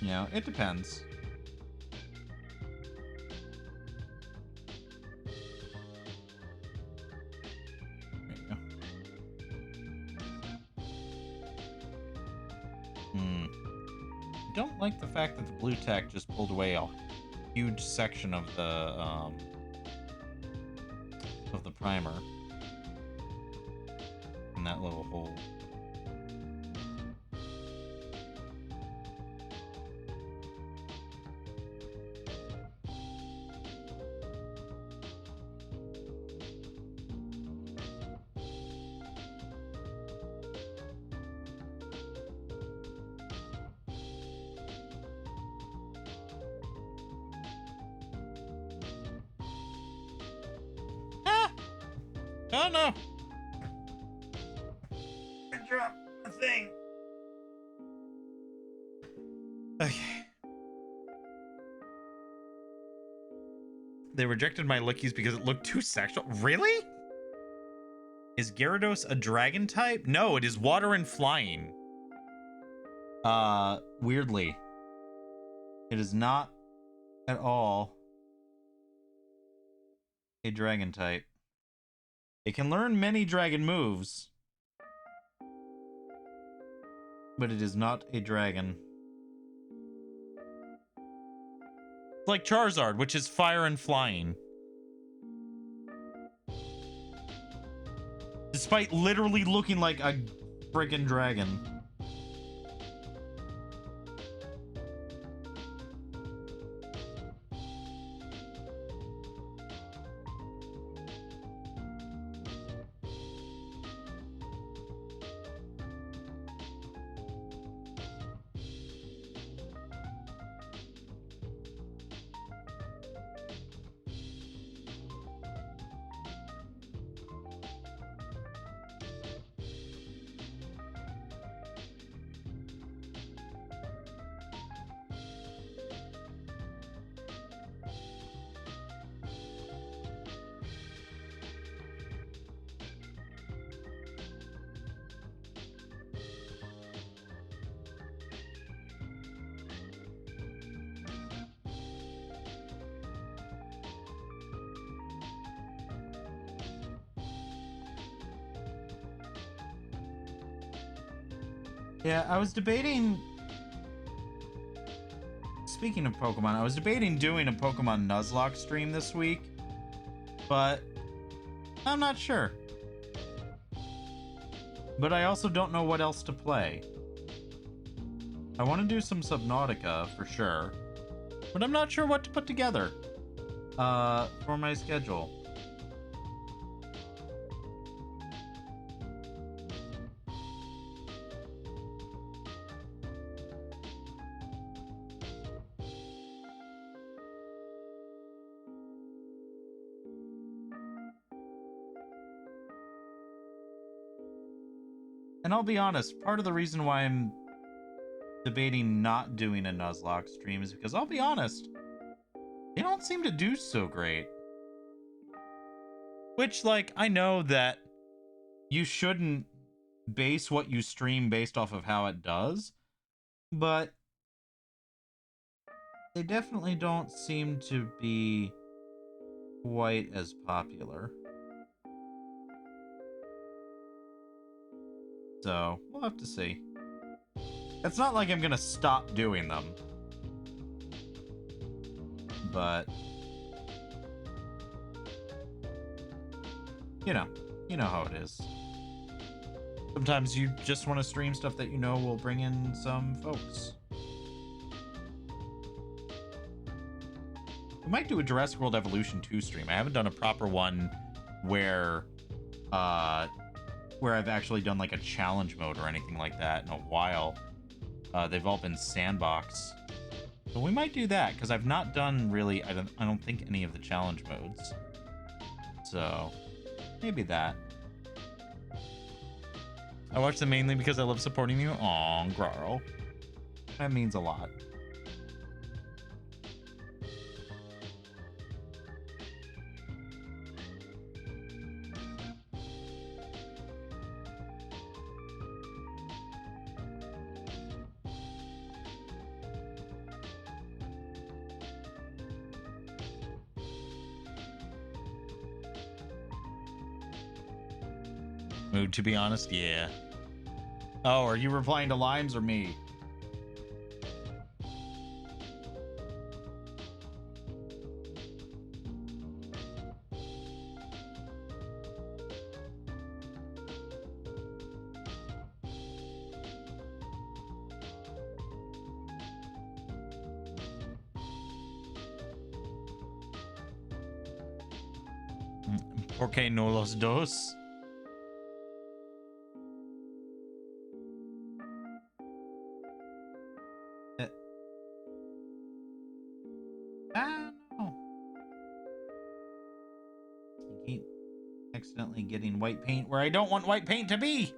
Speaker 1: You know, it depends. There you go. I don't like the fact that the blue tack just pulled away a huge section of the primer in that little hole. Oh no! I dropped the thing. Okay. They rejected my lickies because it looked too sexual. Really? Is Gyarados a dragon type? No, it is water and flying. Weirdly. It is not at all a dragon type. It can learn many dragon moves, but it is not a dragon. It's like Charizard, which is fire and flying. Despite literally looking like a friggin' dragon. Yeah, I was debating... Speaking of Pokemon, I was debating doing a Pokemon Nuzlocke stream this week, but I'm not sure. But I also don't know what else to play. I want to do some Subnautica for sure, but I'm not sure what to put together for my schedule. And I'll be honest, part of the reason why I'm debating not doing a Nuzlocke stream is because I'll be honest, they don't seem to do so great. Which, like, I know that you shouldn't base what you stream based off of how it does, but they definitely don't seem to be quite as popular. So, we'll have to see. It's not like I'm gonna stop doing them. But... You know how it is. Sometimes you just want to stream stuff that you know will bring in some folks. I might do a Jurassic World Evolution 2 stream. I haven't done a proper one where I've actually done like a challenge mode or anything like that in a while. They've all been sandbox. So we might do that, because I've not done really, I don't think any of the challenge modes. So maybe that. I watch them mainly because I love supporting you. Aw, girl. That means a lot. Mood, to be honest, yeah. Oh, are you replying to Limes or me? ¿Por qué no los dos? I accidentally getting white paint where I don't want white paint to be.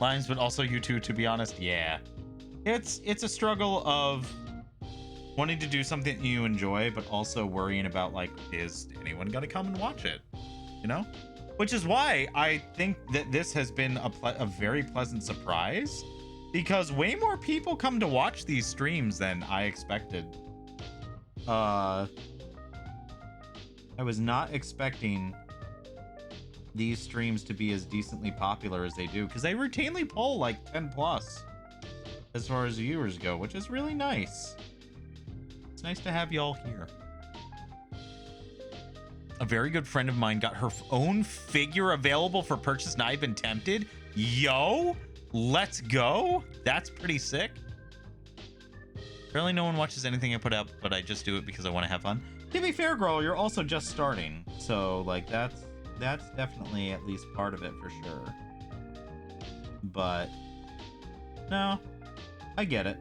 Speaker 1: Lines, but also you two, to be honest. Yeah. It's a struggle of wanting to do something you enjoy, but also worrying about, like, is anyone gonna come and watch it? You know? Which is why I think that this has been a very pleasant surprise, because way more people come to watch these streams than I expected. I was not expecting these streams to be as decently popular as they do, because they routinely pull like 10 plus as far as viewers go, which is really nice. It's nice to have y'all here. A very good friend of mine got her own figure available for purchase, and I've been tempted. Yo, let's go. That's pretty sick. Apparently no one watches anything I put up, but I just do it because I want to have fun. To be fair, girl, you're also just starting, so like that's definitely at least part of it for sure. But no, I get it.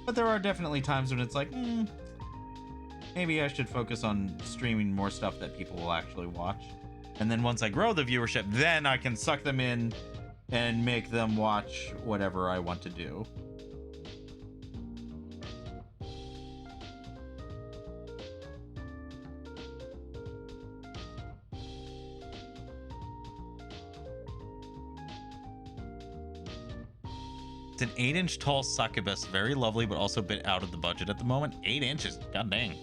Speaker 1: But there are definitely times when it's like, maybe I should focus on streaming more stuff that people will actually watch. And then once I grow the viewership, then I can suck them in and make them watch whatever I want to do. It's an 8-inch tall succubus, very lovely, but also a bit out of the budget at the moment. 8 inches, god dang.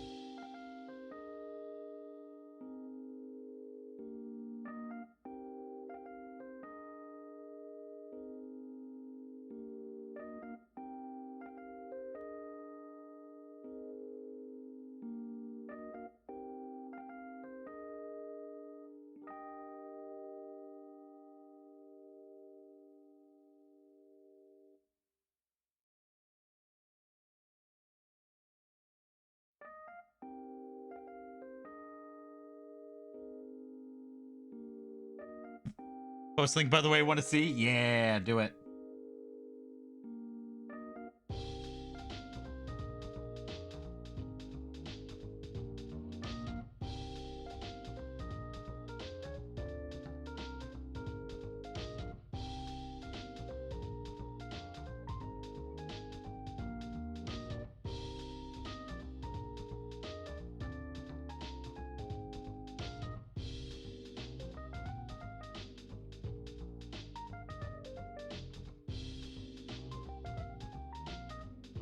Speaker 1: Post link, by the way, want to see? Yeah, do it.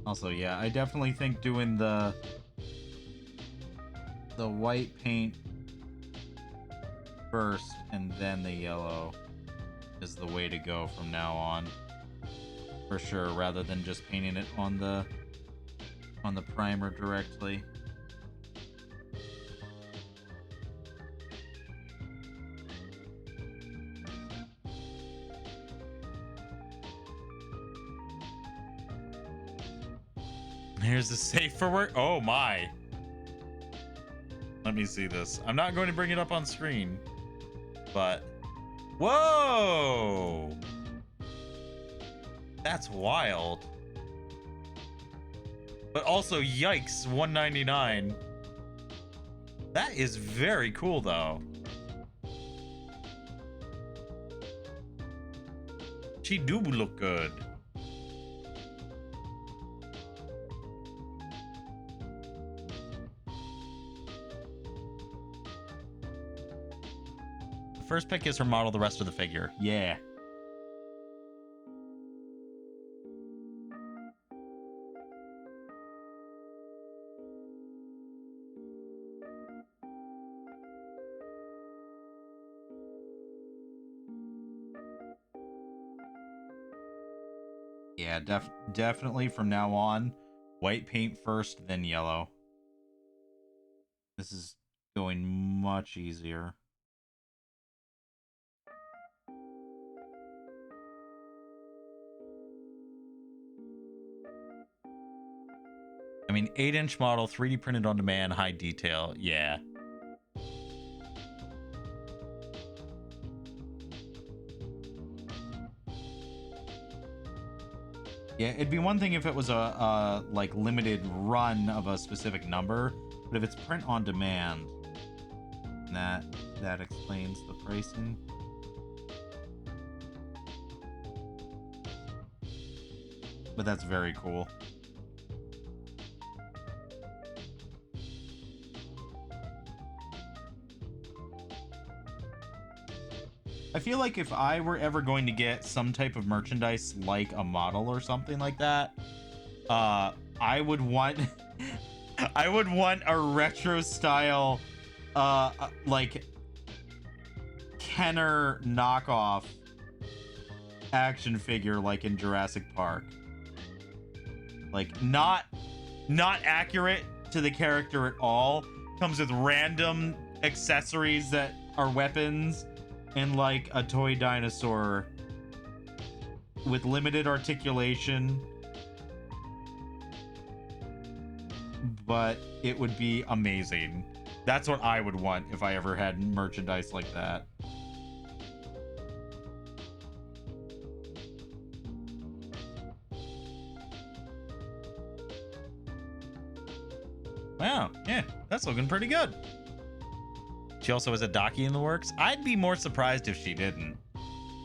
Speaker 1: Also, yeah, I definitely think doing the white paint first and then the yellow is the way to go from now on, for sure, rather than just painting it on the primer directly. Here's the safe for work. Oh my. Let me see this. I'm not going to bring it up on screen, but whoa, that's wild. But also, yikes, $199. That is very cool though. She do look good. First pick is her model, the rest of the figure. Yeah. Yeah, definitely from now on, white paint first, then yellow. This is going much easier. I mean, 8-inch model, 3D printed on demand, high detail. Yeah. Yeah, it'd be one thing if it was a like limited run of a specific number, but if it's print on demand, that explains the pricing. But that's very cool. I feel like if I were ever going to get some type of merchandise like a model or something like that, I would want I would want a retro style like Kenner knockoff action figure like in Jurassic Park. Like not accurate to the character at all. Comes with random accessories that are weapons and like a toy dinosaur with limited articulation, but it would be amazing. That's what I would want if I ever had merchandise like that. Wow, yeah, that's looking pretty good. She also has a Daki in the works. I'd be more surprised if she didn't,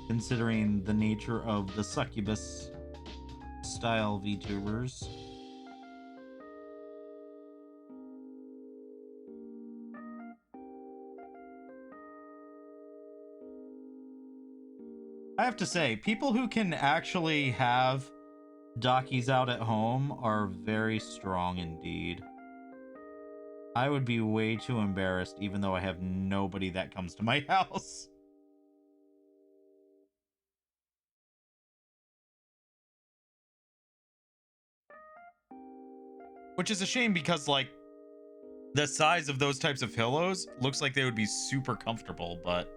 Speaker 1: considering the nature of the succubus style VTubers. I have to say, people who can actually have Dakis out at home are very strong indeed. I would be way too embarrassed, even though I have nobody that comes to my house. Which is a shame because, like, the size of those types of pillows looks like they would be super comfortable, but,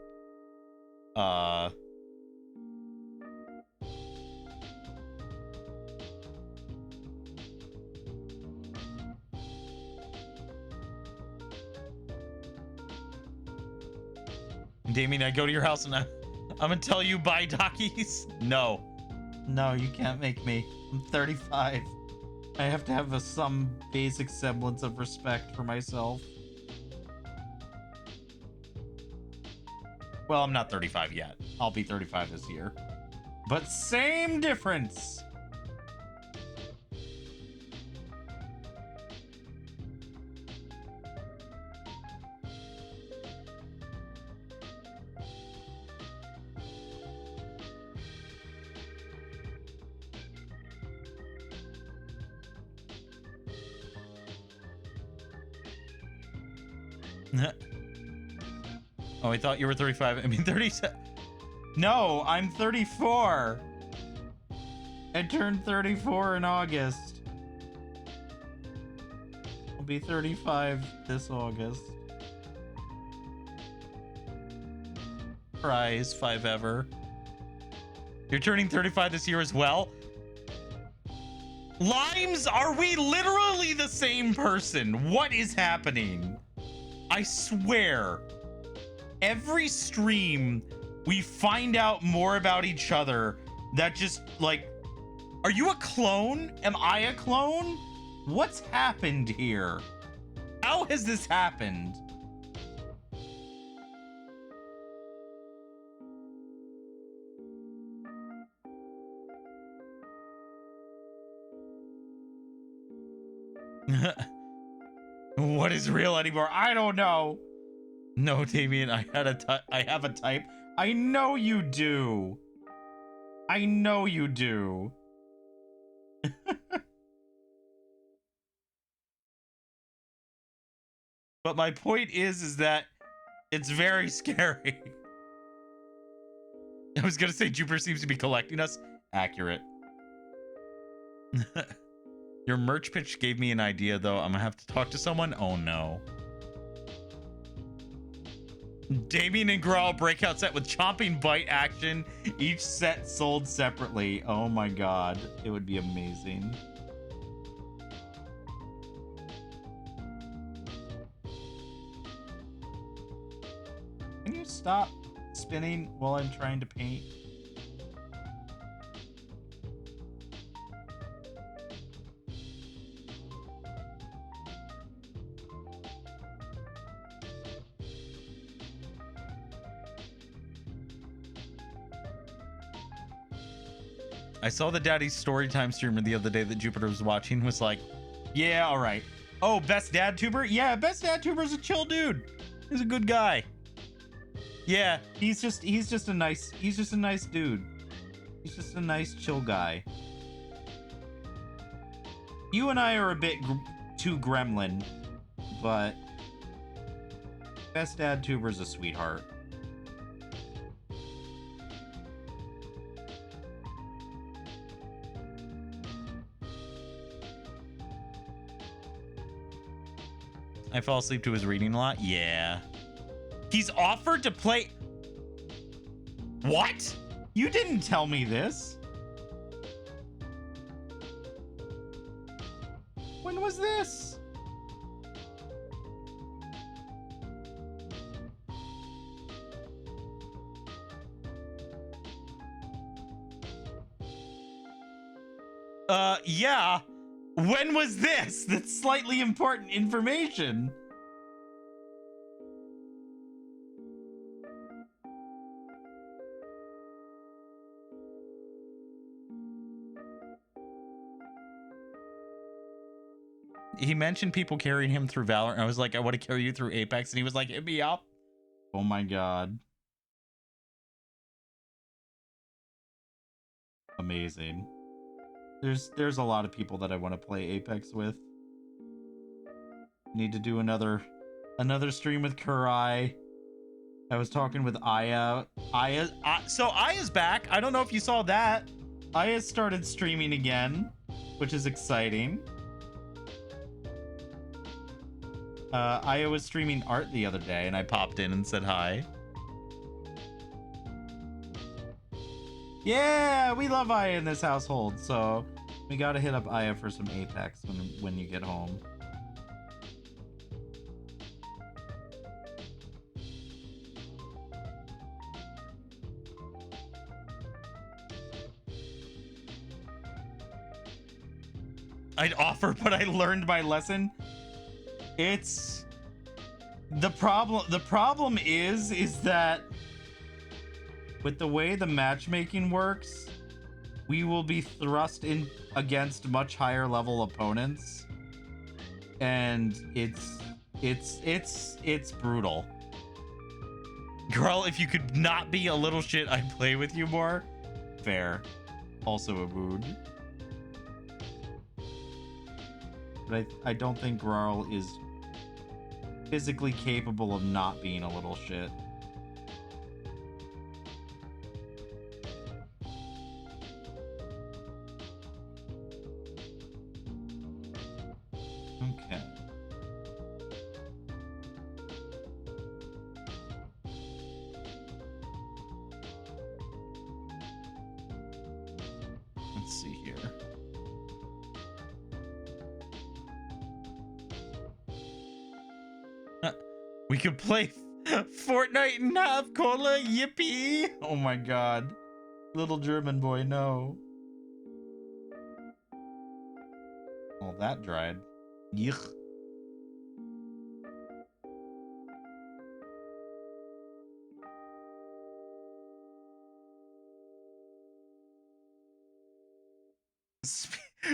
Speaker 1: Damien, I go to your house and I'm gonna tell you buy Dakis. No, you can't make me. I'm 35. I have to have some basic semblance of respect for myself. Well, I'm not 35 yet. I'll be 35 this year. But same difference. Oh, I thought you were 35. I mean, 37. No, I'm 34. I turned 34 in August. I'll be 35 this August. Prize 5 ever. You're turning 35 this year as well? Limes, are we literally the same person? What is happening? I swear, every stream we find out more about each other. That just, like, are you a clone? Am I a clone? What's happened here? How has this happened? What is real anymore? I don't know. No, Damien, I have a type. I know you do. I know you do. But my point is that it's very scary. I was gonna say Jupiter seems to be collecting us. Accurate. Your merch pitch gave me an idea, though. I'm gonna have to talk to someone. Oh, no. Damien and Growl breakout set with chomping bite action. Each set sold separately. Oh, my God. It would be amazing. stop spinning while I'm trying to paint? I saw the Daddy's Storytime streamer the other day that Jupiter was watching, was like, yeah, all right. Oh, best dad tuber? Yeah, best dad tuber's a chill dude. He's a good guy. Yeah, he's just a nice dude. He's just a nice chill guy. You and I are a bit too gremlin, but best dad tuber's a sweetheart. I fall asleep to his reading a lot. Yeah. He's offered to play. What? You didn't tell me this. When was this? Yeah. When was this? That's slightly important information. He mentioned people carrying him through Valorant. I was like, I want to carry you through Apex. And he was like, hit me up. Oh my God. Amazing. There's a lot of people that I want to play Apex with. Need to do another stream with Kurai. I was talking with Aya. So Aya's back. I don't know if you saw that. Aya started streaming again, which is exciting. Aya was streaming art the other day, and I popped in and said hi. Yeah, we love Aya in this household, so we gotta hit up Aya for some Apex when you get home. I'd offer, but I learned my lesson. It's the problem. The problem is that with the way the matchmaking works, we will be thrust in against much higher level opponents, and it's brutal. Girl, if you could not be a little shit, I'd play with you more. Fair. Also a mood. But I don't think Grarl is physically capable of not being a little shit. Okay. Let's see here. We could play Fortnite and have cola, yippee! Oh my God. Little German boy, no. Well, that dried. Yuck.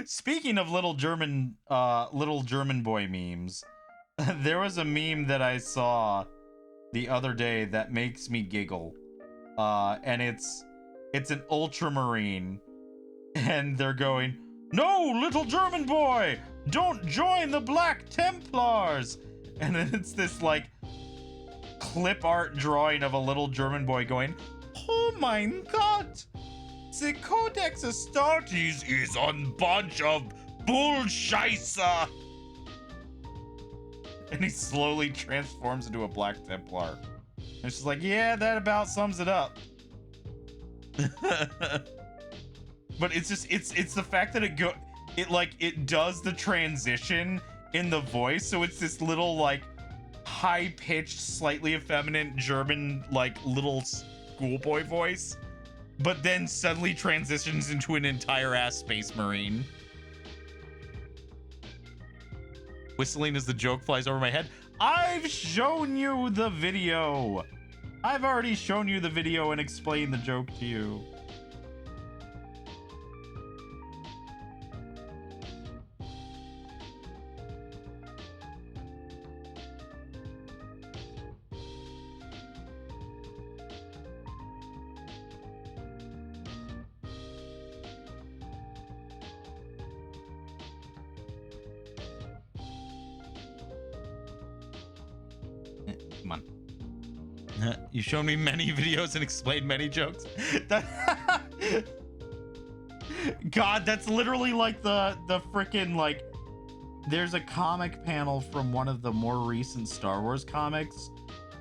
Speaker 1: Speaking of little German boy memes, there was a meme that I saw the other day that makes me giggle. And it's an ultramarine, and they're going, "No, little German boy, don't join the Black Templars." And then it's this like clip art drawing of a little German boy going, "Oh my God, the Codex Astartes is a bunch of bullshizer." And he slowly transforms into a Black Templar. And it's just like, yeah, that about sums it up. But it's just, it's the fact that it does the transition in the voice. So it's this little like high-pitched, slightly effeminate German, like, little schoolboy voice, but then suddenly transitions into an entire-ass space marine. Whistling as the joke flies over my head. I've shown you the video. I've already shown you the video and explained the joke to you. Come on. You've shown me many videos and explained many jokes. God, that's literally like the freaking, like, there's a comic panel from one of the more recent Star Wars comics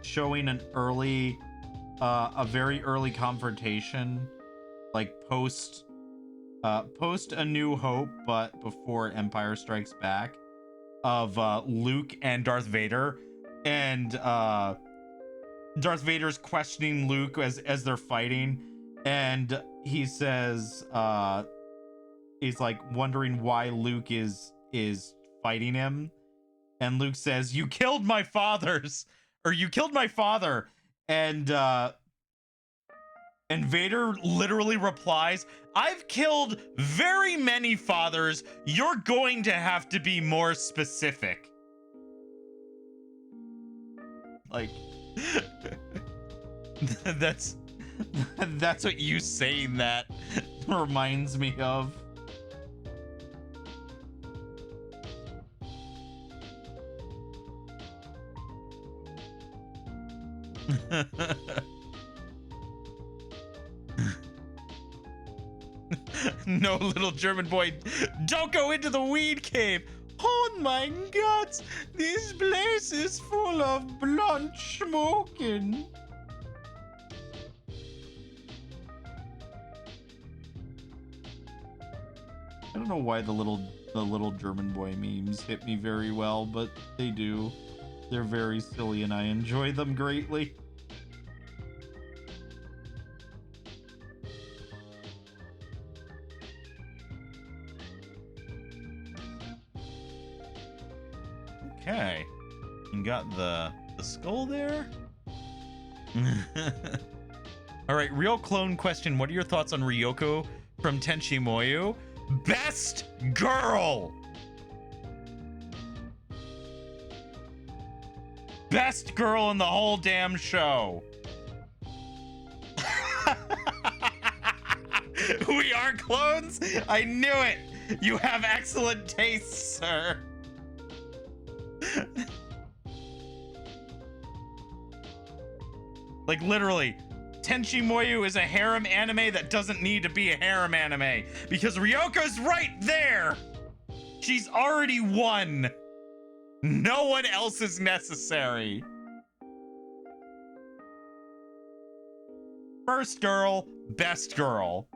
Speaker 1: showing an early, a very early confrontation, like post A New Hope, but before Empire Strikes Back, of Luke and Darth Vader. And Darth Vader's questioning Luke as they're fighting, and he says he's like wondering why Luke is fighting him, and Luke says, you killed my father, and Vader literally replies, I've killed very many fathers, you're going to have to be more specific. Like, that's what you saying that reminds me of. No, little German boy, don't go into the weed cave. Oh my God, this place is full of blunt smoking. I don't know why the little German boy memes hit me very well, but they do. They're very silly and I enjoy them greatly. Okay, you got the skull there. All right, real clone question. What are your thoughts on Ryoko from Tenchi Moyu? Best girl. Best girl in the whole damn show. We are clones? I knew it. You have excellent taste, sir. Like, literally, Tenchi Moyu is a harem anime that doesn't need to be a harem anime because Ryoko's right there. She's already won. No one else is necessary. First girl, best girl.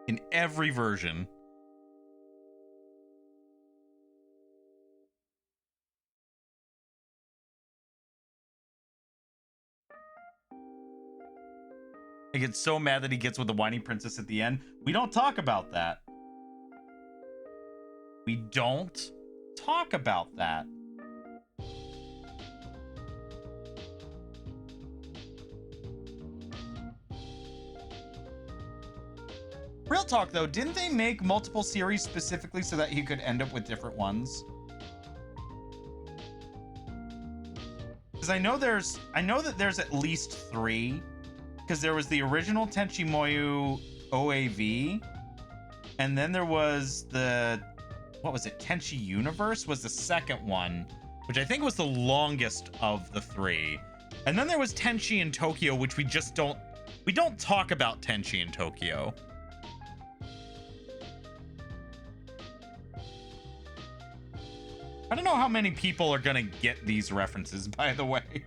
Speaker 1: In every version. I get so mad that he gets with the whiny princess at the end. We don't talk about that. We don't talk about that. Real talk though, didn't they make multiple series specifically so that he could end up with different ones? Because I know that there's at least 3. Because there was the original Tenchi Moyu OAV, and then there was the, what was it, Tenchi Universe was the second one, which I think was the longest of the 3. And then there was Tenchi in Tokyo, which we don't talk about Tenchi in Tokyo. I don't know how many people are gonna get these references, by the way.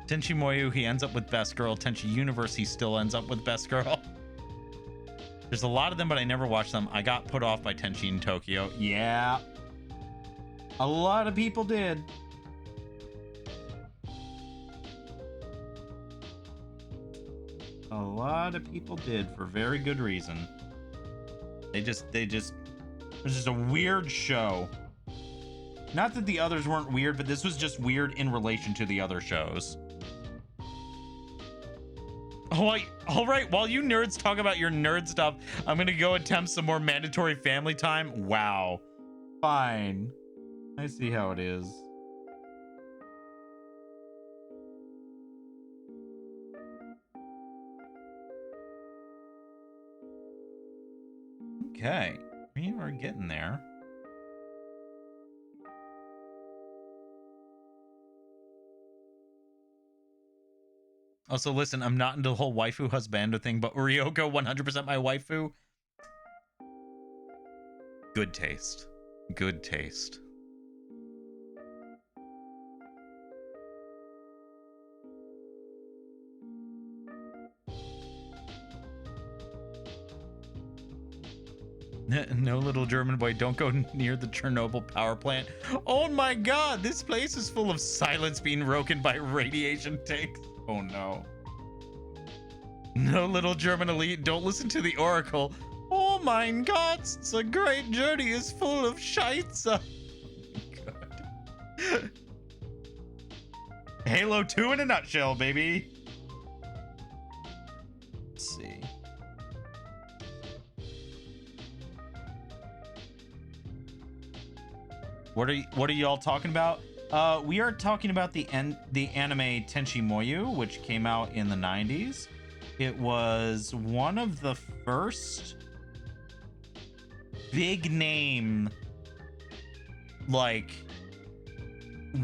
Speaker 1: Tenchi Moyu, he ends up with Best Girl. Tenchi Universe, he still ends up with Best Girl. There's a lot of them, but I never watched them. I got put off by Tenchi in Tokyo. Yeah. A lot of people did. A lot of people did for very good reason. It was just a weird show. Not that the others weren't weird, but this was just weird in relation to the other shows. Oh, all right. While you nerds talk about your nerd stuff, I'm going to go attempt some more mandatory family time. Wow. Fine. I see how it is. Okay. We are getting there. Also, listen, I'm not into the whole waifu husbando thing, but Ryoko 100% my waifu. Good taste. Good taste. No, little German boy, don't go near the Chernobyl power plant. Oh my god, this place is full of silence being broken by radiation tanks. Oh no. No, little German elite, don't listen to the Oracle. Oh mein Gott, the great journey is full of Scheiße. Oh god. Halo 2 in a nutshell, baby. Let's see. What are y'all talking about? We are talking about the anime Tenchi Moyu, which came out in the 90s. It was one of the first big name, like,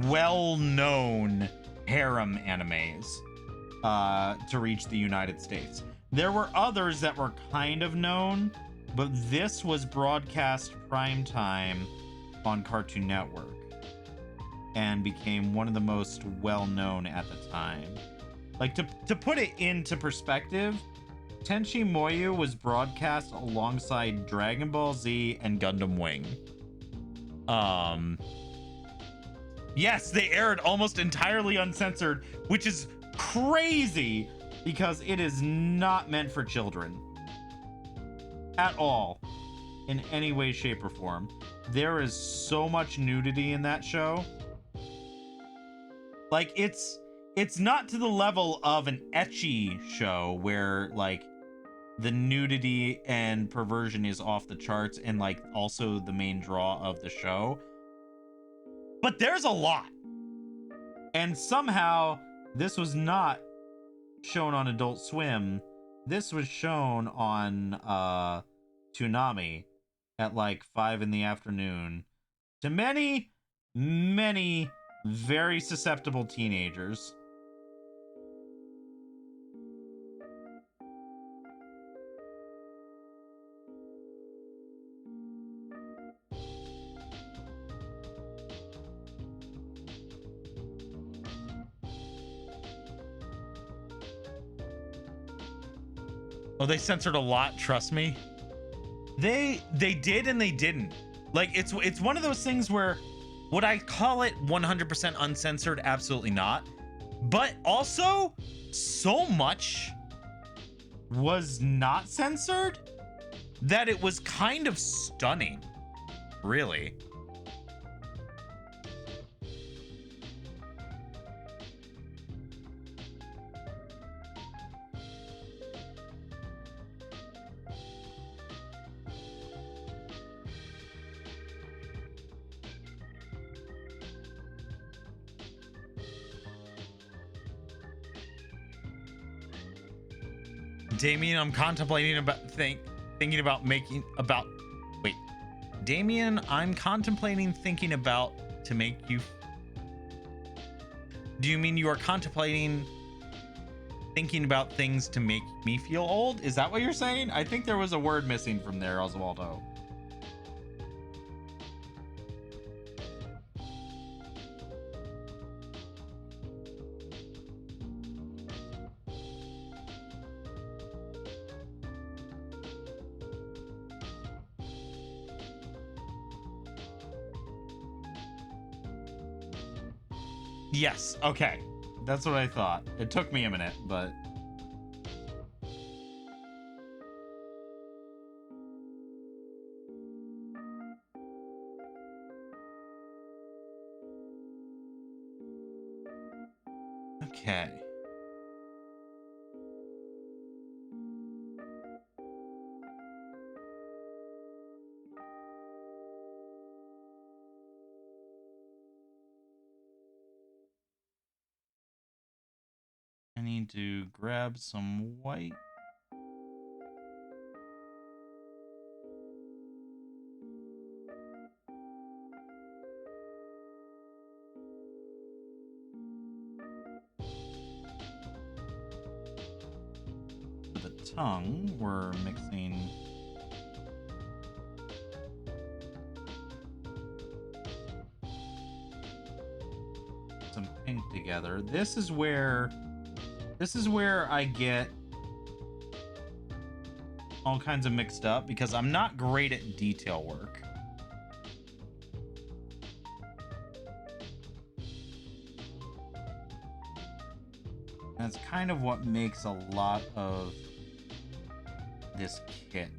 Speaker 1: well-known harem animes to reach the United States. There were others that were kind of known, but this was broadcast primetime on Cartoon Network and became one of the most well-known at the time. Like, to put it into perspective, Tenchi Moyu was broadcast alongside Dragon Ball Z and Gundam Wing. Yes, they aired almost entirely uncensored, which is crazy because it is not meant for children at all, in any way, shape, or form. There is so much nudity in that show. Like, it's not to the level of an ecchi show where, like, the nudity and perversion is off the charts and, like, also the main draw of the show. But there's a lot. And somehow this was not shown on Adult Swim. This was shown on Toonami at like 5 in the afternoon to many, many very susceptible teenagers. Oh, they censored a lot, trust me. They did and they didn't. Like, it's one of those things where, would I call it 100% uncensored? Absolutely not. But also, so much was not censored that it was kind of stunning, really. Damien, I'm contemplating about thinking about making about wait. Damien, I'm contemplating thinking about to make you. Do you mean you are contemplating thinking about things to make me feel old? Is that what you're saying? I think there was a word missing from there, Oswaldo. Yes. Okay. That's what I thought. It took me a minute, but... Okay. I need to grab some white. For the tongue, we're mixing some pink together. This is where I get all kinds of mixed up because I'm not great at detail work. That's kind of what makes a lot of this kit.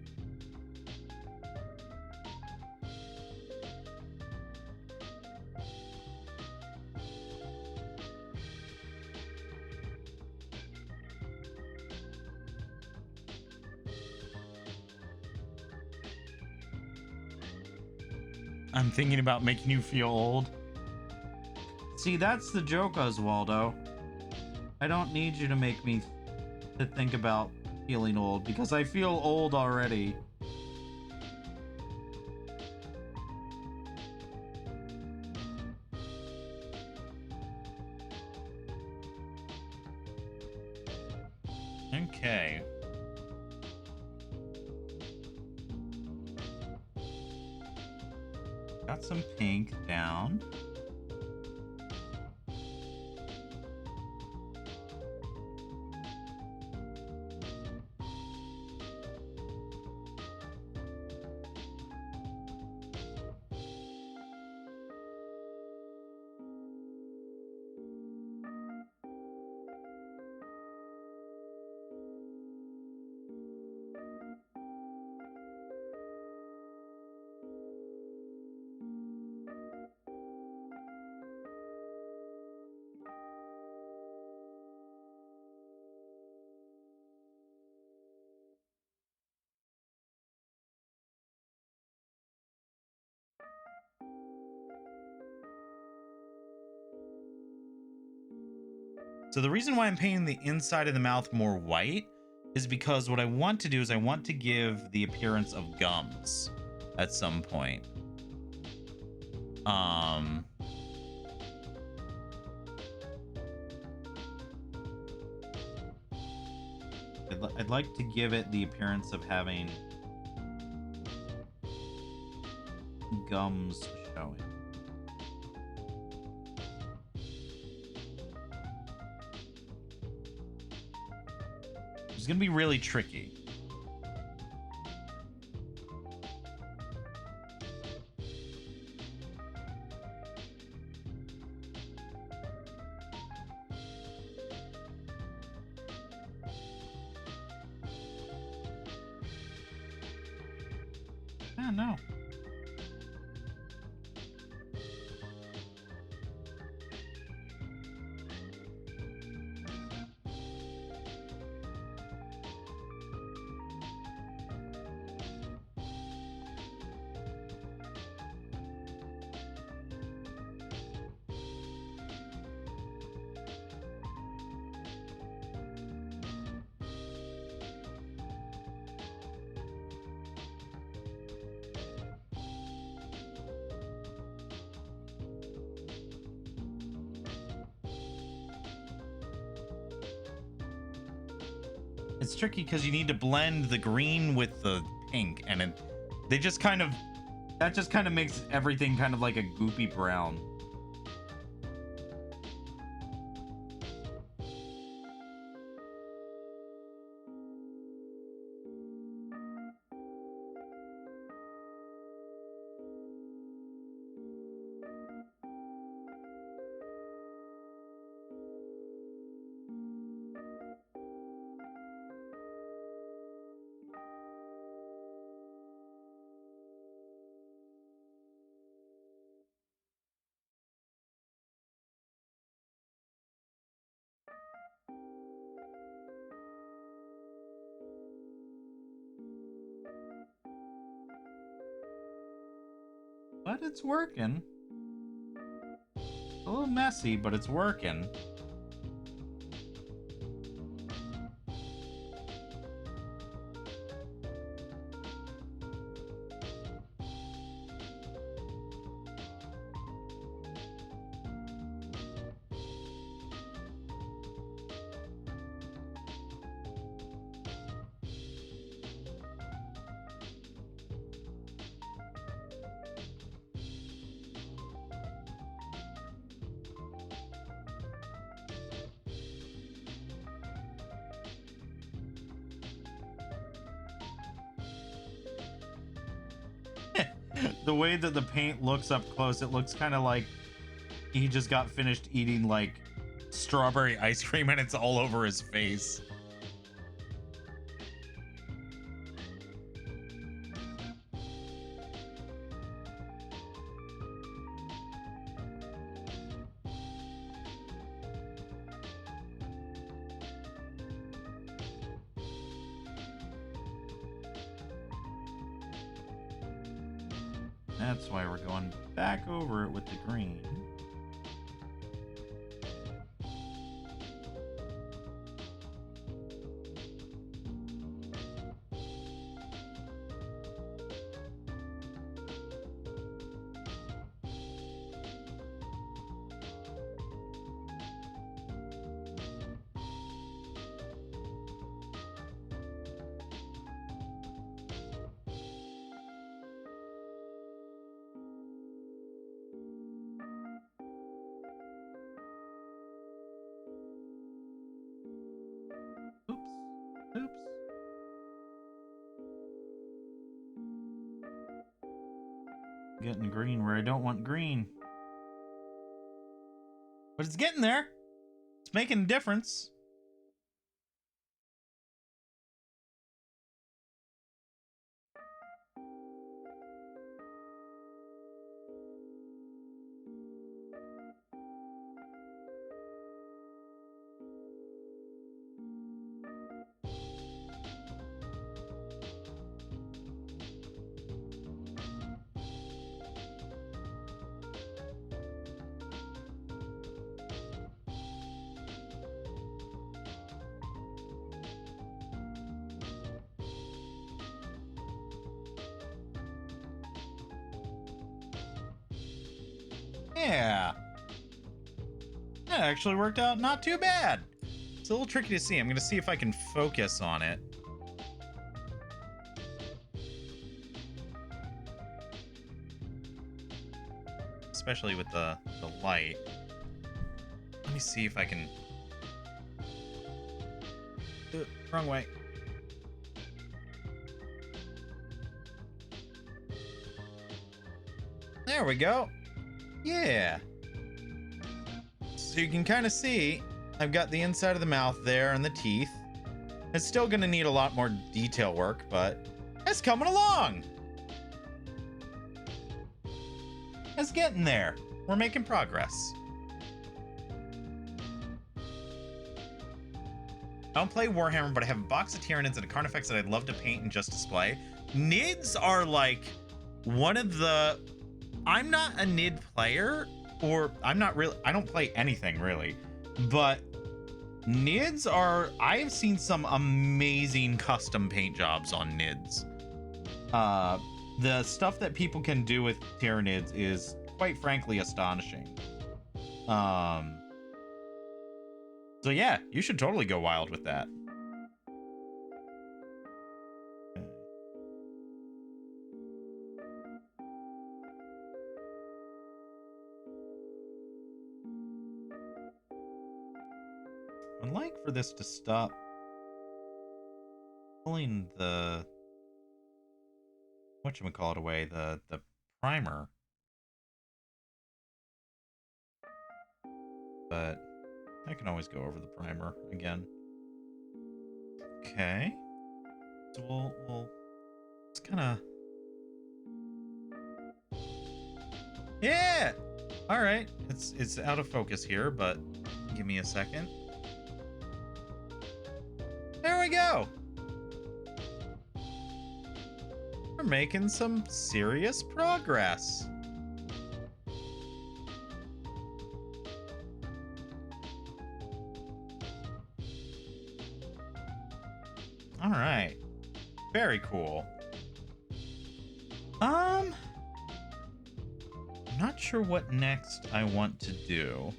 Speaker 1: I'm thinking about making you feel old. See, that's the joke, Oswaldo. I don't need you to make me to think about feeling old because I feel old already. Okay. Got some pink down. So the reason why I'm painting the inside of the mouth more white is because what I want to do is I want to give the appearance of gums at some point. I'd like to give it the appearance of having gums showing. It's gonna be really tricky. Ah, no. It's tricky because you need to blend the green with the pink, and that just kind of makes everything kind of like a goopy brown. But it's working. A little messy, but it's working. The way that the paint looks up close, it looks kind of like he just got finished eating like strawberry ice cream and it's all over his face. That's why we're going back over it with the green. Oops. Getting green where I don't want green. But it's getting there. It's making a difference. Yeah. That actually worked out not too bad. It's a little tricky to see. I'm going to see if I can focus on it. Especially with the light. Let me see if I can... Wrong way. There we go. Yeah. So you can kind of see I've got the inside of the mouth there and the teeth. It's still going to need a lot more detail work, but it's coming along. It's getting there. We're making progress. I don't play Warhammer, but I have a box of Tyranids and a Carnifex that I'd love to paint and just display. Nids are like one of the... I'm not a Nid player, or I don't play anything really, but Nids are... I've seen some amazing custom paint jobs on Nids. The stuff that people can do with Tyranids is quite frankly astonishing. So yeah, you should totally go wild with that. I'd like for this to stop pulling the whatchamacallit away, the primer. But I can always go over the primer again. Okay. So we'll just kind of... Yeah! All right. It's out of focus here, but give me a second. There we go. We're making some serious progress. All right. Very cool. I'm not sure what next I want to do.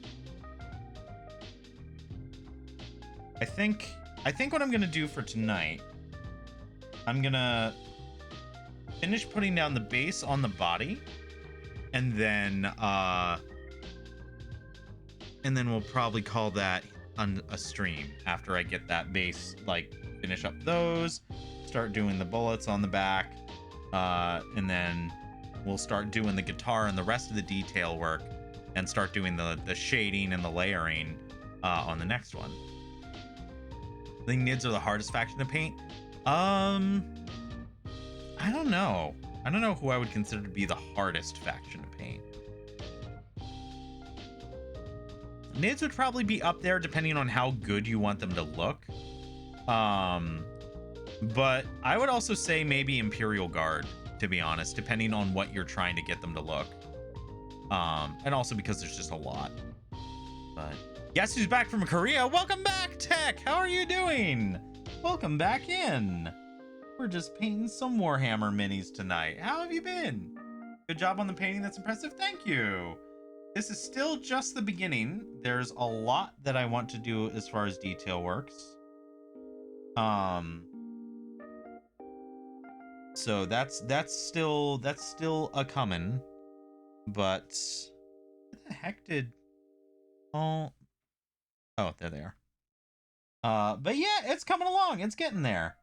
Speaker 1: I think what I'm gonna do for tonight, I'm gonna finish putting down the base on the body, and then we'll probably call that a stream after I get that base, like finish up those, start doing the bullets on the back, and then we'll start doing the guitar and the rest of the detail work, and start doing the shading and the layering on the next one. I think Nids are the hardest faction to paint. I don't know. I don't know who I would consider to be the hardest faction to paint. Nids would probably be up there depending on how good you want them to look. But I would also say maybe Imperial Guard, to be honest, depending on what you're trying to get them to look. And also because there's just a lot. But guess who's back from Korea? Welcome back, Tech! How are you doing? Welcome back in. We're just painting some Warhammer minis tonight. How have you been? Good job on the painting. That's impressive. Thank you. This is still just the beginning. There's a lot that I want to do as far as detail works. So that's still a coming. But what the heck did oh there they are. But yeah, it's coming along. It's getting there.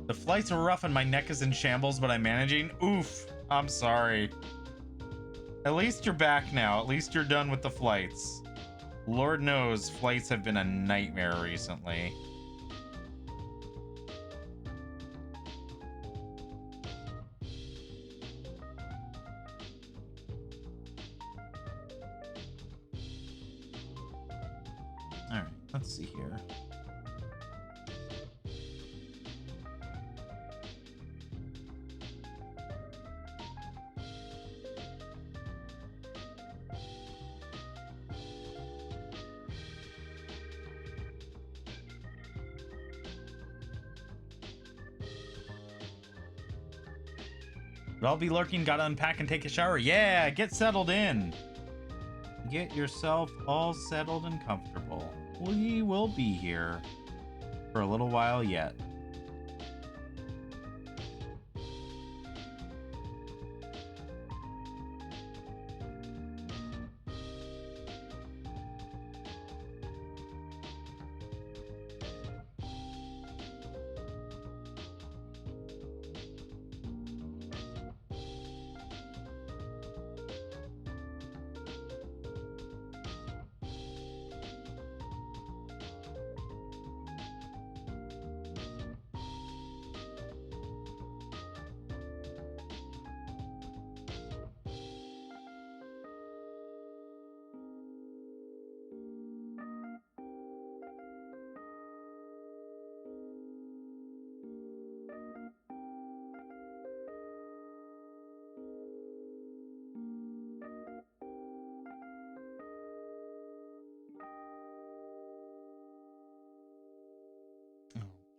Speaker 1: The flights are rough and my neck is in shambles, but I'm managing. Oof, I'm sorry. At least you're back now. At least you're done with the flights. Lord knows flights have been a nightmare recently. All right, let's see here. But I'll be lurking, gotta unpack and take a shower. Yeah, get settled in. Get yourself all settled and comfortable. We will be here for a little while yet.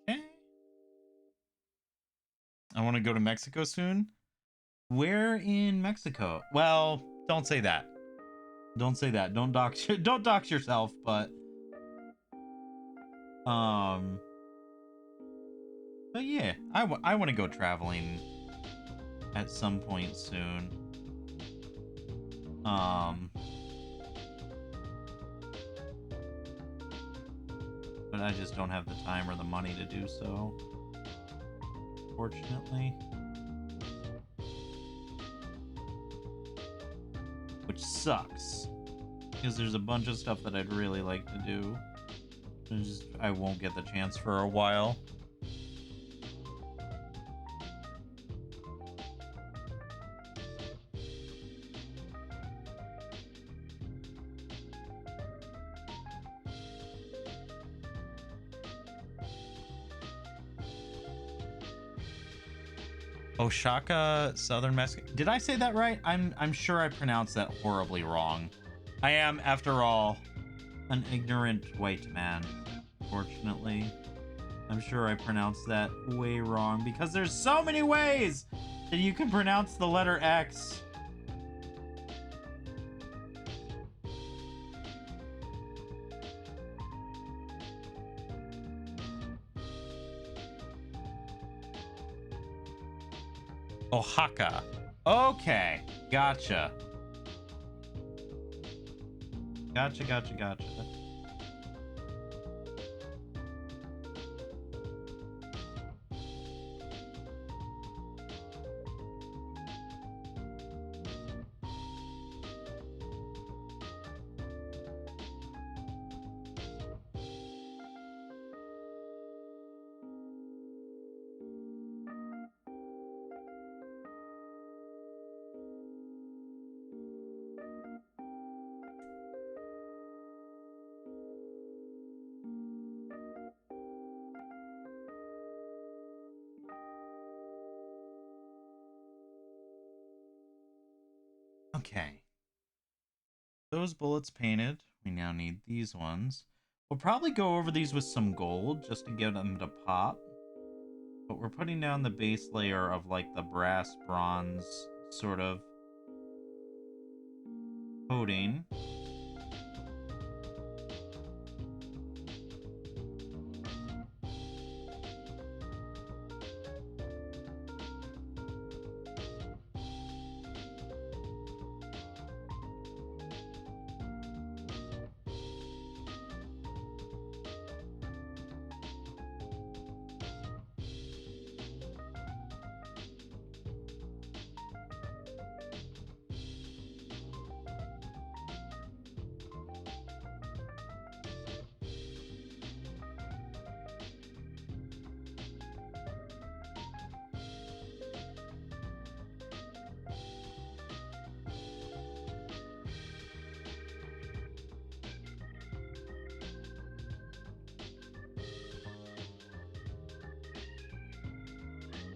Speaker 1: Okay. I want to go to Mexico soon. Where in Mexico? Well, don't say that. Don't say that. Don't dox yourself, but yeah, I want to go traveling at some point soon. But I just don't have the time or the money to do so, fortunately. Which sucks, because there's a bunch of stuff that I'd really like to do. I won't get the chance for a while. Oaxaca, Southern Mexico. Did I say that right? I'm sure I pronounced that horribly wrong. I am, after all, an ignorant white man. Fortunately, I'm sure I pronounced that way wrong because there's so many ways that you can pronounce the letter X. Oaxaca. Okay. Gotcha. Gotcha. Okay. Those bullets painted. We now need these ones. We'll probably go over these with some gold just to get them to pop. But we're putting down the base layer of like the brass bronze sort of coating.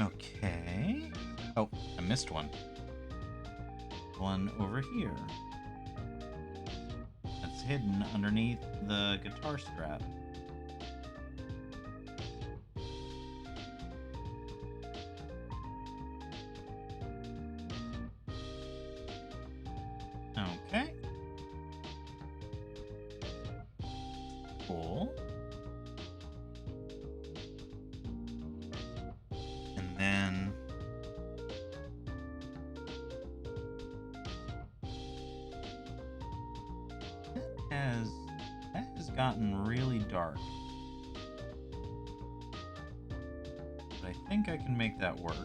Speaker 1: Okay. Oh, I missed one. One over here. That's hidden underneath the guitar strap. Okay. Cool. And then that has gotten really dark. But I think I can make that work.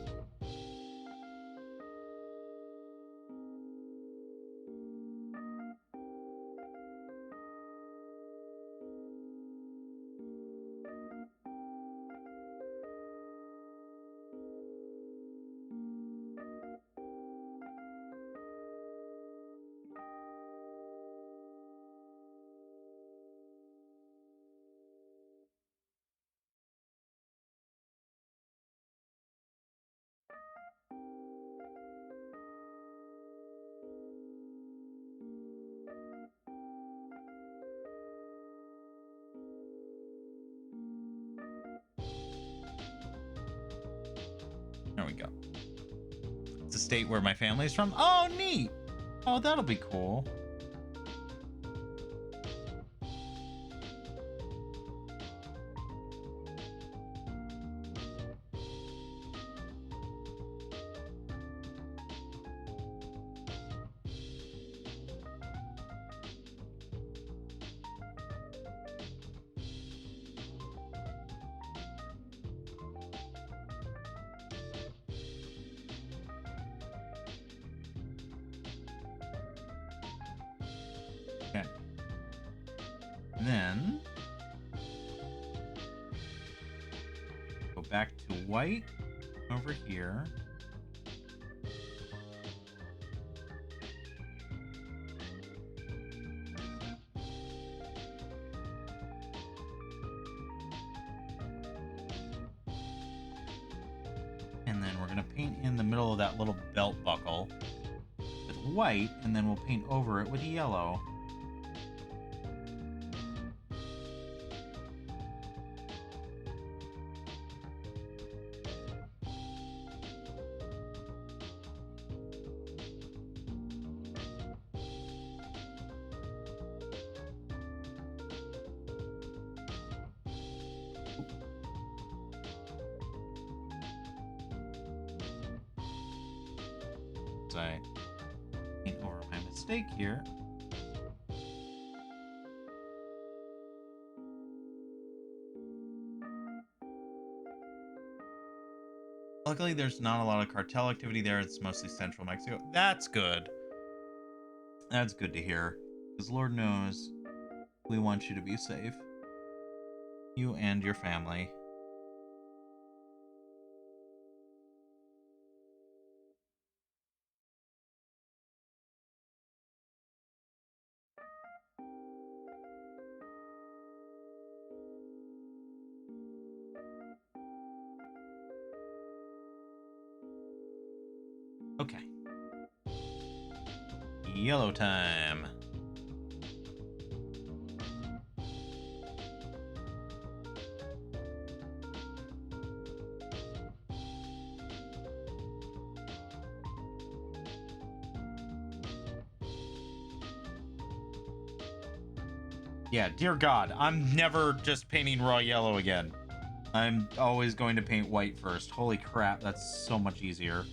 Speaker 1: There we go. It's a state where my family's from. Oh, neat. Oh, that'll be cool. Okay. And then go back to white over here. And then we're gonna paint in the middle of that little belt buckle with white, and then we'll paint over it with yellow. I paint over my mistake here. Luckily, there's not a lot of cartel activity there. It's mostly central Mexico. That's good. That's good to hear. Because Lord knows we want you to be safe. You and your family. Okay. Yellow time. Yeah, dear God, I'm never just painting raw yellow again. I'm always going to paint white first. Holy crap, that's so much easier.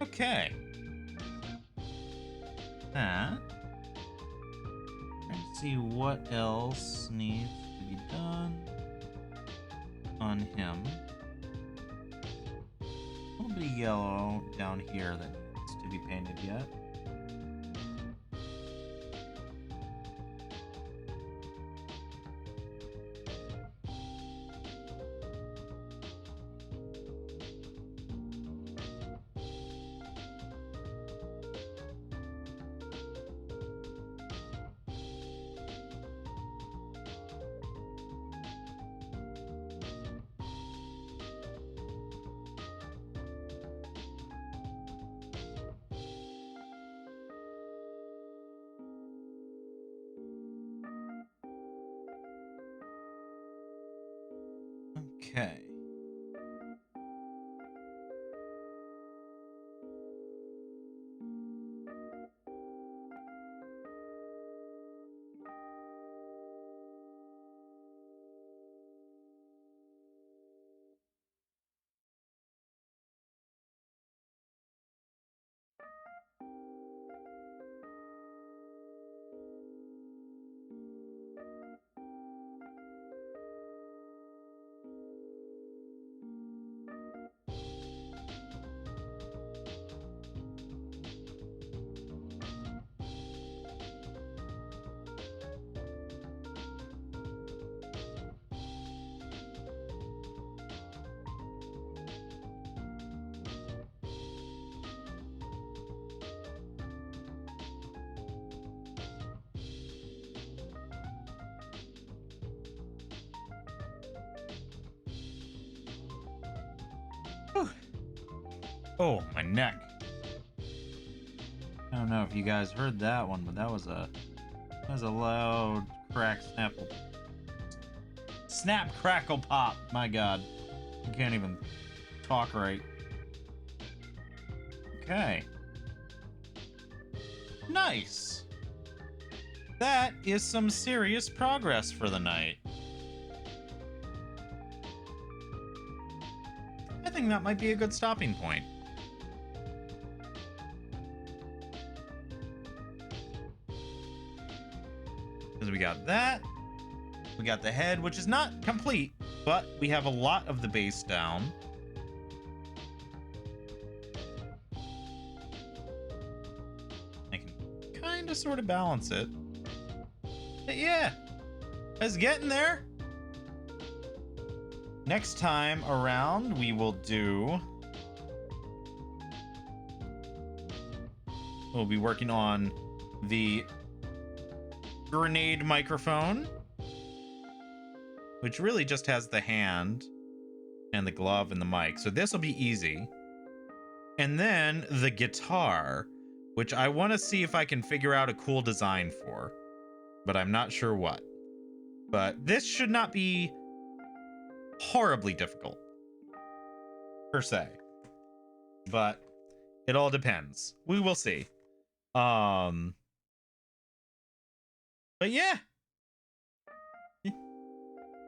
Speaker 1: Okay. That. Trying to see what else needs to be done on him. A little bit of yellow down here that needs to be painted yet. Okay. Whew. Oh, my neck. I don't know if you guys heard that one, but that was a loud crack snap crackle pop. My God, I can't even talk right. Okay. Nice. That is some serious progress for the night. I think that might be a good stopping point. Because we got that. We got the head, which is not complete, but we have a lot of the base down. I can kind to sort of balance it. But yeah, it's getting there. Next time around, we will do... We'll be working on the grenade microphone, which really just has the hand and the glove and the mic. So this will be easy. And then the guitar, which I want to see if I can figure out a cool design for, but I'm not sure what. But this should not be horribly difficult, per se. But it all depends. We will see. But yeah.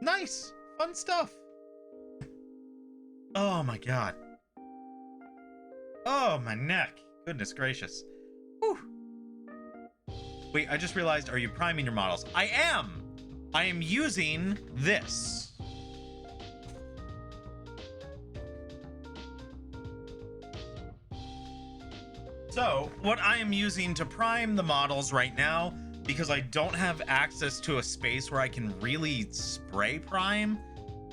Speaker 1: Nice. Fun stuff. Oh my god. Oh, my neck. Goodness gracious. Whew. Wait, I just realized, are you priming your models? I am! I am using this. So, what I am using to prime the models right now, because I don't have access to a space where I can really spray prime,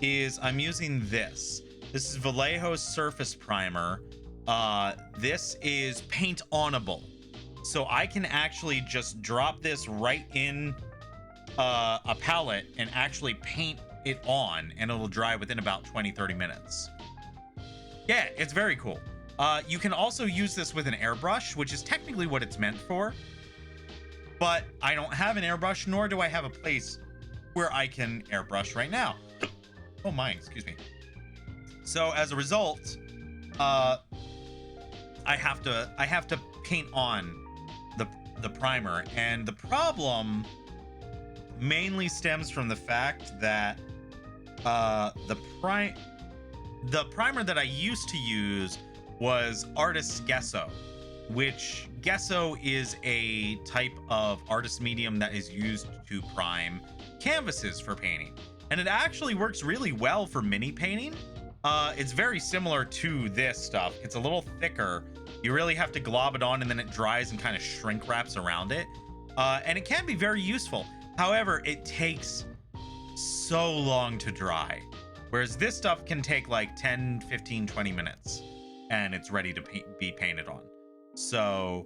Speaker 1: is I'm using this. This is Vallejo's Surface Primer. This is paint onable. So I can actually just drop this right in a palette and actually paint it on, and it'll dry within about 20-30 minutes. Yeah, it's very cool. You can also use this with an airbrush, which is technically what it's meant for. But I don't have an airbrush, nor do I have a place where I can airbrush right now. Oh my, excuse me. So as a result, I have to paint on the primer, and the problem mainly stems from the fact that the primer that I used to use was Artist's Gesso, which Gesso is a type of artist medium that is used to prime canvases for painting, and it actually works really well for mini painting. It's very similar to this stuff. It's a little thicker. You really have to glob it on, and then it dries and kind of shrink wraps around it. And it can be very useful. However, it takes so long to dry. Whereas this stuff can take like 10, 15, 20 minutes, and it's ready to be painted on. So,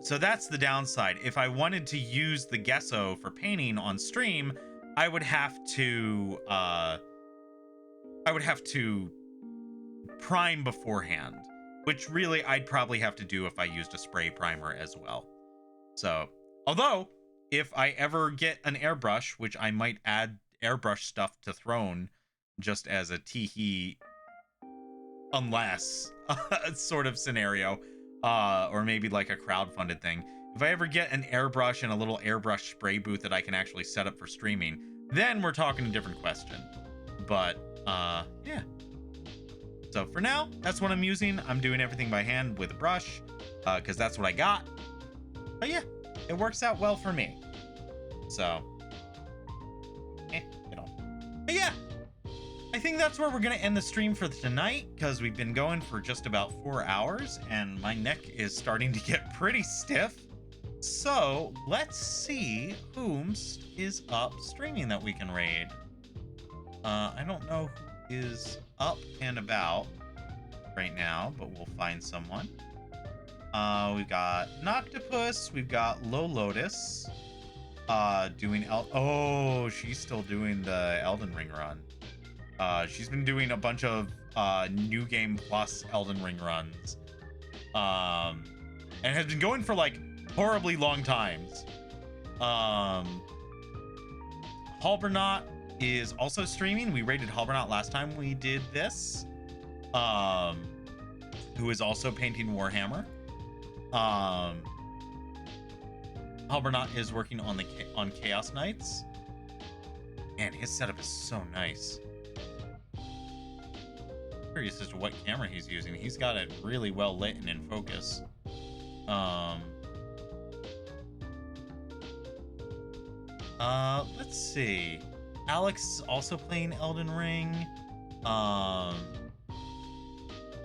Speaker 1: so that's the downside. If I wanted to use the Gesso for painting on stream, I would have to prime beforehand, which really I'd probably have to do if I used a spray primer as well. So, although if I ever get an airbrush, which I might add airbrush stuff to Throne just as a teehee unless sort of scenario, or maybe like a crowdfunded thing. If I ever get an airbrush and a little airbrush spray booth that I can actually set up for streaming, then we're talking a different question. But yeah. So for now, that's what I'm using. I'm doing everything by hand with a brush, because that's what I got. But yeah, it works out well for me. So, you know. But yeah, I think that's where we're gonna end the stream for tonight, because we've been going for just about 4 hours, and my neck is starting to get pretty stiff. So let's see whomst is up streaming that we can raid. I don't know who is up and about right now, but we'll find someone. We've got Noctopus, we've got Low Lotus, doing oh, she's still doing the Elden Ring run. She's been doing a bunch of New Game Plus Elden Ring runs, and has been going for like horribly long times. Halbernaut is also streaming. We rated Halbernaut last time we did this, who is also painting Warhammer. Halbernaut is working on on Chaos Knights, and his setup is so nice. Curious as to what camera he's using. He's got it really well lit and in focus. Let's see. Alex is also playing Elden Ring.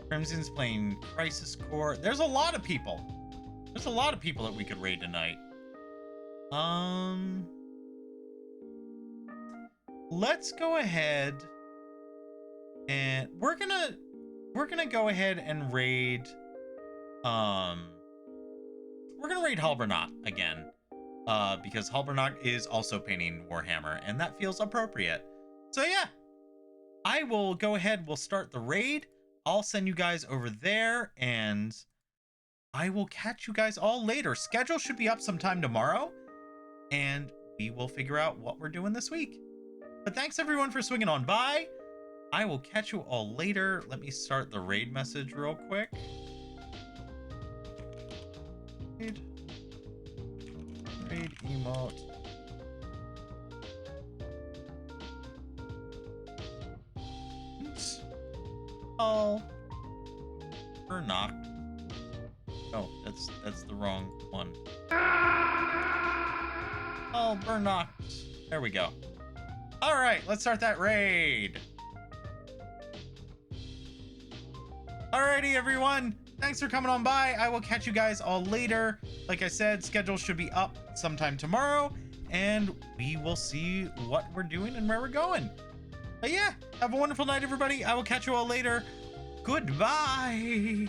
Speaker 1: Crimson's playing Crisis Core. There's a lot of people. There's a lot of people that we could raid tonight. Let's go ahead and we're gonna go ahead and raid we're gonna raid Halbernacht again, because Halbernacht is also painting Warhammer, and that feels appropriate. So yeah, I will go ahead. We'll start the raid. I'll send you guys over there, and I will catch you guys all later. Schedule should be up sometime tomorrow, and we will figure out what we're doing this week. But thanks everyone for swinging on by. I will catch you all later. Let me start the raid message real quick. Raid emote. Oh, or not. Oh, that's the wrong one. Oh, Burnock. There we go. All right, let's start that raid. Alrighty, everyone. Thanks for coming on by. I will catch you guys all later. Like I said, schedule should be up sometime tomorrow, and we will see what we're doing and where we're going. But yeah, have a wonderful night, everybody. I will catch you all later. Goodbye.